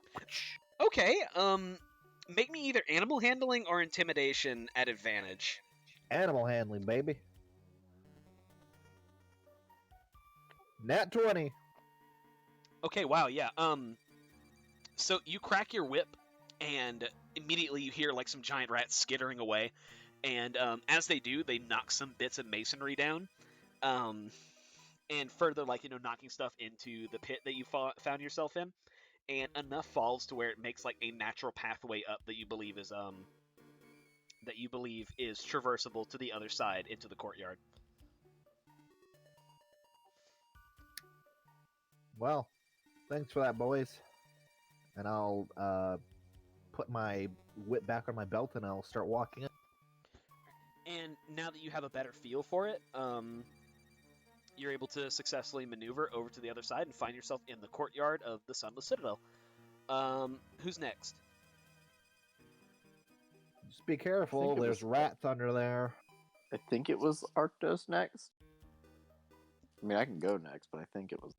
Okay. Make me either animal handling or intimidation at advantage. Animal handling, baby. Nat 20. Okay, wow, yeah. So you crack your whip, and immediately you hear like some giant rats skittering away, and as they do, they knock some bits of masonry down, and further like knocking stuff into the pit that you found yourself in, and enough falls to where it makes like a natural pathway up that you believe is traversable to the other side into the courtyard. Well, thanks for that, boys. And I'll put my whip back on my belt, and I'll start walking up. And now that you have a better feel for it, you're able to successfully maneuver over to the other side and find yourself in the courtyard of the Sunless Citadel. Who's next? Just be careful. think it There's was- rats under there. I think it was Arctos next. I mean, I can go next, but I think it was.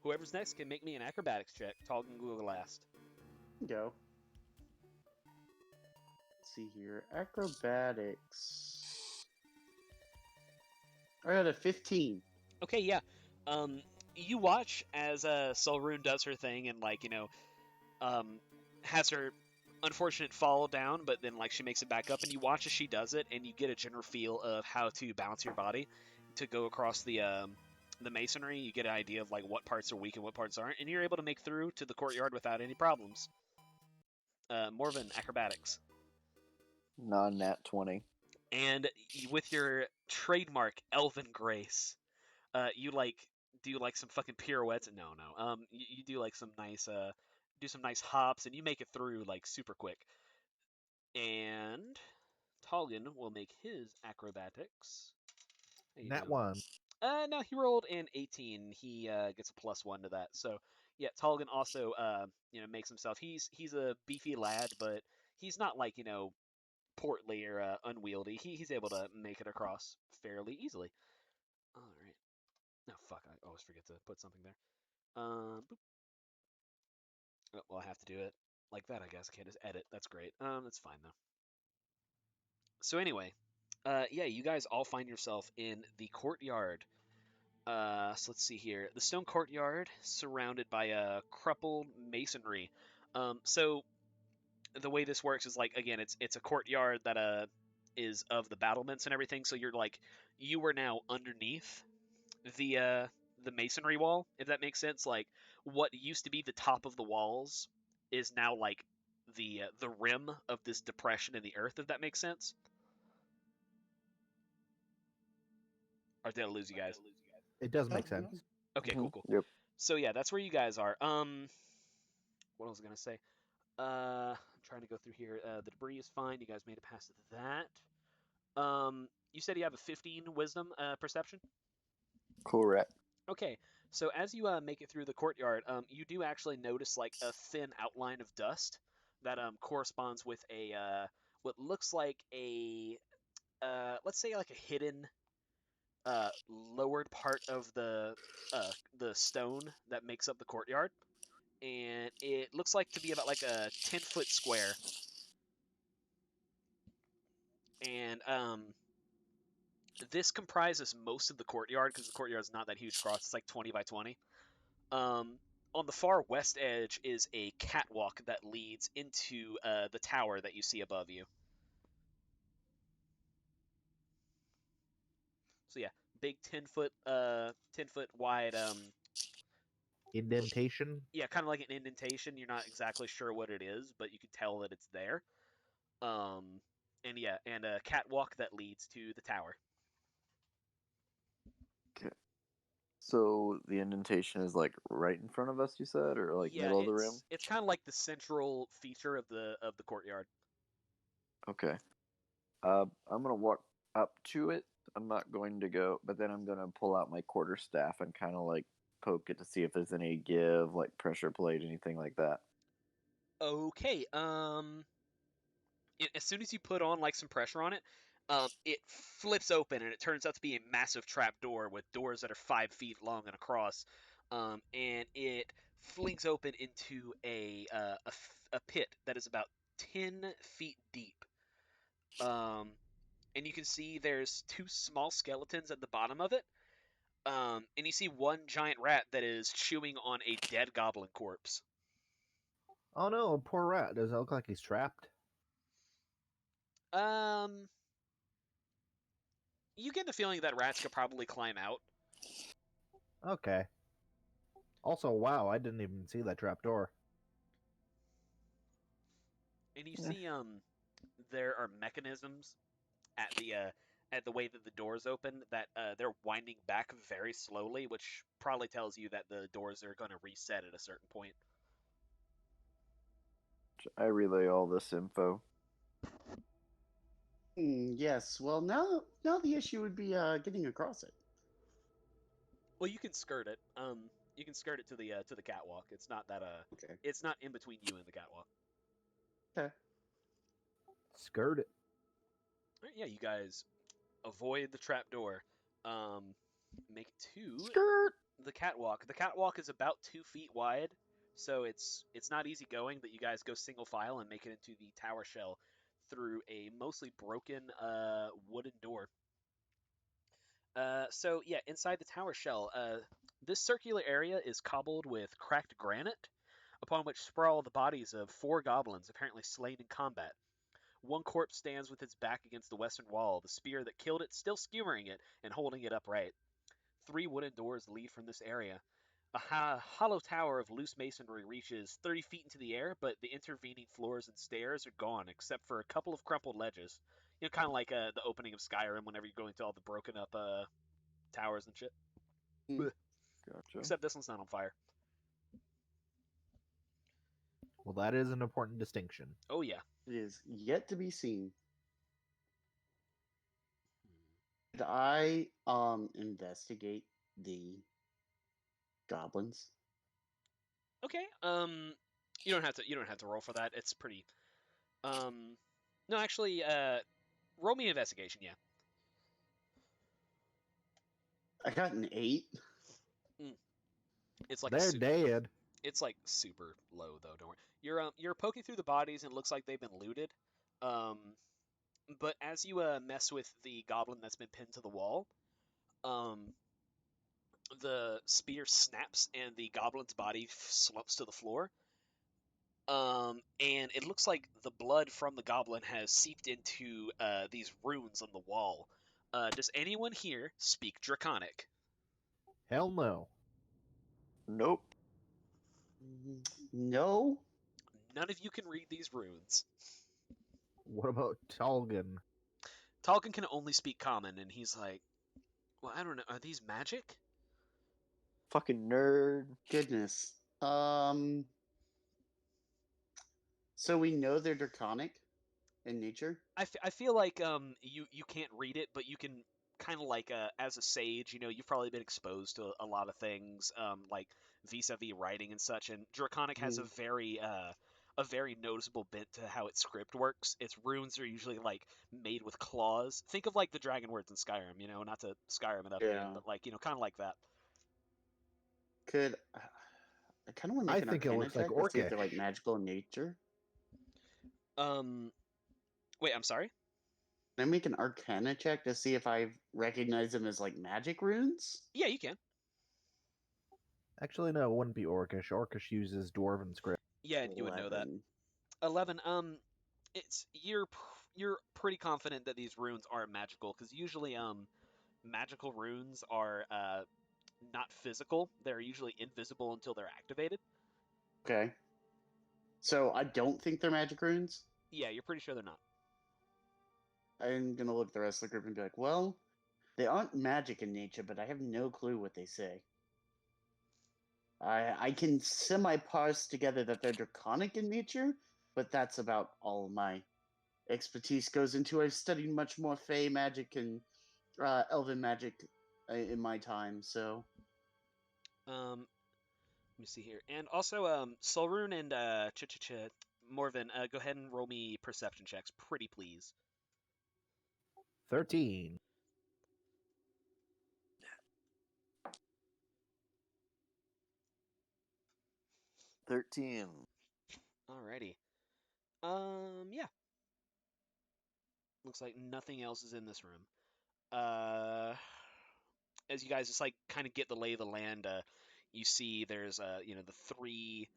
Whoever's next can make me an acrobatics check. Talking Google last. Go. Let's see here. Acrobatics. I got a 15. Okay, yeah. You watch as Solrune does her thing and has her unfortunate fall down, but then she makes it back up, and you watch as she does it, and you get a general feel of how to balance your body to go across the masonry. You get an idea of what parts are weak and what parts aren't, and you're able to make through to the courtyard without any problems. More of an acrobatics. Non-nat 20. And with your trademark elven grace, you do some fucking pirouettes. No. You do some nice hops, and you make it through super quick. And Talgan will make his acrobatics. How you Nat doing? one. No, he rolled an 18. He gets a +1 to that. So yeah, Talgan also makes himself. He's a beefy lad, but he's not like portly or unwieldy. He's able to make it across fairly easily. All right. No, fuck, I always forget to put something there. Boop. Oh, well, I have to do it like that, I guess. I can't just edit. That's great. That's fine though. So anyway, yeah, you guys all find yourself in the courtyard. So let's see here. The stone courtyard surrounded by crumpled masonry. So the way this works is like again, it's a courtyard that is of the battlements and everything. So you were now underneath the masonry wall, if that makes sense. Like what used to be the top of the walls is now like the rim of this depression in the earth, if that makes sense. Or did I lose you guys? It does make sense. Okay, cool, cool. Yep. So yeah, that's where you guys are. What was I gonna say? I'm trying to go through here. The debris is fine. You guys made it past that. You said you have a 15 wisdom perception. Correct. Okay, so as you make it through the courtyard, you do actually notice like a thin outline of dust that corresponds with a what looks like a let's say like a hidden lowered part of the stone that makes up the courtyard, and it looks like to be about like a 10-foot square, and this comprises most of the courtyard because the courtyard is not that huge across. It's like 20 by 20. On the far west edge is a catwalk that leads into the tower that you see above you. So yeah, big 10-foot wide Indentation. yeah, kind of like an indentation. You're not exactly sure what it is, but you can tell that it's there. And yeah, and a catwalk that leads to the tower. Okay. So the indentation is like right in front of us, you said, or like Yeah, middle of the room? it's kind of like the central feature of the courtyard. Okay. I'm gonna walk up to it. I'm not going to go, but then I'm gonna pull out my quarterstaff and kind of like poke it to see if there's any give, like pressure plate, anything like that. Okay. As soon as you put on like some pressure on it, it flips open and it turns out to be a massive trap door with doors that are 5 feet long and across. And it flings open into a pit that is about 10 feet deep. Um, and you can see there's two small skeletons at the bottom of it. And you see one giant rat that is chewing on a dead goblin corpse. Oh no, poor rat. Does it look like he's trapped? Um, you get the feeling that rats could probably climb out. Okay. Also, wow, I didn't even see that trap door. And you Yeah. see there are mechanisms at the way that the doors open that they're winding back very slowly, which probably tells you that the doors are going to reset at a certain point. I relay all this info. Yes. Well, now the issue would be getting across it. Well, you can skirt it. You can skirt it to the catwalk. It's not that Okay. it's not in between you and the catwalk. Okay. Skirt it. All right, yeah, you guys avoid the trap door. Make it to Skirt. the catwalk. The catwalk is about 2 feet wide, so it's not easy going. But you guys go single file and make it into the tower shell through a mostly broken wooden door. So yeah, inside the tower shell, this circular area is cobbled with cracked granite, upon which sprawl the bodies of 4 goblins apparently slain in combat. One corpse stands with its back against the western wall, the spear that killed it still skewering it and holding it upright. 3 wooden doors lead from this area. A hollow tower of loose masonry reaches 30 feet into the air, but the intervening floors and stairs are gone except for a couple of crumpled ledges. Kind of like the opening of Skyrim whenever you're going to all the broken up towers and shit. Mm. Gotcha. Except this one's not on fire. Well, that is an important distinction. Oh yeah, It is yet to be seen. Did I investigate the goblins? Okay. You don't have to. You don't have to roll for that. It's pretty. No, actually, roll me an investigation. Yeah. I got an 8. It's like They're dead. It's like super low though. Don't worry. You're poking through the bodies and it looks like they've been looted. But as you mess with the goblin that's been pinned to the wall, um, the spear snaps and the goblin's body slumps to the floor. And it looks like the blood from the goblin has seeped into these runes on the wall. Does anyone here speak Draconic? Hell no. Nope. No. None of you can read these runes. What about Talgan? Tolkien can only speak Common, and he's like, well, I don't know. Are these magic? Fucking nerd. Goodness. So we know they're draconic in nature. I feel like you can't read it, but you can kind of like as a sage, you've probably been exposed to a lot of things like vis-a-vis writing and such. And Draconic has a very noticeable bent to how its script works. Its runes are usually like made with claws. Think of like the dragon words in Skyrim. Not to Skyrim it up again, Yeah. but like kind of like that. Could I kind of want to I make an think it Arcana looks like check to see if they're like orcish. magical in nature? Wait, I'm sorry. Can I make an Arcana check to see if I recognize them as like magic runes? Yeah, you can. Actually, no, it wouldn't be Orcish. Orcish uses Dwarven script. Yeah, you would know that. 11. 11. It's you're pretty confident that these runes aren't magical because usually magical runes are not physical. They're usually invisible until they're activated. Okay. So I don't think they're magic runes. Yeah, you're pretty sure they're not. I'm gonna look at the rest of the group and be like, well, they aren't magic in nature, but I have no clue what they say. I can semi-parse together that they're draconic in nature, but that's about all my expertise goes into. I've studied much more Fey magic and Elven magic in my time, so Let me see here, and also Solrune and Morven, go ahead and roll me perception checks, pretty please. 13. 13. Alrighty. Yeah. Looks like nothing else is in this room. As you guys just like kind of get the lay of the land, you see there's the three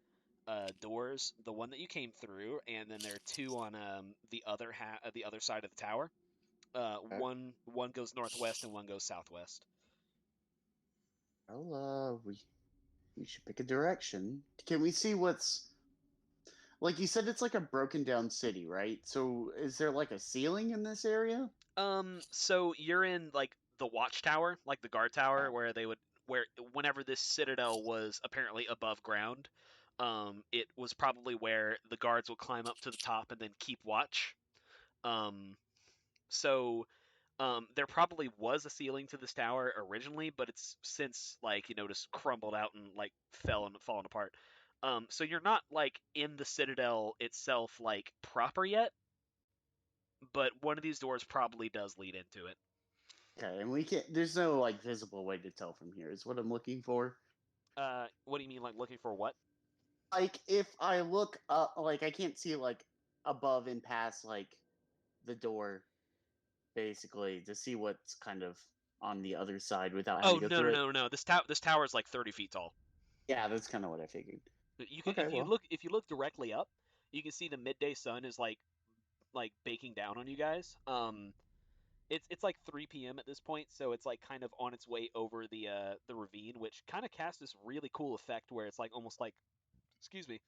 doors, the one that you came through, and then there are two on the other side of the tower. Okay. One goes northwest and one goes southwest. well, we should pick a direction. Can we see what's like? You said it's like a broken down city, right? So is there like a ceiling in this area? So you're in like the watchtower, like the guard tower, where whenever this citadel was apparently above ground, it was probably where the guards would climb up to the top and then keep watch. Um, so there probably was a ceiling to this tower originally, but it's since like just crumbled out and like fallen apart. So you're not like in the citadel itself like proper yet, but one of these doors probably does lead into it. Okay, and we can't. There's no like visible way to tell from here. Is what I'm looking for. What do you mean, like looking for what? Like if I look up, like I can't see like above and past like the door, basically to see what's kind of on the other side without having Oh to go no no through it. no no! This tower is like 30 feet tall. Yeah, that's kind of what I figured. You can Okay, well, if you look directly up, you can see the midday sun is like baking down on you guys. It's like 3 p.m. at this point, so it's like kind of on its way over the ravine, which kind of casts this really cool effect where it's like almost like, excuse me,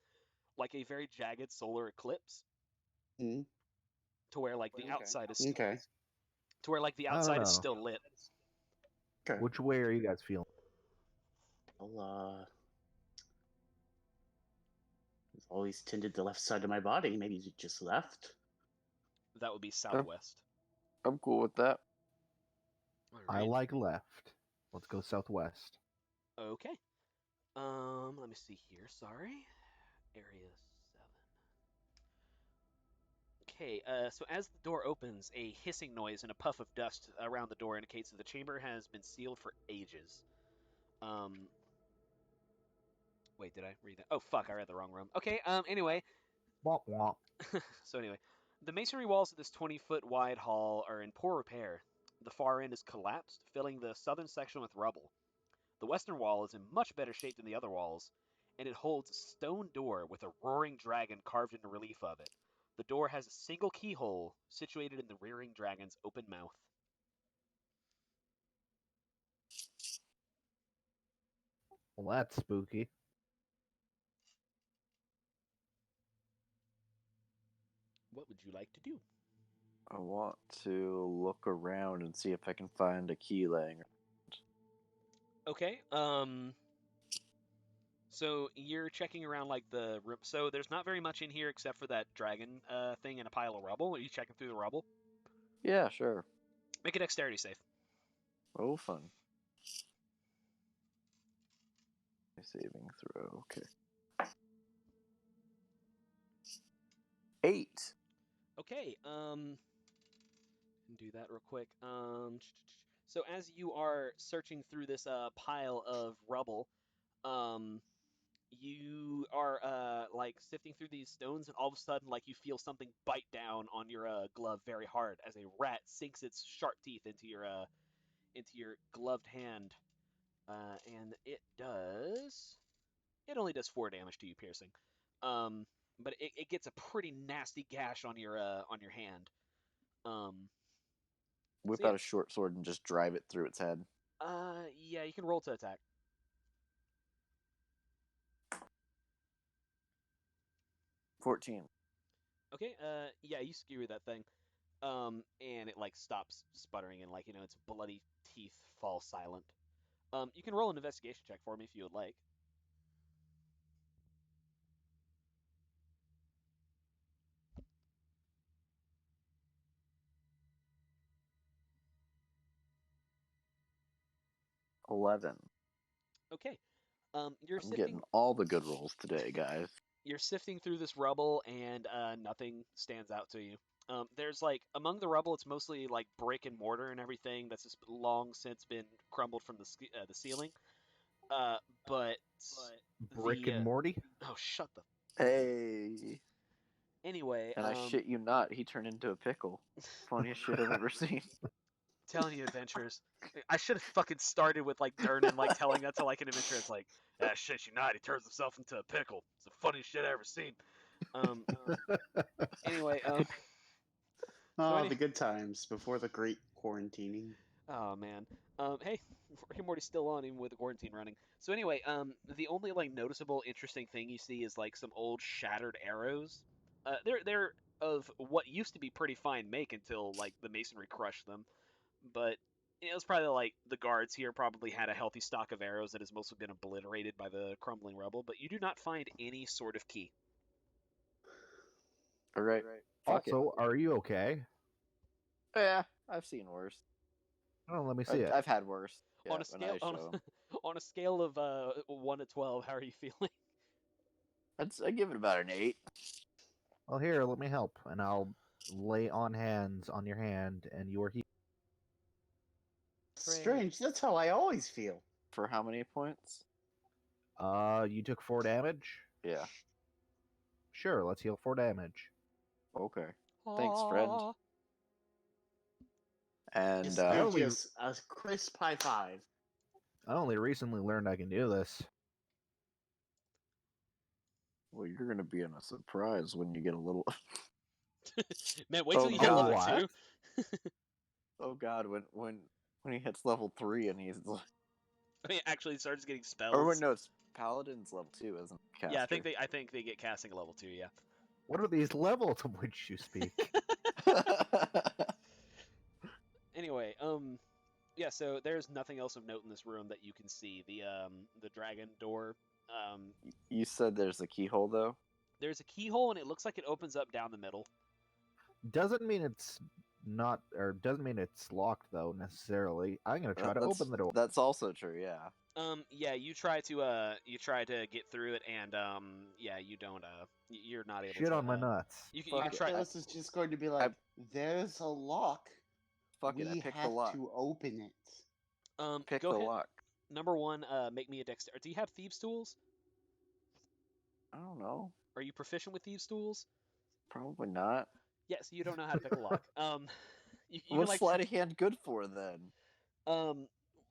like a very jagged solar eclipse, mhm. to where like the outside is Okay. to where like the I don't outside is know. still lit. Okay. Which way are you guys feeling? I'll always tended the left side of my body. Maybe you just left. That would be southwest. I'm cool with that. All I right. like left. Let's go southwest. Okay. Let me see here. Sorry. Area 7. Okay, so as the door opens, a hissing noise and a puff of dust around the door indicates that the chamber has been sealed for ages. Wait, did I read that? Oh, fuck, I read the wrong room. Okay, anyway. Womp womp. So anyway, the masonry walls of this 20-foot wide hall are in poor repair. The far end is collapsed, filling the southern section with rubble. The western wall is in much better shape than the other walls, and it holds a stone door with a roaring dragon carved into relief of it. The door has a single keyhole situated in the rearing dragon's open mouth. Well, that's spooky. What would you like to do? I want to look around and see if I can find a key laying. Okay, so you're checking around like the room. So there's not very much in here except for that dragon thing and a pile of rubble. Are you checking through the rubble? Yeah, sure. Make a dexterity save. Oh, fun. Saving throw. Okay. 8. Okay, do that real quick. So as you are searching through this pile of rubble, you are like sifting through these stones, and all of a sudden, like you feel something bite down on your glove very hard as a rat sinks its sharp teeth into your gloved hand, and it only does 4 damage to you piercing, but it gets a pretty nasty gash on your hand. Whip So yeah, out a short sword and just drive it through its head. yeah, you can roll to attack. 14. Okay, yeah, you skewer that thing, and it like stops sputtering, and like its bloody teeth fall silent. You can roll an investigation check for me if you would like. $11. Okay, I'm getting all the good rolls today, guys. you're sifting through this rubble, and nothing stands out to you. There's like among the rubble, it's mostly like brick and mortar and everything that's just long since been crumbled from the ceiling. But Brick the and Morty? oh, shut the. Hey. Anyway, And I shit you not, he turned into a pickle. Funniest shit I've ever seen. telling you adventures. I should have fucking started with like Durnan like telling that to like an adventure. It's like, ah, shit you not, he turns himself into a pickle. It's the funniest shit I ever seen. Um, anyway, Oh, the good times before the great quarantining. oh man. Hey, Rick and Morty's still on even with the quarantine running. So anyway, the only like noticeable interesting thing you see is like some old shattered arrows. They're of what used to be pretty fine make until like the masonry crushed them. But it was probably like the guards here probably had a healthy stock of arrows that has mostly been obliterated by the crumbling rubble. But you do not find any sort of key. Alright. Fuck Also, are you okay? it. Yeah, I've seen worse. Oh, let me see it. I've had worse. Yeah, on a when scale I show 'em. on a scale of 1 to 12, how are you feeling? I give it about an 8. Well, here, let me help, and I'll lay on hands on your hand, and you are healed. Strange. That's how I always feel. For how many points? You took 4 damage? Yeah. Sure, let's heal 4 damage. Okay. Thanks, friend. And Just, just a crisp high five. I only recently learned I can do this. well, you're gonna be in a surprise when you get a little. Man, wait till Oh, you hit level God. 2. Oh God, when he hits level 3 and he's like, He actually starts getting spells. or when no, it's Paladin's level 2, isn't it? Caster. Yeah, I think they get casting at level 2. Yeah. What are these levels of which you speak? Anyway, yeah. So there's nothing else of note in this room that you can see. The dragon door. You said there's a keyhole though. There's a keyhole, and it looks like it opens up down the middle. Doesn't mean it's not, or doesn't mean it's locked though necessarily. I'm gonna try to open the door. That's also true. Yeah. Yeah, you try to get through it, and yeah, you don't you're not able Shit to. on my nuts. You Fuck can try. Arcturus is just going to be like, "There's a lock. Fuck it. I We picked the have lock. to open it." Pick Go the ahead. lock. Number one, make me a dexterity. Do you have thieves' tools? I don't know. Are you proficient with thieves' tools? Probably not. Yes, you don't know how to pick a lock. You can What's like sleight of hand good for then?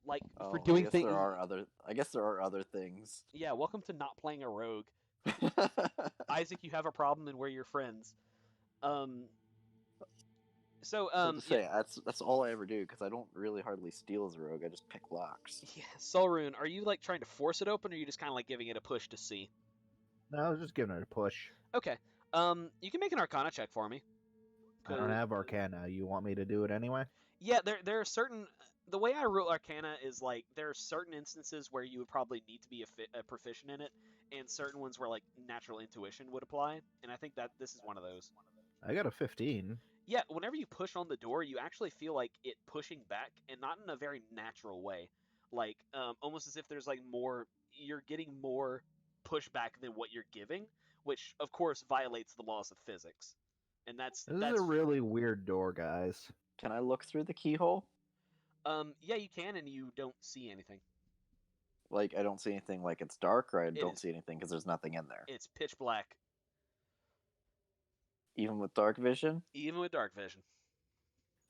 like Oh, for doing I guess things. there are other. I guess there are other things. Yeah, welcome to not playing a rogue. Isaac, you have a problem, and we're your friends. So I'm just saying, that's all I ever do because I don't really hardly steal as a rogue. I just pick locks. yeah, Solrune, are you like trying to force it open, or are you just kind of like giving it a push to see? No, I was just giving it a push. Okay. You can make an Arcana check for me. I don't have Arcana. You want me to do it anyway? Yeah, there are certain. The way I rule Arcana is like there are certain instances where you would probably need to be a proficient in it, and certain ones where like natural intuition would apply. And I think that this is one of those. I got a 15. Yeah, whenever you push on the door, you actually feel like it pushing back, and not in a very natural way. Like almost as if there's like more. You're getting more pushback than what you're giving, which of course violates the laws of physics. And This is a really weird door, guys. Can I look through the keyhole? Yeah, you can, and you don't see anything. Like, I don't see anything like it's dark, or I don't is. see anything because there's nothing in there. It's pitch black, Even with dark vision? even with dark vision.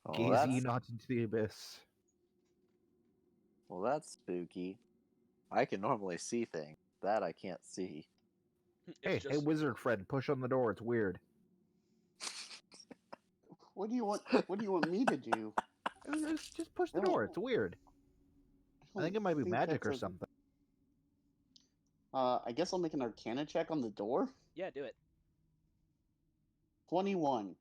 Oh, Gaze that's, ye not into the abyss. well, that's spooky. I can normally see things. That I can't see. Hey, hey, wizard friend, push on the door. It's weird. What do you want? What do you want me to do? Just push the door. It's weird. I think it might be magic or something. I guess I'll make an Arcana check on the door. Yeah, do it. 21.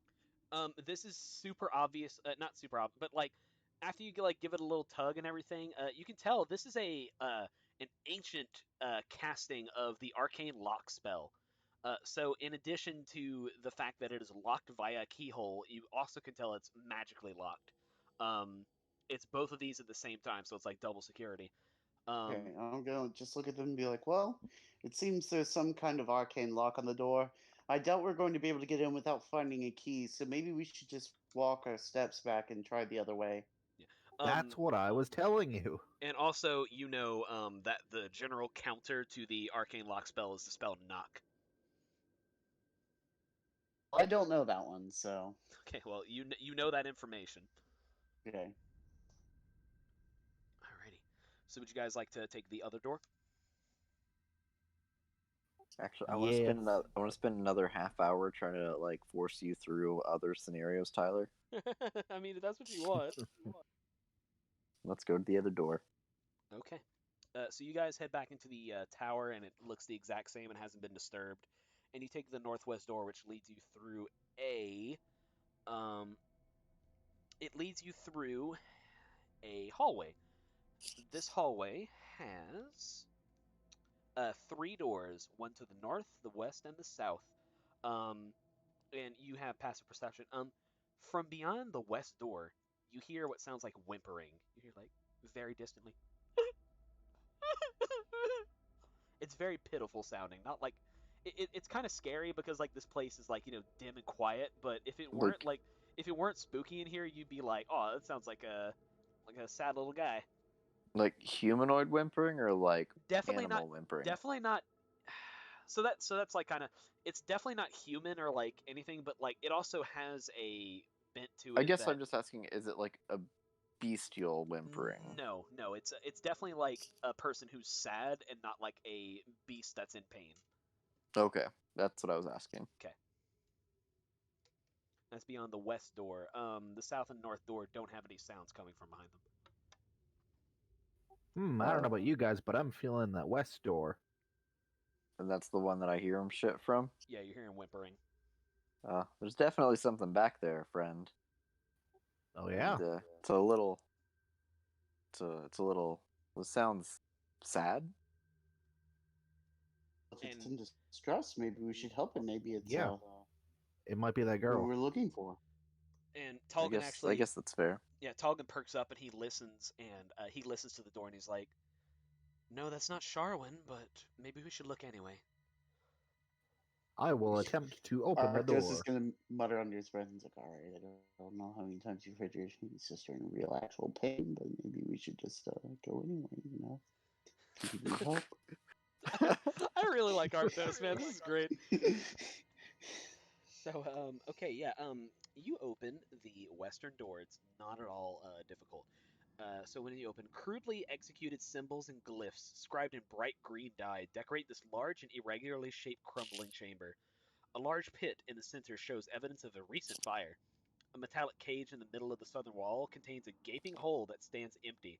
This is super obvious. Not super obvious, but like after you like give it a little tug and everything, you can tell this is an ancient casting of the arcane lock spell. So in addition to the fact that it is locked via a keyhole, you also can tell it's magically locked. It's both of these at the same time, so it's like double security. Okay, I'm gonna just look at them and be like, well, it seems there's some kind of arcane lock on the door. I doubt we're going to be able to get in without finding a key, so maybe we should just walk our steps back and try the other way. That's what I was telling you. And also, you know that the general counter to the arcane lock spell is the spell knock. I don't know that one, so. Okay, well, you know that information. Okay. Alrighty. So would you guys like to take the other door? Actually, I want to spend another half hour trying to like force you through other scenarios, Tyler. I mean, if that's what you want. Let's go to the other door. Okay. So you guys head back into the tower, and it looks the exact same and hasn't been disturbed. And you take the northwest door, which leads you through it leads you through a hallway. This hallway has 3 doors, one to the north, the west, and the south. And you have passive perception. From beyond the west door, you hear what sounds like whimpering. You hear like very distantly. It's very pitiful sounding. Not like it's kind of scary because like this place is like dim and quiet. But if it weren't if it weren't spooky in here, you'd be like, oh, that sounds like a sad little guy. Like humanoid whimpering or like Definitely animal not. whimpering? Definitely not. So that's like kind of. It's definitely not human or like anything, but like it also has a bent to it. I guess I'm just asking: is it like a bestial whimpering? No, it's definitely like a person who's sad and not like a beast that's in pain. Okay, that's what I was asking. Okay. That's beyond the west door. The south and north door don't have any sounds coming from behind them. I don't know about you guys, but I'm feeling that west door. And that's the one that I hear him shit from? Yeah, you're hearing whimpering. There's definitely something back there, friend. Oh yeah. And, it's a little. It sounds sad. If it's in stressed. Maybe we should help him. Maybe it's Yeah. It might be that who girl. we're looking for. And I Tolgan guess actually, that's fair. yeah, Tolgan perks up and he listens to the door and he's like, "No, that's not Sharwin, but maybe we should look anyway." I will attempt to open the Arctos door. is gonna mutter under his breath and he's like, "All right, I don't know how many times you've heard your sister in real actual pain, but maybe we should just go anyway. You know, if you need help." I really like Arctos, man. This is great. So, okay, yeah, you open the western door. It's not at all difficult. So when you open, crudely executed symbols and glyphs, scribed in bright green dye, decorate this large and irregularly shaped crumbling chamber. A large pit in the center shows evidence of a recent fire. A metallic cage in the middle of the southern wall contains a gaping hole that stands empty.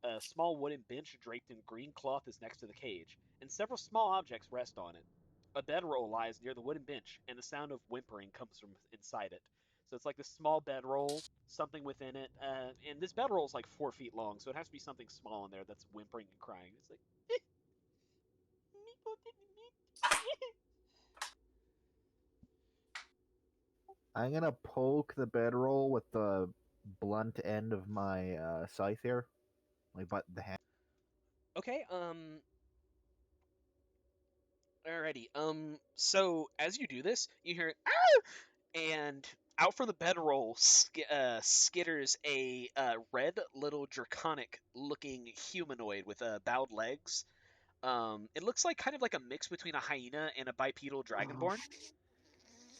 A small wooden bench draped in green cloth is next to the cage, and several small objects rest on it. A bedroll lies near the wooden bench, and the sound of whimpering comes from inside it. So it's like this small bedroll, something within it, and this bedroll is like 4 feet long, so it has to be something small in there that's whimpering and crying. It's like, I'm gonna poke the bedroll with the blunt end of my scythe here, like but the hand. okay, alrighty, so as you do this, you hear, "Ah!" And out from the bedroll skitters a red little draconic-looking humanoid with bowed legs. It looks like kind of like a mix between a hyena and a bipedal Oh, dragonborn.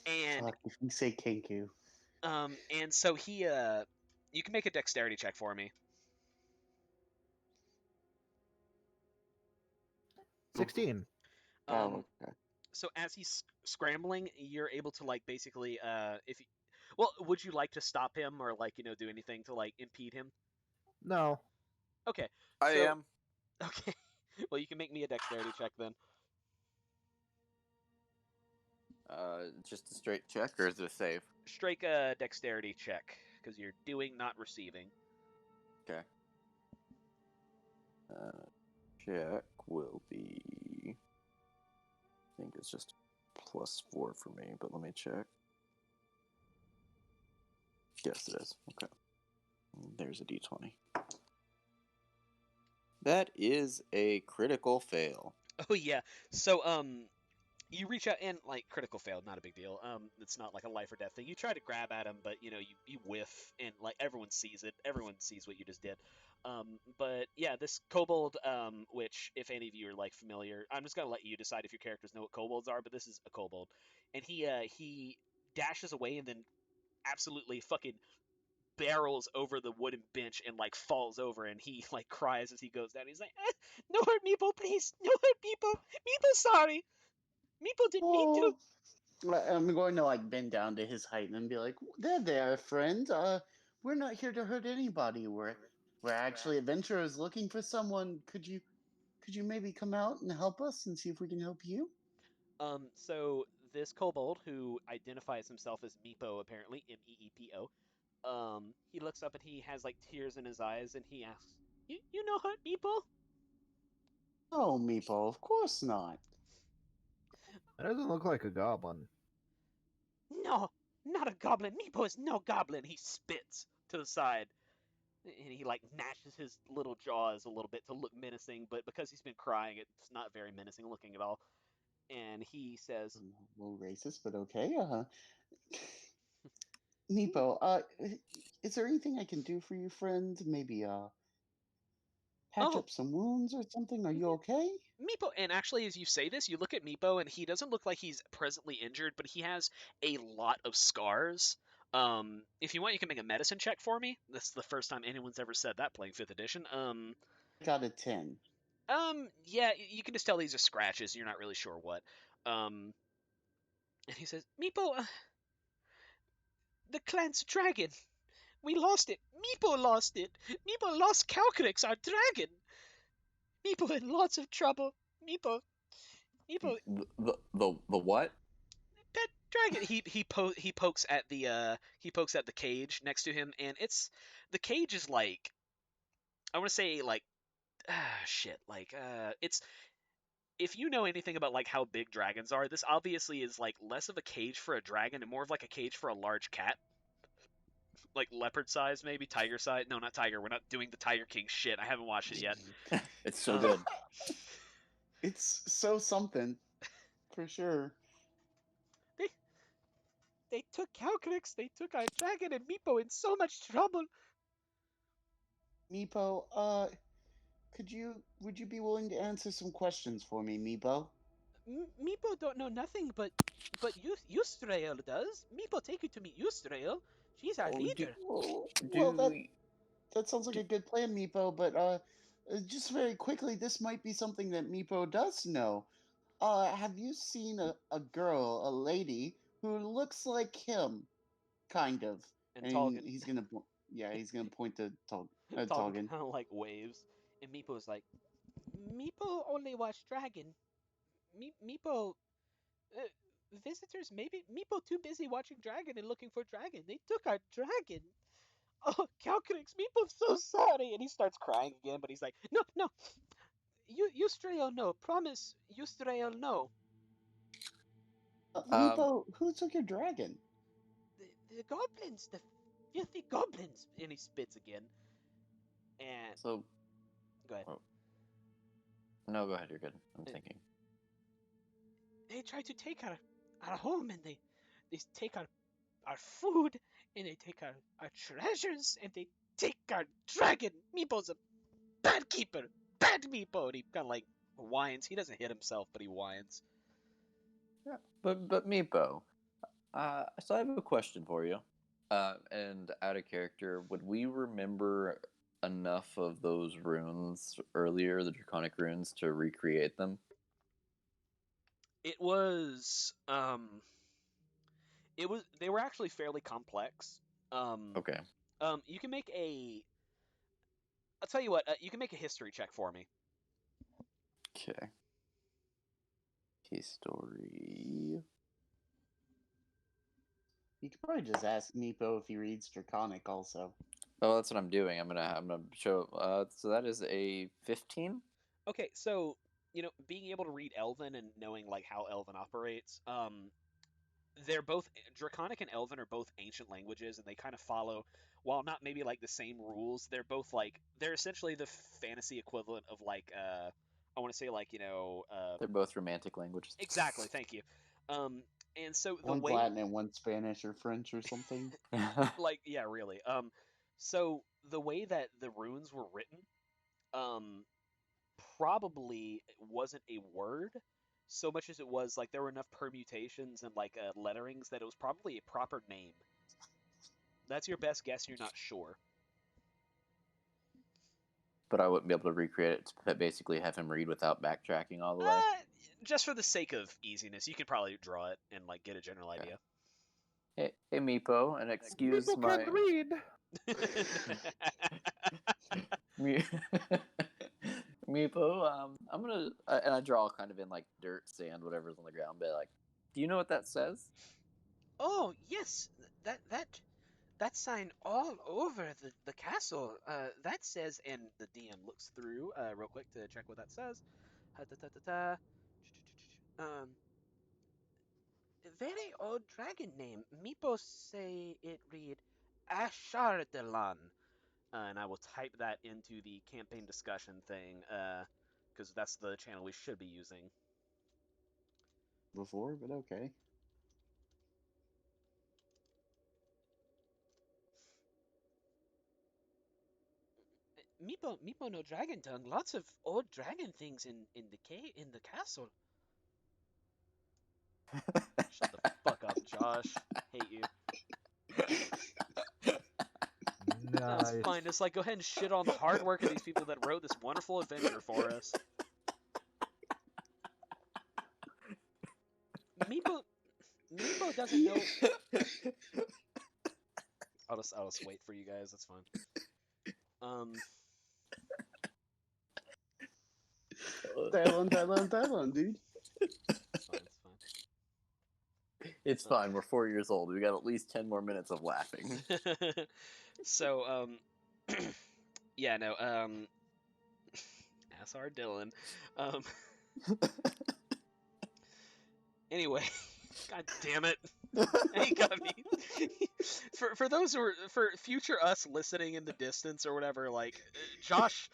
And fuck! If you say Kenku, so you can make a dexterity check for me. 16. Um, okay. so as he's scrambling, you're able to like basically if you, well, would you like to stop him or like do anything to like impede him? No. Okay, I so am. okay, well you can make me a dexterity check then. Just a straight check, or is it a save? Strike dexterity check because you're doing, not receiving. Okay. Check will be. I think it's just +4 for me, but let me check. Yes, it is. Okay. There's a d20. That is a critical fail. Oh yeah. So you reach out and like critical failed, not a big deal. It's not like a life or death thing. You try to grab at him, but you whiff, and like everyone sees it. Everyone sees what you just did. But yeah, this kobold, which if any of you are like familiar, I'm just gonna let you decide if your characters know what kobolds are. But this is a kobold, and he dashes away and then absolutely fucking barrels over the wooden bench and like falls over, and he like cries as he goes down. He's like, "No hurt Meepo, please, no hurt Meepo. Meepo, sorry. Meepo didn't mean to." Oh, I'm going to like bend down to his height and be like, there, friend. We're not here to hurt anybody. We're actually adventurers looking for someone. Could you maybe come out and help us and see if we can help you?" So this kobold, who identifies himself as Meepo, apparently Meepo, he looks up and he has like tears in his eyes, and he asks, "You know hurt Meepo?" Oh, Meepo, of course not. That doesn't look like a goblin. "No, not a goblin. Meepo is no goblin." He spits to the side, and he like gnashes his little jaws a little bit to look menacing, but because he's been crying, it's not very menacing looking at all. And he says, A little racist, but okay. Meepo, is there anything I can do for you, friend? Maybe patch "Oh, up some wounds or something? Are you yeah, okay? Meepo." And actually, as you say this, you look at Meepo, and he doesn't look like he's presently injured, but he has a lot of scars. If you want, you can make a medicine check for me. This is the first time anyone's ever said that playing 5th edition. Got a 10. Yeah, you can just tell these are scratches. You're not really sure what. Um, and he says, "Meepo, the clan's dragon. We lost it. Meepo lost it. Meepo lost Calcrix, our dragon. Meepo in lots of trouble. Meepo, Meepo, The what? pet dragon." He pokes at the cage next to him, and the cage is like, I want to say like, shit, like it's if you know anything about like how big dragons are, this obviously is like less of a cage for a dragon and more of like a cage for a large cat. Like leopard size, maybe tiger size. No, not tiger. We're not doing the Tiger King shit. I haven't watched it yet. It's so Um, good. It's so something, for sure. They took Calcrix, they took our dragon and Meepo in so much trouble. Meepo, would you be willing to answer some questions for me, Meepo? Meepo don't know nothing, but Yustrael does. Meepo take you to meet Yustrael. She's our leader. Well, that sounds like a good plan, Meepo. But just very quickly, this might be something that Meepo does know. Have you seen a girl, a lady who looks like him, kind of? And And Tolkien, he's gonna point to Tolkien Tolkien. kind of like waves, and Meepo's like, Meepo only watched Dragon. Meepo, uh, visitors maybe Meepo too busy watching Dragon and looking for Dragon. They took our Dragon. Oh, Calcrix, Meepo's so sorry, and he starts crying again. But he's like, no, Yustrael, no, promise, Yustrael, no. Meepo, who took your dragon? The goblins, the filthy goblins. And he spits again. And So, go ahead. no, go ahead. You're good. I'm thinking. They try to take our home, and they take our food, and they take our treasures, and they take our dragon. Meepo's a bad keeper, bad Meepo. And he kind of like whines. He doesn't hit himself, but he whines. Yeah, but Meepo, so I have a question for you. And out of character, would we remember enough of those runes earlier, the draconic runes, to recreate them? It was they were actually fairly complex. Okay. You can make a. I'll tell you what. You can make a history check for me. Okay. History. You could probably just ask Meepo if he reads Draconic also. Oh, that's what I'm doing. I'm gonna show. So that is a 15. Okay, so being able to read Elven and knowing like how Elven operates, they're both Draconic and Elven are both ancient languages, and they kind of follow, while not maybe like the same rules. They're both like they're essentially the fantasy equivalent of like I want to say like They're both romantic languages. exactly. Thank you. And so the One's way Latin and one's Spanish or French or something. like yeah, really. So the way that the runes were written, probably wasn't a word so much as it was like there were enough permutations and like letterings that it was probably a proper name. That's your best guess. You're not sure. But I wouldn't be able to recreate it to basically have him read without backtracking all the way. Just for the sake of easiness, you could probably draw it and like get a general idea. Hey, Meepo, and excuse People my. can't read. Meepo, I'm gonna, and I draw kind of in like dirt, sand, whatever's on the ground. But like, do you know what that says? Oh yes, that sign all over the castle. That says, and the DM looks through real quick to check what that says. Very old dragon name. Meepo say it read Ashardelan. And I will type that into the campaign discussion thing, because that's the channel we should be using. Before, but okay. Meepo no dragon tongue. Lots of old dragon things in the castle. Shut the fuck up, Josh. Hate you. No, it's Nice. fine. It's like, go ahead and shit on the hard work of these people that wrote this wonderful adventure for us. Meepo doesn't know. I'll just wait for you guys. That's fine. Thailand, dude. It's fine. It's fine. We're 4 years old. We got at least 10 more minutes of laughing. So, yeah, no, Assar Dylan. Anyway, god damn it. He got me. For those who are for future us listening in the distance or whatever, like Josh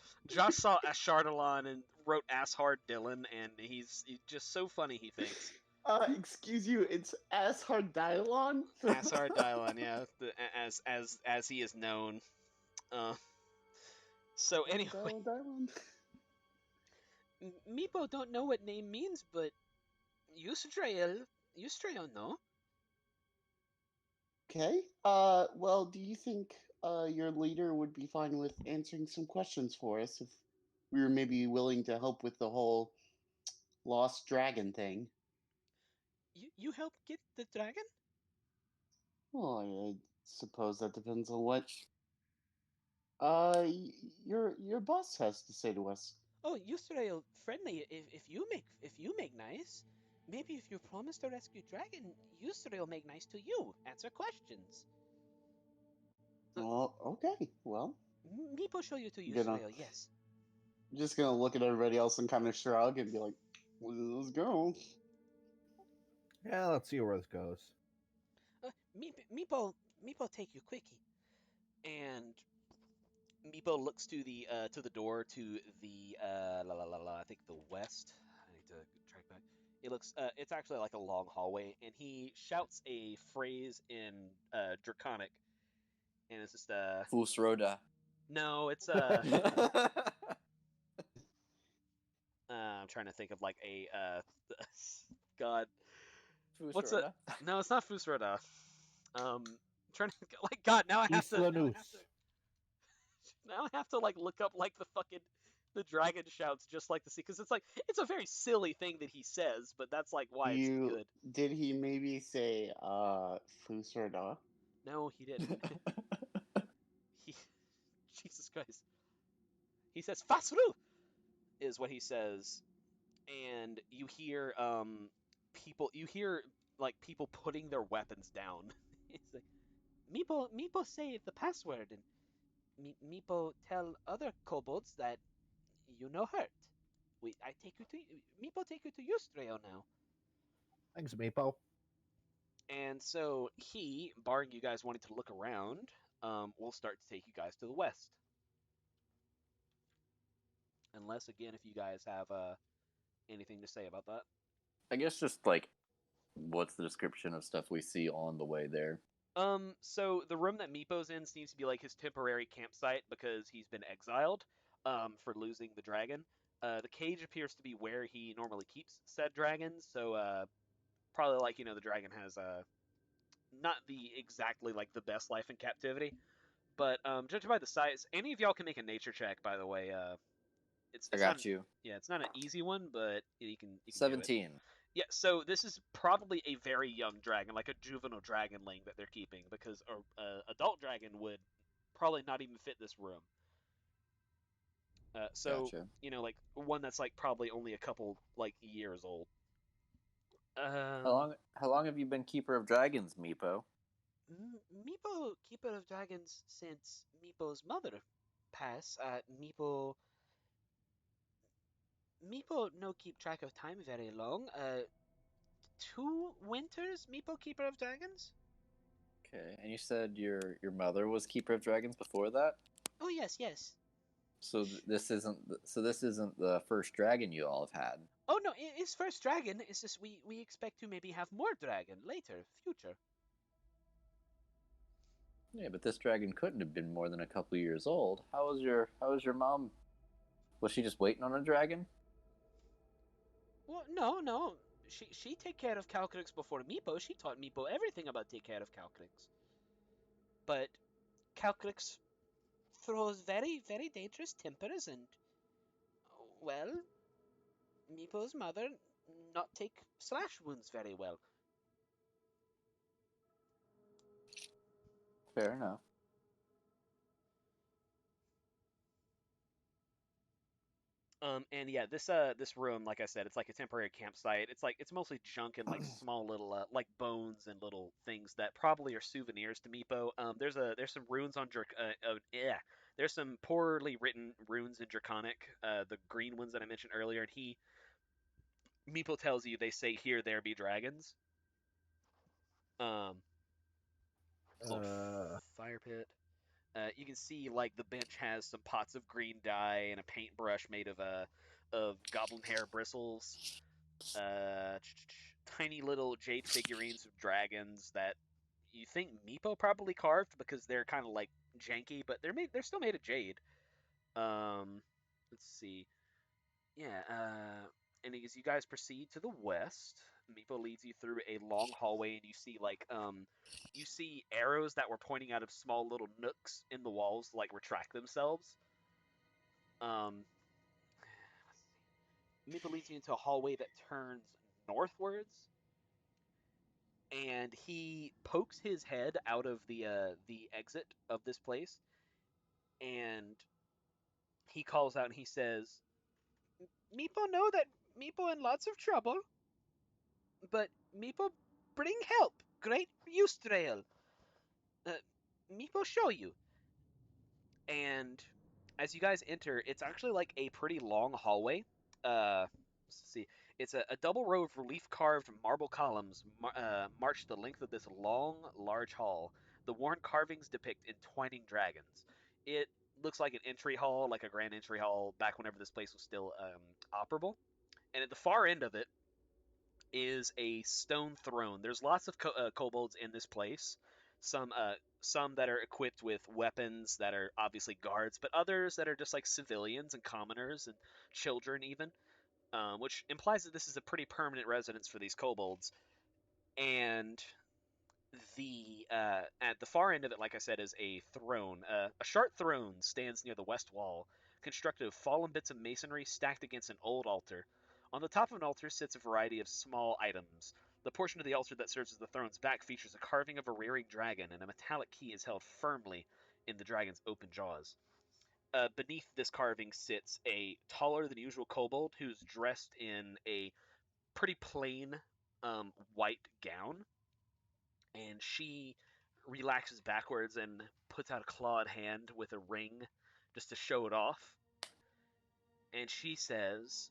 saw Ashardalon and wrote ass hard Dylan, and he's just so funny. He thinks Excuse you, it's Ashard Dylon? ass hard Dylan, yeah, as he is known. So anyway, Dylon? Meepo don't know what name means, but Yusrael no. Okay. Well, do you think your leader would be fine with answering some questions for us if we were maybe willing to help with the whole lost dragon thing? You help get the dragon? Well, I suppose that depends on what your boss has to say to us. Oh, Yusrael friendly. If you make nice, maybe if you promise to rescue dragon, Yusrael make nice to you. Answer questions. Well, okay. Well, Meepo show you to Gonna- Yusrael. Yes. I'm just gonna look at everybody else and kind of shrug and be like, well, "Let's go." Yeah, let's see where this goes. Meepo take you quickie, and Meepo looks to the door to the I think the west. I need to track back. It looks it's actually like a long hallway, and he shouts a phrase in Draconic, and it's just Fusroda. no, it's I'm trying to think of like a God. What's it? Fusroda? No, it's not Fusroda. Trying to like God. Now I have to. Islanus. Now I have to like look up like the fucking the dragon shouts just like the sea because it's like it's a very silly thing that he says, but that's like why it's good. Did he maybe say Fusarda? No, he didn't. he, Jesus Christ. He says Fasru is what he says, and you hear people putting their weapons down. It's like Meepo say the password and Meepo tell other kobolds that you no hurt. I take you to Meepo take you to Yustreo now. Thanks, Meepo. And so he, barring you guys wanting to look around, will start to take you guys to the west. Unless again, if you guys have anything to say about that. I guess just like, what's the description of stuff we see on the way there? So the room that Meepo's in seems to be like his temporary campsite because he's been exiled, for losing the dragon. The cage appears to be where he normally keeps said dragons, so, probably like, the dragon has, not the exactly like the best life in captivity, but, judging by the size, any of y'all can make a nature check, by the way, I got you. Yeah, it's not an easy one, but you can do it. 17. Yeah, so this is probably a very young dragon, like a juvenile dragonling that they're keeping, because an adult dragon would probably not even fit this room. So, Gotcha. like one that's like probably only a couple like years old. How long have you been Keeper of Dragons, Meepo? Meepo keeper of dragons since Meepo's mother passed. Meepo no keep track of time very long. 2 winters, Meepo keeper of dragons. Okay, and you said your mother was Keeper of Dragons before that? Oh yes. So this isn't the first dragon you all have had. Oh no, it's first dragon. It's just we expect to maybe have more dragon later, future. Yeah, but this dragon couldn't have been more than a couple years old. How was your mom? Was she just waiting on a dragon? Well, no. She take care of Calcrix before Meepo. She taught Meepo everything about take care of Calcrix. But Calcrix throws very, very dangerous tempers and, well, Meepo's mother not take slash wounds very well. Fair enough. And yeah, this room, like I said, it's like a temporary campsite. It's mostly junk and like small little like bones and little things that probably are souvenirs to Meepo. There's some runes on there's some poorly written runes in Draconic, the green ones that I mentioned earlier, and he Meepo tells you they say, "Here there be dragons." Um, fire pit. You can see like the bench has some pots of green dye and a paintbrush made of goblin hair bristles. Uh, Tiny little jade figurines of dragons that you think Meepo probably carved because they're kind of like janky, but they're still made of jade. Let's see. Yeah, and as you guys proceed to the west, Meepo leads you through a long hallway, and you see you see arrows that were pointing out of small little nooks in the walls, like retract themselves. Um, Meepo leads you into a hallway that turns northwards, and he pokes his head out of the exit of this place, and he calls out and he says, "Meepo know that Meepo in lots of trouble, but Meepo bring help. Great Eustrael. Uh, Meepo show you." And as you guys enter, it's actually like a pretty long hallway. Let's see. It's a double row of relief carved marble columns march the length of this long, large hall. The worn carvings depict entwining dragons. It looks like an entry hall, like a grand entry hall, back whenever this place was still operable. And at the far end of it is a stone throne. There's lots of kobolds in this place. Some that are equipped with weapons that are obviously guards, but others that are just like civilians and commoners and children even, which implies that this is a pretty permanent residence for these kobolds. And the at the far end of it, like I said, is a throne. A short throne stands near the west wall, constructed of fallen bits of masonry stacked against an old altar. On the top of an altar sits a variety of small items. The portion of the altar that serves as the throne's back features a carving of a rearing dragon, and a metallic key is held firmly in the dragon's open jaws. Beneath this carving sits a taller than usual kobold who's dressed in a pretty plain white gown, and she relaxes backwards and puts out a clawed hand with a ring just to show it off. And she says,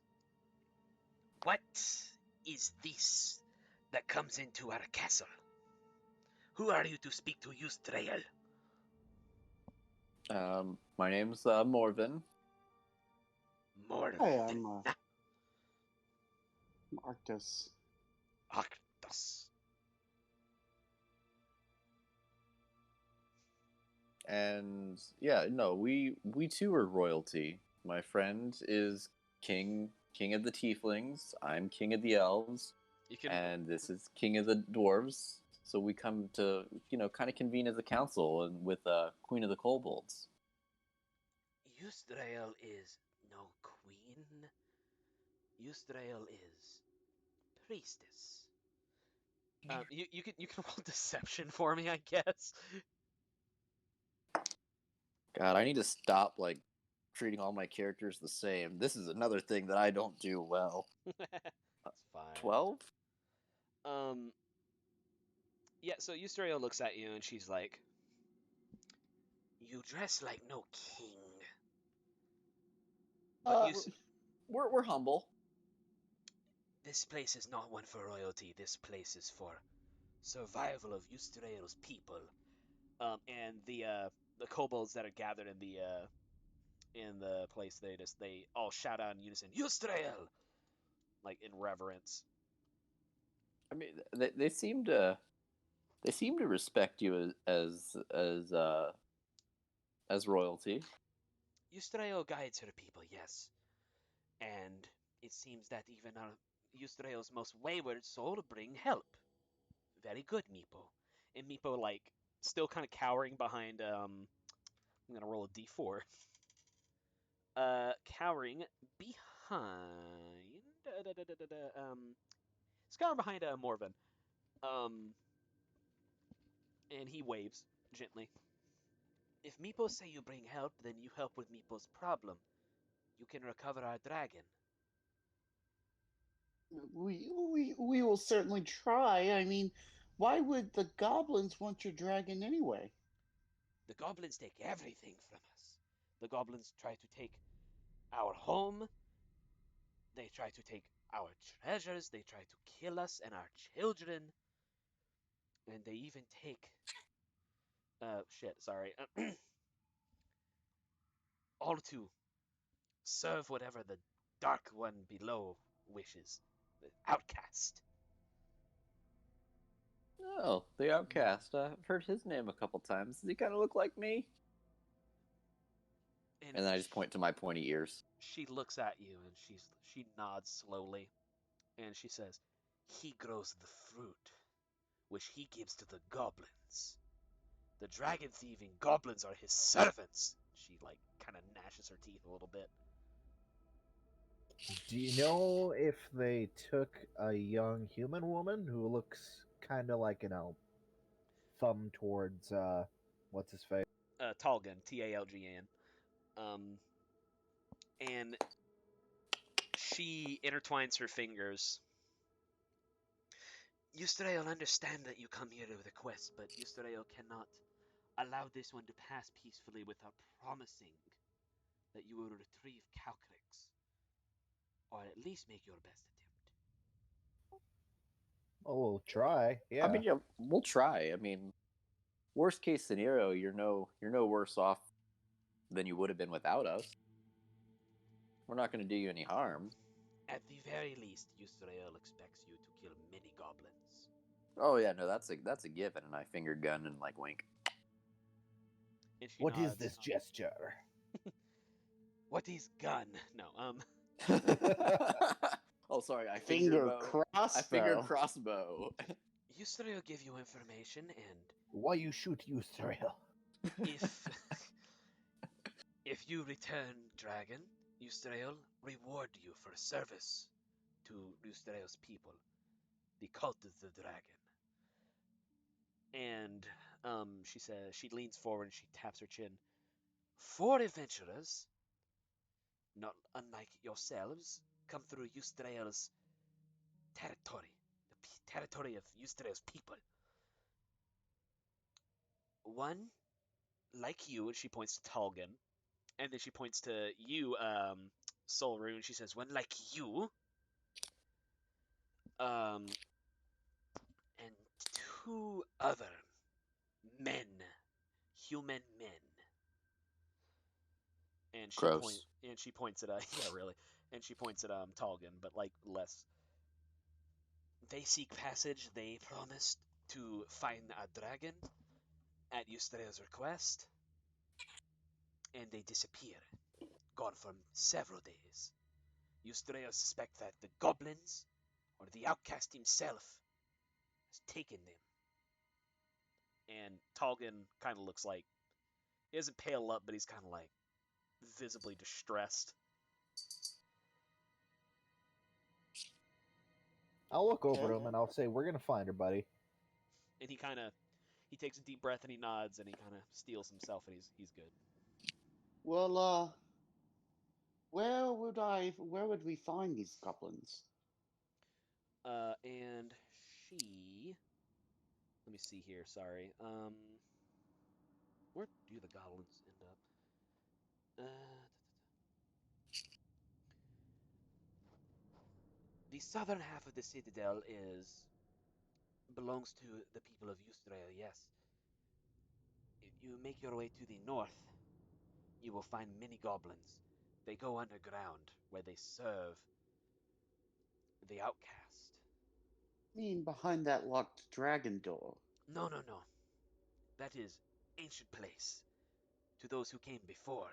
"What is this that comes into our castle? Who are you to speak to, Eustrael?" My name's Morven. Morven. Hi, I'm Arctos. Arctos. And yeah, no, we too are royalty. My friend is king of the tieflings. I'm king of the elves, You can and this is king of the dwarves. So we come to kind of convene as a council and with queen of the kobolds. Eustrael is no queen. Eustrael is priestess. You can roll deception for me, I guess. God, I need to stop like treating all my characters the same. This is another thing that I don't do well. That's fine. 12? Yeah, so Eustrael looks at you and she's like, "You dress like no king." But We're humble. this place is not one for royalty. This place is for survival of Eustrael's people. And the kobolds that are gathered in the place, they all shout out in unison, "Eustrael!" like in reverence. I mean, they seem to respect you as royalty. Eustrael guides her people, yes. And it seems that even Eustrael's most wayward soul bring help. Very good, Meepo. And Meepo, like, still kind of cowering behind, I'm gonna roll a d4. Cowering behind, he's cowering behind, Morven. Um, and he waves gently. "If Meepo say you bring help, then you help with Meepo's problem. You can recover our dragon." We will certainly try. I mean, why would the goblins want your dragon anyway? The goblins take everything from us. The goblins try to take our home. They try to take our treasures, they try to kill us and our children, and they even take shit, sorry. All to serve whatever the dark one below wishes. The outcast. Oh, the outcast. I've heard his name a couple times. Does he kind of look like me? And then I just point to my pointy ears. She looks at you and she nods slowly, and she says, "He grows the fruit, which he gives to the goblins. The dragon thieving goblins are his servants." She like kind of gnashes her teeth a little bit. Do you know if they took a young human woman who looks kind of like, thumb towards, what's his face? Talgan, Talgn. And she intertwines her fingers. Yusterael understand that you come here with a quest, but Yusterael cannot allow this one to pass peacefully without promising that you will retrieve Calcrix, or at least make your best attempt. Oh, we'll try. Yeah. I mean, yeah, we'll try. I mean, worst case scenario, you're no worse off than you would have been without us. We're not going to do you any harm. At the very least, Yusterael expects you to kill many goblins. Oh yeah, no, that's a given. And I finger gun and like wink. And she What is nods. this gesture? What is gun? No, Oh, sorry, I Finger crossbow. crossbow. I finger crossbow. Yusterael give you information, and Why you shoot you, Thrill? if if you return Dragon, Yusterael reward you for service to Yusterael's people, the cult of the dragon. And she says, she leans forward and she taps her chin. Four adventurers, not unlike yourselves, come through Yusterael's territory, the territory of Yusterael's people. One, like you, and she points to Talgan, and then she points to you, Soul Rune. She says, one like you, and two other men, human men. And Gross. she points at yeah, really. And she points at Talgan, but like less. They seek passage. They promised to find a dragon at Yustrea's request, and they disappear, gone for several days. Yustrea suspect that the goblins or the outcast himself has taken them. And Talgan kind of looks like, he doesn't pale up, but he's kind of like visibly distressed. I'll look over to him and I'll say, "We're gonna find her, buddy." And he takes a deep breath and he nods and he kind of steels himself and he's good. Well, where would we find these goblins? And she, let me see here. Sorry. Where do the goblins end up? The southern half of the Citadel belongs to the people of Yustreal, yes. If you make your way to the north, you will find many goblins. They go underground, where they serve the outcast. I mean, behind that locked dragon door. No, no, no. That is ancient place to those who came before.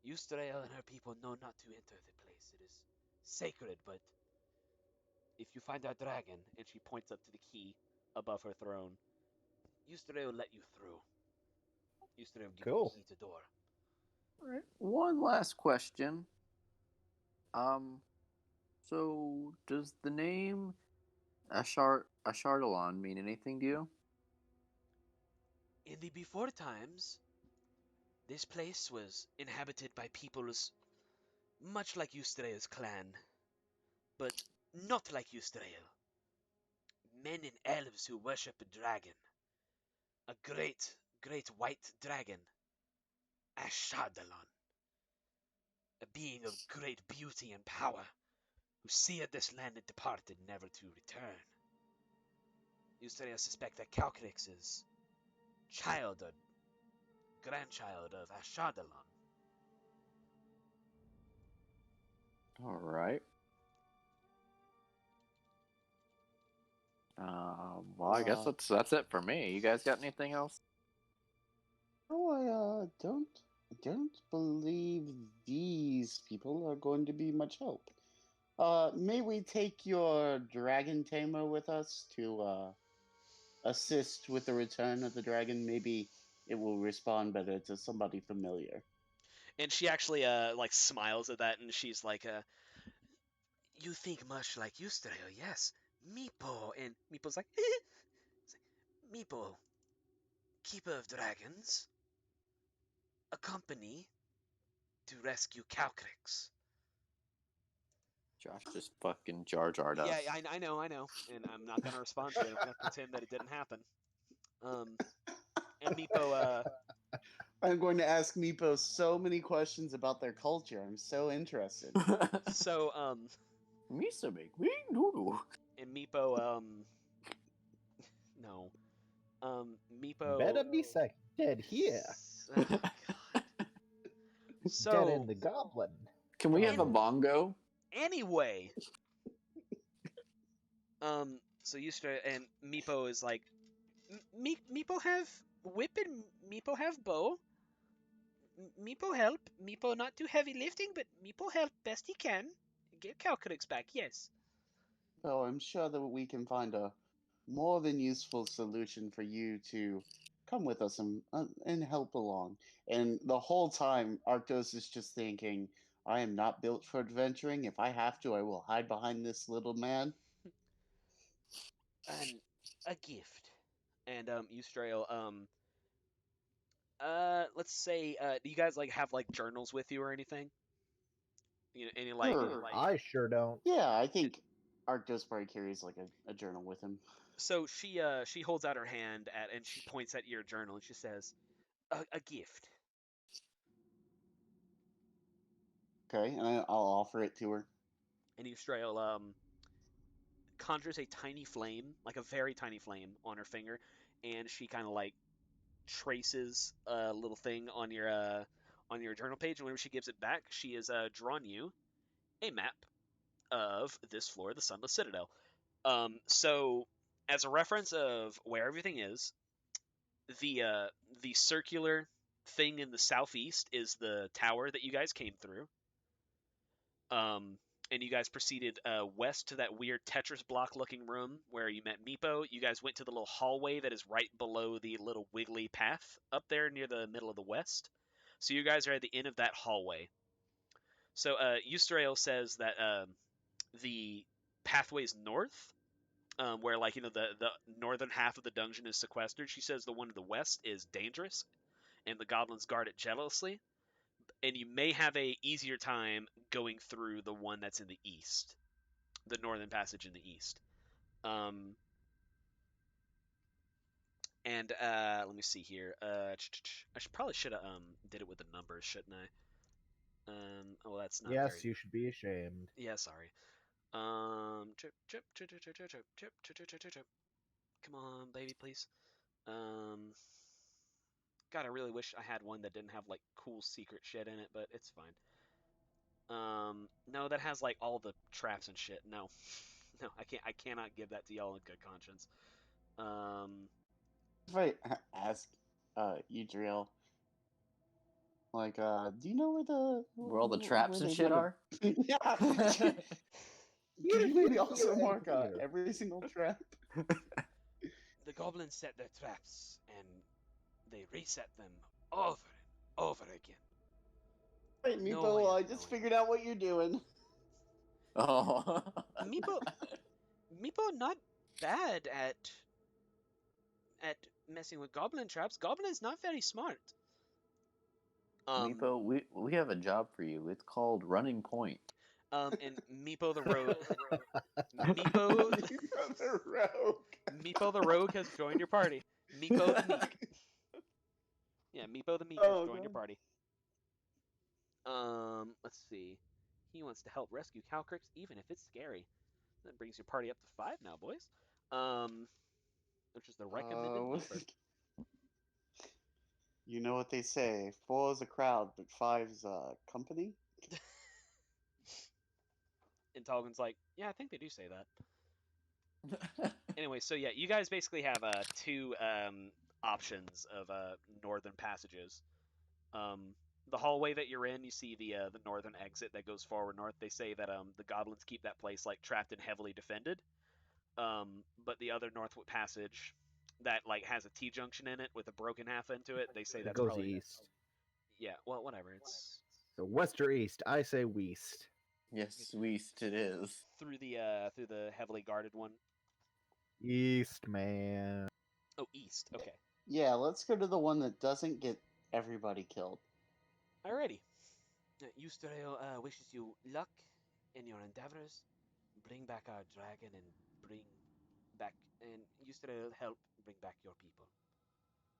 Yustreal and her people know not to enter the place. It is sacred, but if you find our dragon, and she points up to the key above her throne, Yustreal will let you through. Yustreal will give you Cool. the key to door. All right. One last question. So does the name Ashardalon mean anything to you? In the before times, this place was inhabited by peoples much like Yustreal's clan, but not like Yustreal. Men and elves who worship a dragon. A great, great white dragon. Ashardalon. A being of great beauty and power. who seeth this land and departed never to return. Eustaria suspect that Calcrix is child or grandchild of Ashardalon. All right. Well, I guess that's it for me. You guys got anything else? No, I don't believe these people are going to be much help. May we take your dragon tamer with us to assist with the return of the dragon? Maybe it will respond better to somebody familiar. And she actually like smiles at that, and she's like, "You think much like Eustaria, yes, Meepo." And Meepo's like, "Meepo, keeper of dragons, accompany to rescue Calcrix." Josh just fucking Jar Jarred us. Yeah, I know, and I'm not gonna respond to it. I'm gonna pretend that it didn't happen. And Meepo, I'm going to ask Meepo so many questions about their culture. I'm so interested. so Misa make me noodle. and Meepo, no, Meepo. Better be dead here. Oh, God. Dead So in the goblin. Can we have a bongo? anyway, so Eustaria and Meepo is like, Meepo have whip and Meepo have bow. Meepo help. Meepo not do heavy lifting, but Meepo help best he can. Get Calcrix back, yes. Oh, I'm sure that we can find a more than useful solution for you to come with us and help along. And the whole time, Arctos is just thinking, I am not built for adventuring. If I have to, I will hide behind this little man. A gift. And Eustrail, let's say, do you guys like have like journals with you or anything? You know, any like, Sure. I sure don't. Yeah, I think Arctos probably carries like a journal with him. So she holds out her hand at and she points at your journal and she says, a gift. Okay, and I'll offer it to her. And Eustrail conjures a tiny flame, like a very tiny flame, on her finger, and she kind of like traces a little thing on your journal page. And whenever she gives it back, she has drawn you a map of this floor, the Sunless Citadel. So as a reference of where everything is, the circular thing in the southeast is the tower that you guys came through. And you guys proceeded west to that weird Tetris block looking room where you met Meepo. You guys went to the little hallway that is right below the little wiggly path up there near the middle of the west. So you guys are at the end of that hallway. So Eustrail says that the pathways north, where like the northern half of the dungeon is sequestered. She says the one to the west is dangerous, and the goblins guard it jealously. And you may have a easier time going through the one that's in the east, the northern passage in the east. And let me see here. I should have did it with the numbers, shouldn't I? Oh, that's not. Yes, very... you should be ashamed. Yeah, sorry. Chip. Come on, baby, please. God, I really wish I had one that didn't have like cool secret shit in it, but it's fine. No, that has like all the traps and shit. No, no, I cannot give that to y'all in good conscience. If I ask Udriel, like, do you know Where all the traps and shit are? Yeah. Can you maybe also mark every single trap? The goblins set their traps and they reset them over and over again. Right, Meepo, No way of I just knowing. figured out what you're doing. Oh. Meepo not bad at messing with goblin traps. Goblin is not very smart. Meepo, we have a job for you. It's called Running Point. And Meepo the Rogue. Meepo the Rogue. Meepo the Rogue has joined your party. Meepo the Meek. Yeah, Meepo the Meek has joined your party. Let's see. He wants to help rescue Calcrix, even if it's scary. That brings your party up to 5 now, boys. Which is the recommended number. You know what they say: 4 is a crowd, but 5 is a company. And Tolkien's like, yeah, I think they do say that. Anyway, so yeah, you guys basically have two options of northern passages. The hallway that you're in, you see the northern exit that goes forward north. They say that the goblins keep that place like trapped and heavily defended. But the other north passage that like has a T junction in it with a broken half into it, they say It that's goes probably east. Yeah, well, whatever. It's So west or east? I say west. Yes, Weast it is. through the heavily guarded one. East, man. Oh, east. Okay. Yeah, let's go to the one that doesn't get everybody killed. Alrighty. Eustereo wishes you luck in your endeavors. Bring back our dragon and Eustereo help bring back your people.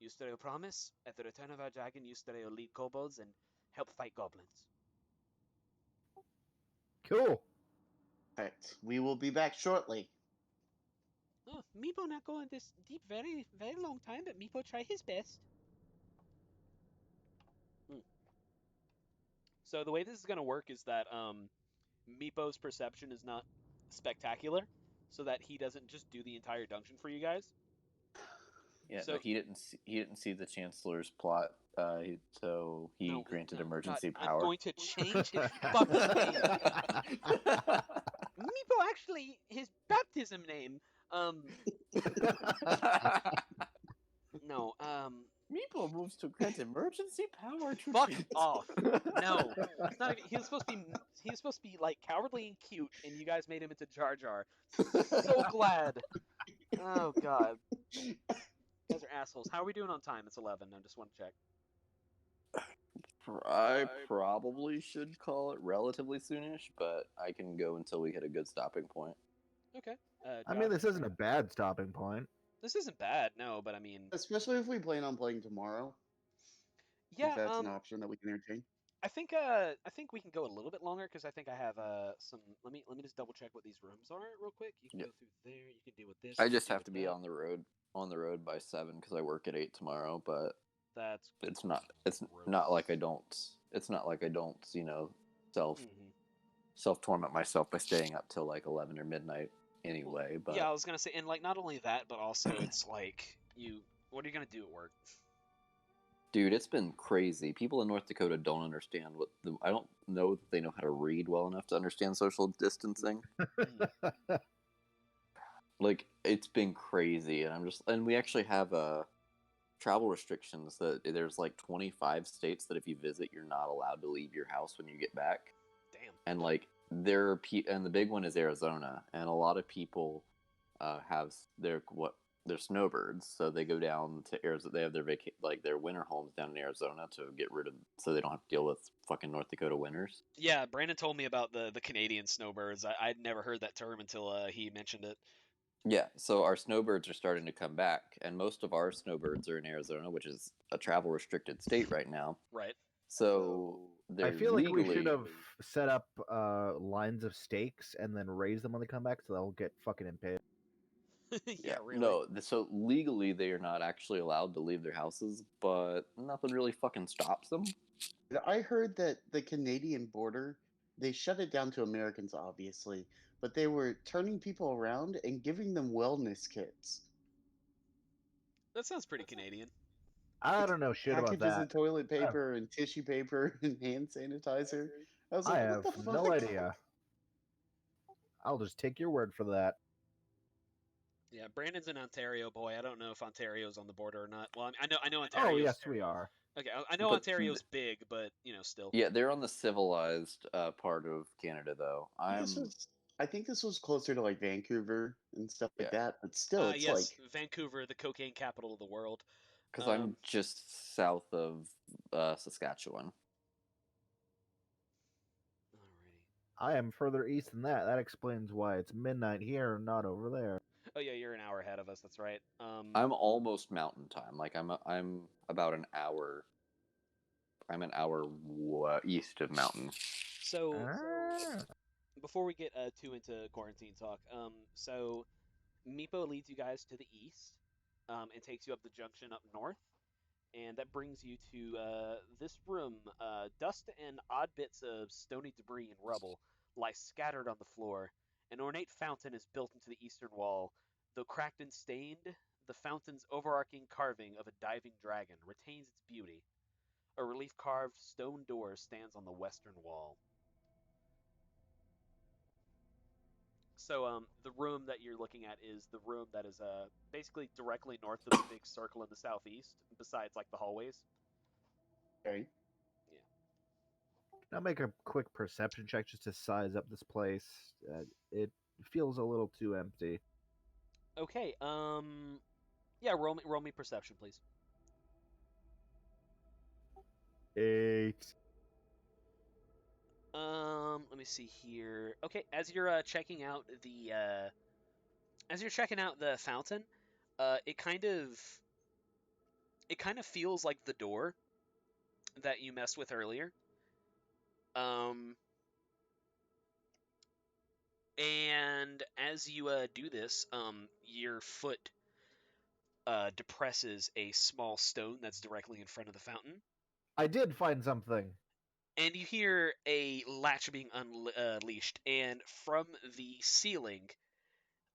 Eustereo promise, at the return of our dragon, Eustereo lead kobolds and help fight goblins. Cool. Perfect. We will be back shortly. Oh, Meepo not going this deep very, very long time, but Meepo try his best. So the way this is going to work is that Meepo's perception is not spectacular, so that he doesn't just do the entire dungeon for you guys. Yeah, So- no, he didn't see the Chancellor's plot, so he No, granted no, emergency God, power. I'm going to change his fucking name. Meepo actually his baptism name. No, Meepo moves to grant emergency power to fuck Chancellor. off. No, it's not even. He was supposed to be like cowardly and cute, and you guys made him into Jar Jar. So glad. Oh God, you guys are assholes. How are we doing on time? It's 11. I just want to check. I probably should call it relatively soonish, but I can go until we hit a good stopping point. Okay. I mean, this isn't a bad stopping point. This isn't bad, no, but I mean, Especially if we plan on playing tomorrow. yeah. If that's an option that we can entertain. I think we can go a little bit longer because I think I have some. Let me just double check what these rooms are real quick. You can Yeah. go through there. You can deal with this. I you can just deal have with to be that. on the road by 7 because I work at 8 tomorrow. But That's it's not like I don't. It's not like I don't, self torment myself by staying up till like 11 or midnight anyway. But yeah, I was gonna say, and like not only that, but also it's like you. What are you gonna do at work? dude, it's been crazy. People in North Dakota don't understand I don't know that they know how to read well enough to understand social distancing. Like, it's been crazy, and we actually have travel restrictions that there's like 25 states that if you visit, you're not allowed to leave your house when you get back. Damn. And like and the big one is Arizona, and a lot of people have their snowbirds, so they go down to Arizona. They have their winter homes down in Arizona to get rid of, so they don't have to deal with fucking North Dakota winters. Yeah, Brandon told me about the Canadian snowbirds. I'd never heard that term until he mentioned it. Yeah, so our snowbirds are starting to come back, and most of our snowbirds are in Arizona, which is a travel restricted state right now. Right. So I feel like we should legally- have set up lines of stakes and then raise them when they come back, so they'll get fucking impaled. Yeah, really. No, so legally they are not actually allowed to leave their houses, but nothing really fucking stops them. I heard that the Canadian border, they shut it down to Americans, obviously, but they were turning people around and giving them wellness kits. That sounds pretty Canadian. I don't know shit about Packages that. of toilet paper and tissue paper and hand sanitizer. I was I like, have what the fuck? no idea. I'll just take your word for that. Yeah, Brandon's an Ontario boy. I don't know if Ontario's on the border or not. Well, I know Ontario. Oh, yes, we are. Okay, I know But- Ontario's big, but still. Yeah, they're on the civilized part of Canada, though. I think this was closer to like Vancouver and stuff like Yeah. that, but still, it's Yes, like Vancouver, the cocaine capital of the world. because I'm just south of Saskatchewan. Alrighty. I am further east than that. That explains why it's midnight here, not over there. Oh yeah, you're an hour ahead of us. That's right. I'm almost mountain time. Like I'm about an hour. I'm an hour east of mountain. So Ah. before we get too into quarantine talk, so Meepo leads you guys to the east, and takes you up the junction up north, and that brings you to this room. Dust and odd bits of stony debris and rubble lie scattered on the floor. An ornate fountain is built into the eastern wall. Though cracked and stained, the fountain's overarching carving of a diving dragon retains its beauty. A relief-carved stone door stands on the western wall. So, the room that you're looking at is the room that is basically directly north of the big circle in the southeast, besides like the hallways. Okay. I'll make a quick perception check just to size up this place. It feels a little too empty. Okay. Yeah. Roll me perception, please. 8. Let me see here. Okay, as you're checking out the fountain, it kind of feels like the door that you messed with earlier. And as you do this, your foot depresses a small stone that's directly in front of the fountain, I did find something. and you hear a latch being unleashed, and from the ceiling,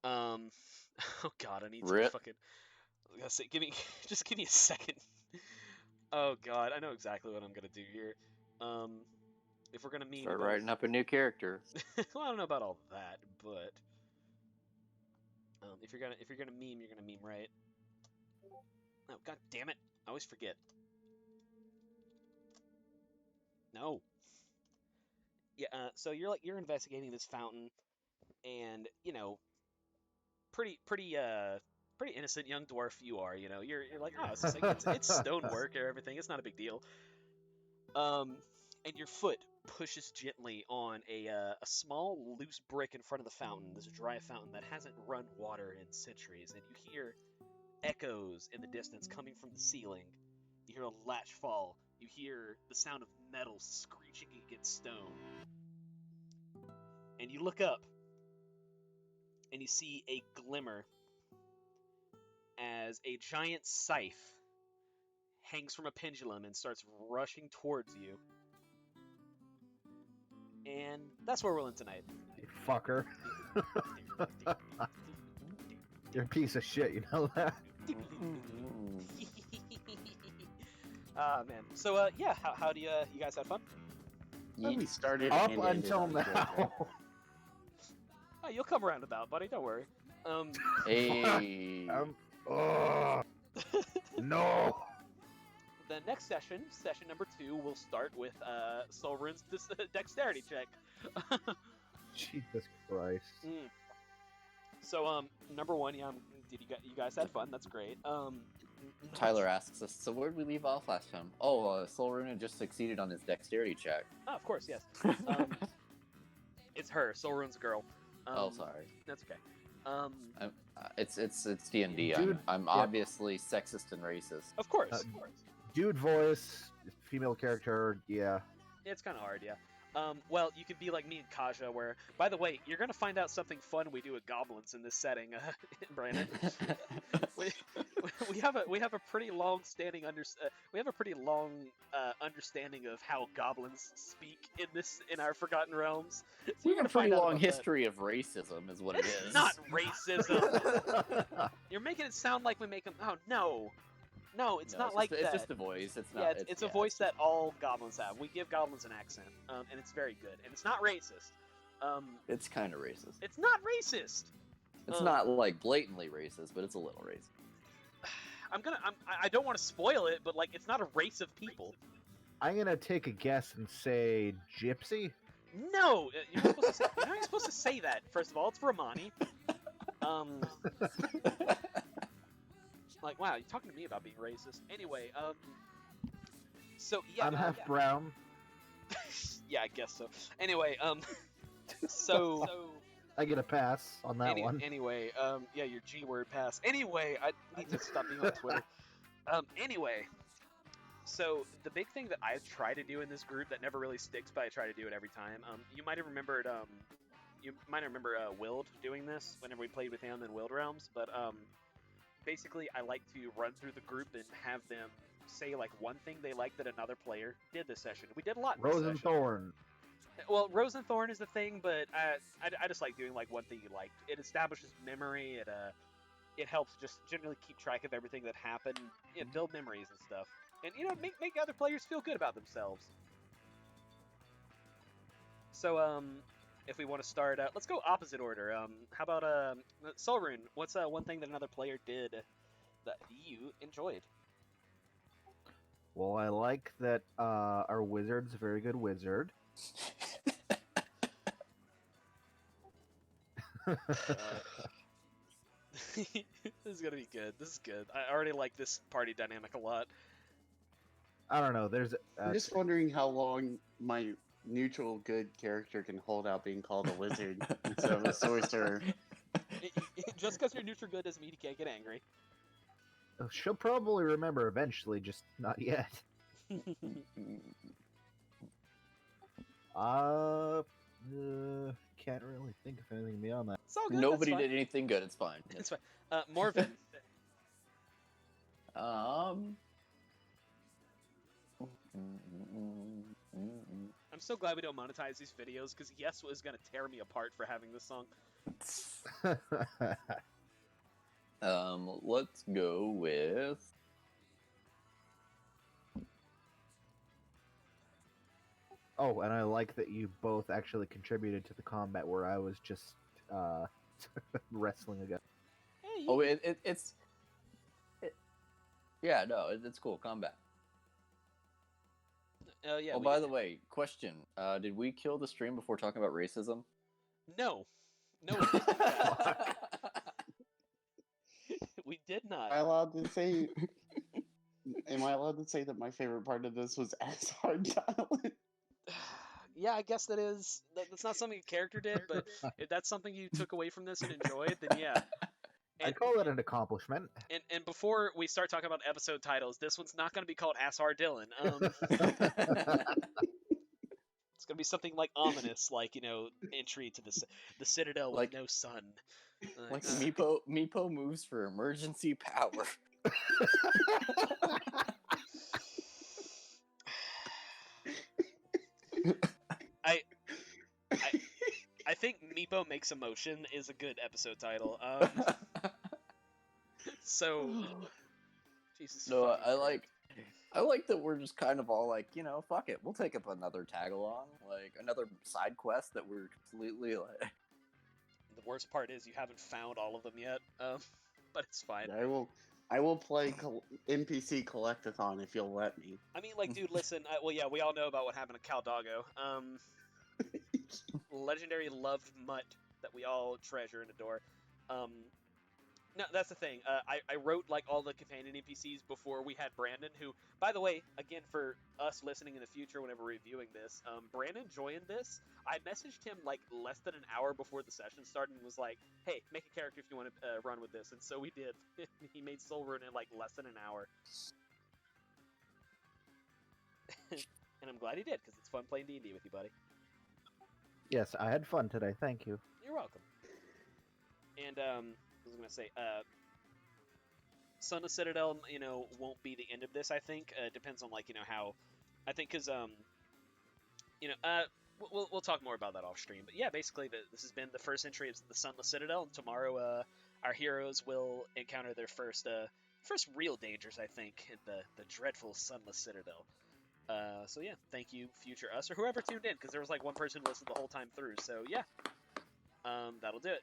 oh god, I need to Rip. fucking. I gotta say, just give me a second. Oh god, I know exactly what I'm gonna do here. If we're gonna meme Start about, writing up a new character. well, I don't know about all that, but if you're gonna meme, you're gonna meme right. Oh god damn it! I always forget. No. Yeah. So you're investigating this fountain, and pretty innocent young dwarf you are. You're like, oh, it's stonework or everything. It's not a big deal. And your foot pushes gently on a small loose brick in front of the fountain. There's a dry fountain that hasn't run water in centuries, and you hear echoes in the distance coming from the ceiling. You hear a latch fall. You hear the sound of metal screeching against stone. And you look up, and you see a glimmer as a giant scythe hangs from a pendulum and starts rushing towards you. And that's where we'll end tonight. You fucker. You're a piece of shit, you know that? Ah, man. So, yeah, how do you guys have fun? We started Up and ended until on a good now. note. Oh, you'll come around about, buddy. Don't worry. Hey. Ugh. No. The next session number 2, will start with Solrin's dexterity check. Jesus Christ. So, number 1, yeah, did you guys had fun? That's great. Tyler asks us, so where did we leave off last time? Oh, Solruna just succeeded on his dexterity check. Oh, of course, yes. It's her. Solrin's a girl. Oh, sorry. That's okay. It's D&D. Dude, I'm yeah. obviously sexist and racist. Of course. Dude voice, female character, yeah. It's kind of hard, yeah. Well, you could be like me and Kaja, where, by the way, you're gonna find out something fun we do with goblins in this setting, Brandon. we have a pretty long understanding of how goblins speak in our Forgotten Realms. So We you're have a gonna pretty find out long about that. history of racism, is what it It's is. not racism. You're making it sound like we make them. Oh no, it's No, not it's like just, that. It's just a voice. It's not. Yeah, it's a voice that all goblins have. We give goblins an accent, and it's very good, and it's not racist. It's kind of racist. It's not racist. It's not like blatantly racist, but it's a little racist. I don't want to spoil it, but like, it's not a race of people. I'm gonna take a guess and say gypsy. No, you're not supposed to say that. First of all, it's Romani. Like, wow, you're talking to me about being racist. Anyway, so yeah, I'm half brown. yeah, I guess so. Anyway, so I get a pass on that one. Anyway, yeah, your G word pass. Anyway, I need to stop being on Twitter. Anyway, So the big thing that I try to do in this group that never really sticks, but I try to do it every time. You might have remembered. You might remember Wild doing this whenever we played with him in Wild Realms. But basically, I like to run through the group and have them say like one thing they like that another player did this session. We did a lot. Rose this and session. Thorn. Well, Rose and Thorn is the thing, but I just like doing like one thing you liked. It establishes memory. It helps just generally keep track of everything that happened, build memories and stuff, and make other players feel good about themselves. So if we want to start, let's go opposite order. How about Solrune? What's one thing that another player did that you enjoyed? Well, I like that our wizard's a very good wizard. This is gonna be good. This is good. I already like this party dynamic a lot. I don't know. There's I'm just wondering how long my neutral good character can hold out being called a wizard instead of a sorcerer. Just because you're neutral good doesn't mean you can't get angry. she'll probably remember eventually, just not yet. Can't really think of anything beyond that. It's all good. Nobody that's fine. did anything good. It's fine. It's fine. Morven. I'm so glad we don't monetize these videos because Yes was gonna tear me apart for having this song. Let's go with. Oh, and I like that you both actually contributed to the combat where I was just wrestling again. Hey, Oh, it's. Yeah, no, it's cool. Combat. yeah. Oh, by the way, question: did we kill the stream before talking about racism? No, we didn't do that. We did not. Am I allowed to say? Am I allowed to say that my favorite part of this was as hard dialing? Yeah, I guess that is. That's not something a character did, but if that's something you took away from this and enjoyed, then yeah. I call that an accomplishment. And before we start talking about episode titles, this one's not going to be called Assar Dylan. It's going to be something like ominous, like entry to the Citadel with no sun. Like Meepo moves for emergency power. I think Meepo Makes a Motion is a good episode title. So, Jesus. No, I like that we're just kind of all like, fuck it, we'll take up another tag along, like another side quest that we're completely like. The worst part is you haven't found all of them yet, but it's fine. I will play NPC Collectathon if you'll let me. I mean, like, dude, listen. We all know about what happened to Caldago. Legendary loved mutt that we all treasure and adore. No, that's the thing. I wrote like all the companion NPCs before we had Brandon, who, by the way, again for us listening in the future whenever reviewing this, Brandon joined this. I messaged him like less than an hour before the session started and was like, "Hey, make a character if you want to run with this," and so we did. He made Solrune in like less than an hour, and I'm glad he did because it's fun playing D&D with you, buddy. Yes, I had fun today. Thank you. You're welcome. And I was gonna say, Sunless Citadel, won't be the end of this. I think it depends on like how. I think because we'll talk more about that off stream. But yeah, basically this has been the first entry of the Sunless Citadel, and tomorrow our heroes will encounter their first real dangers. I think in the dreadful Sunless Citadel. So yeah, thank you, future us, or whoever tuned in, because there was like one person who listened the whole time through. So yeah, that'll do it.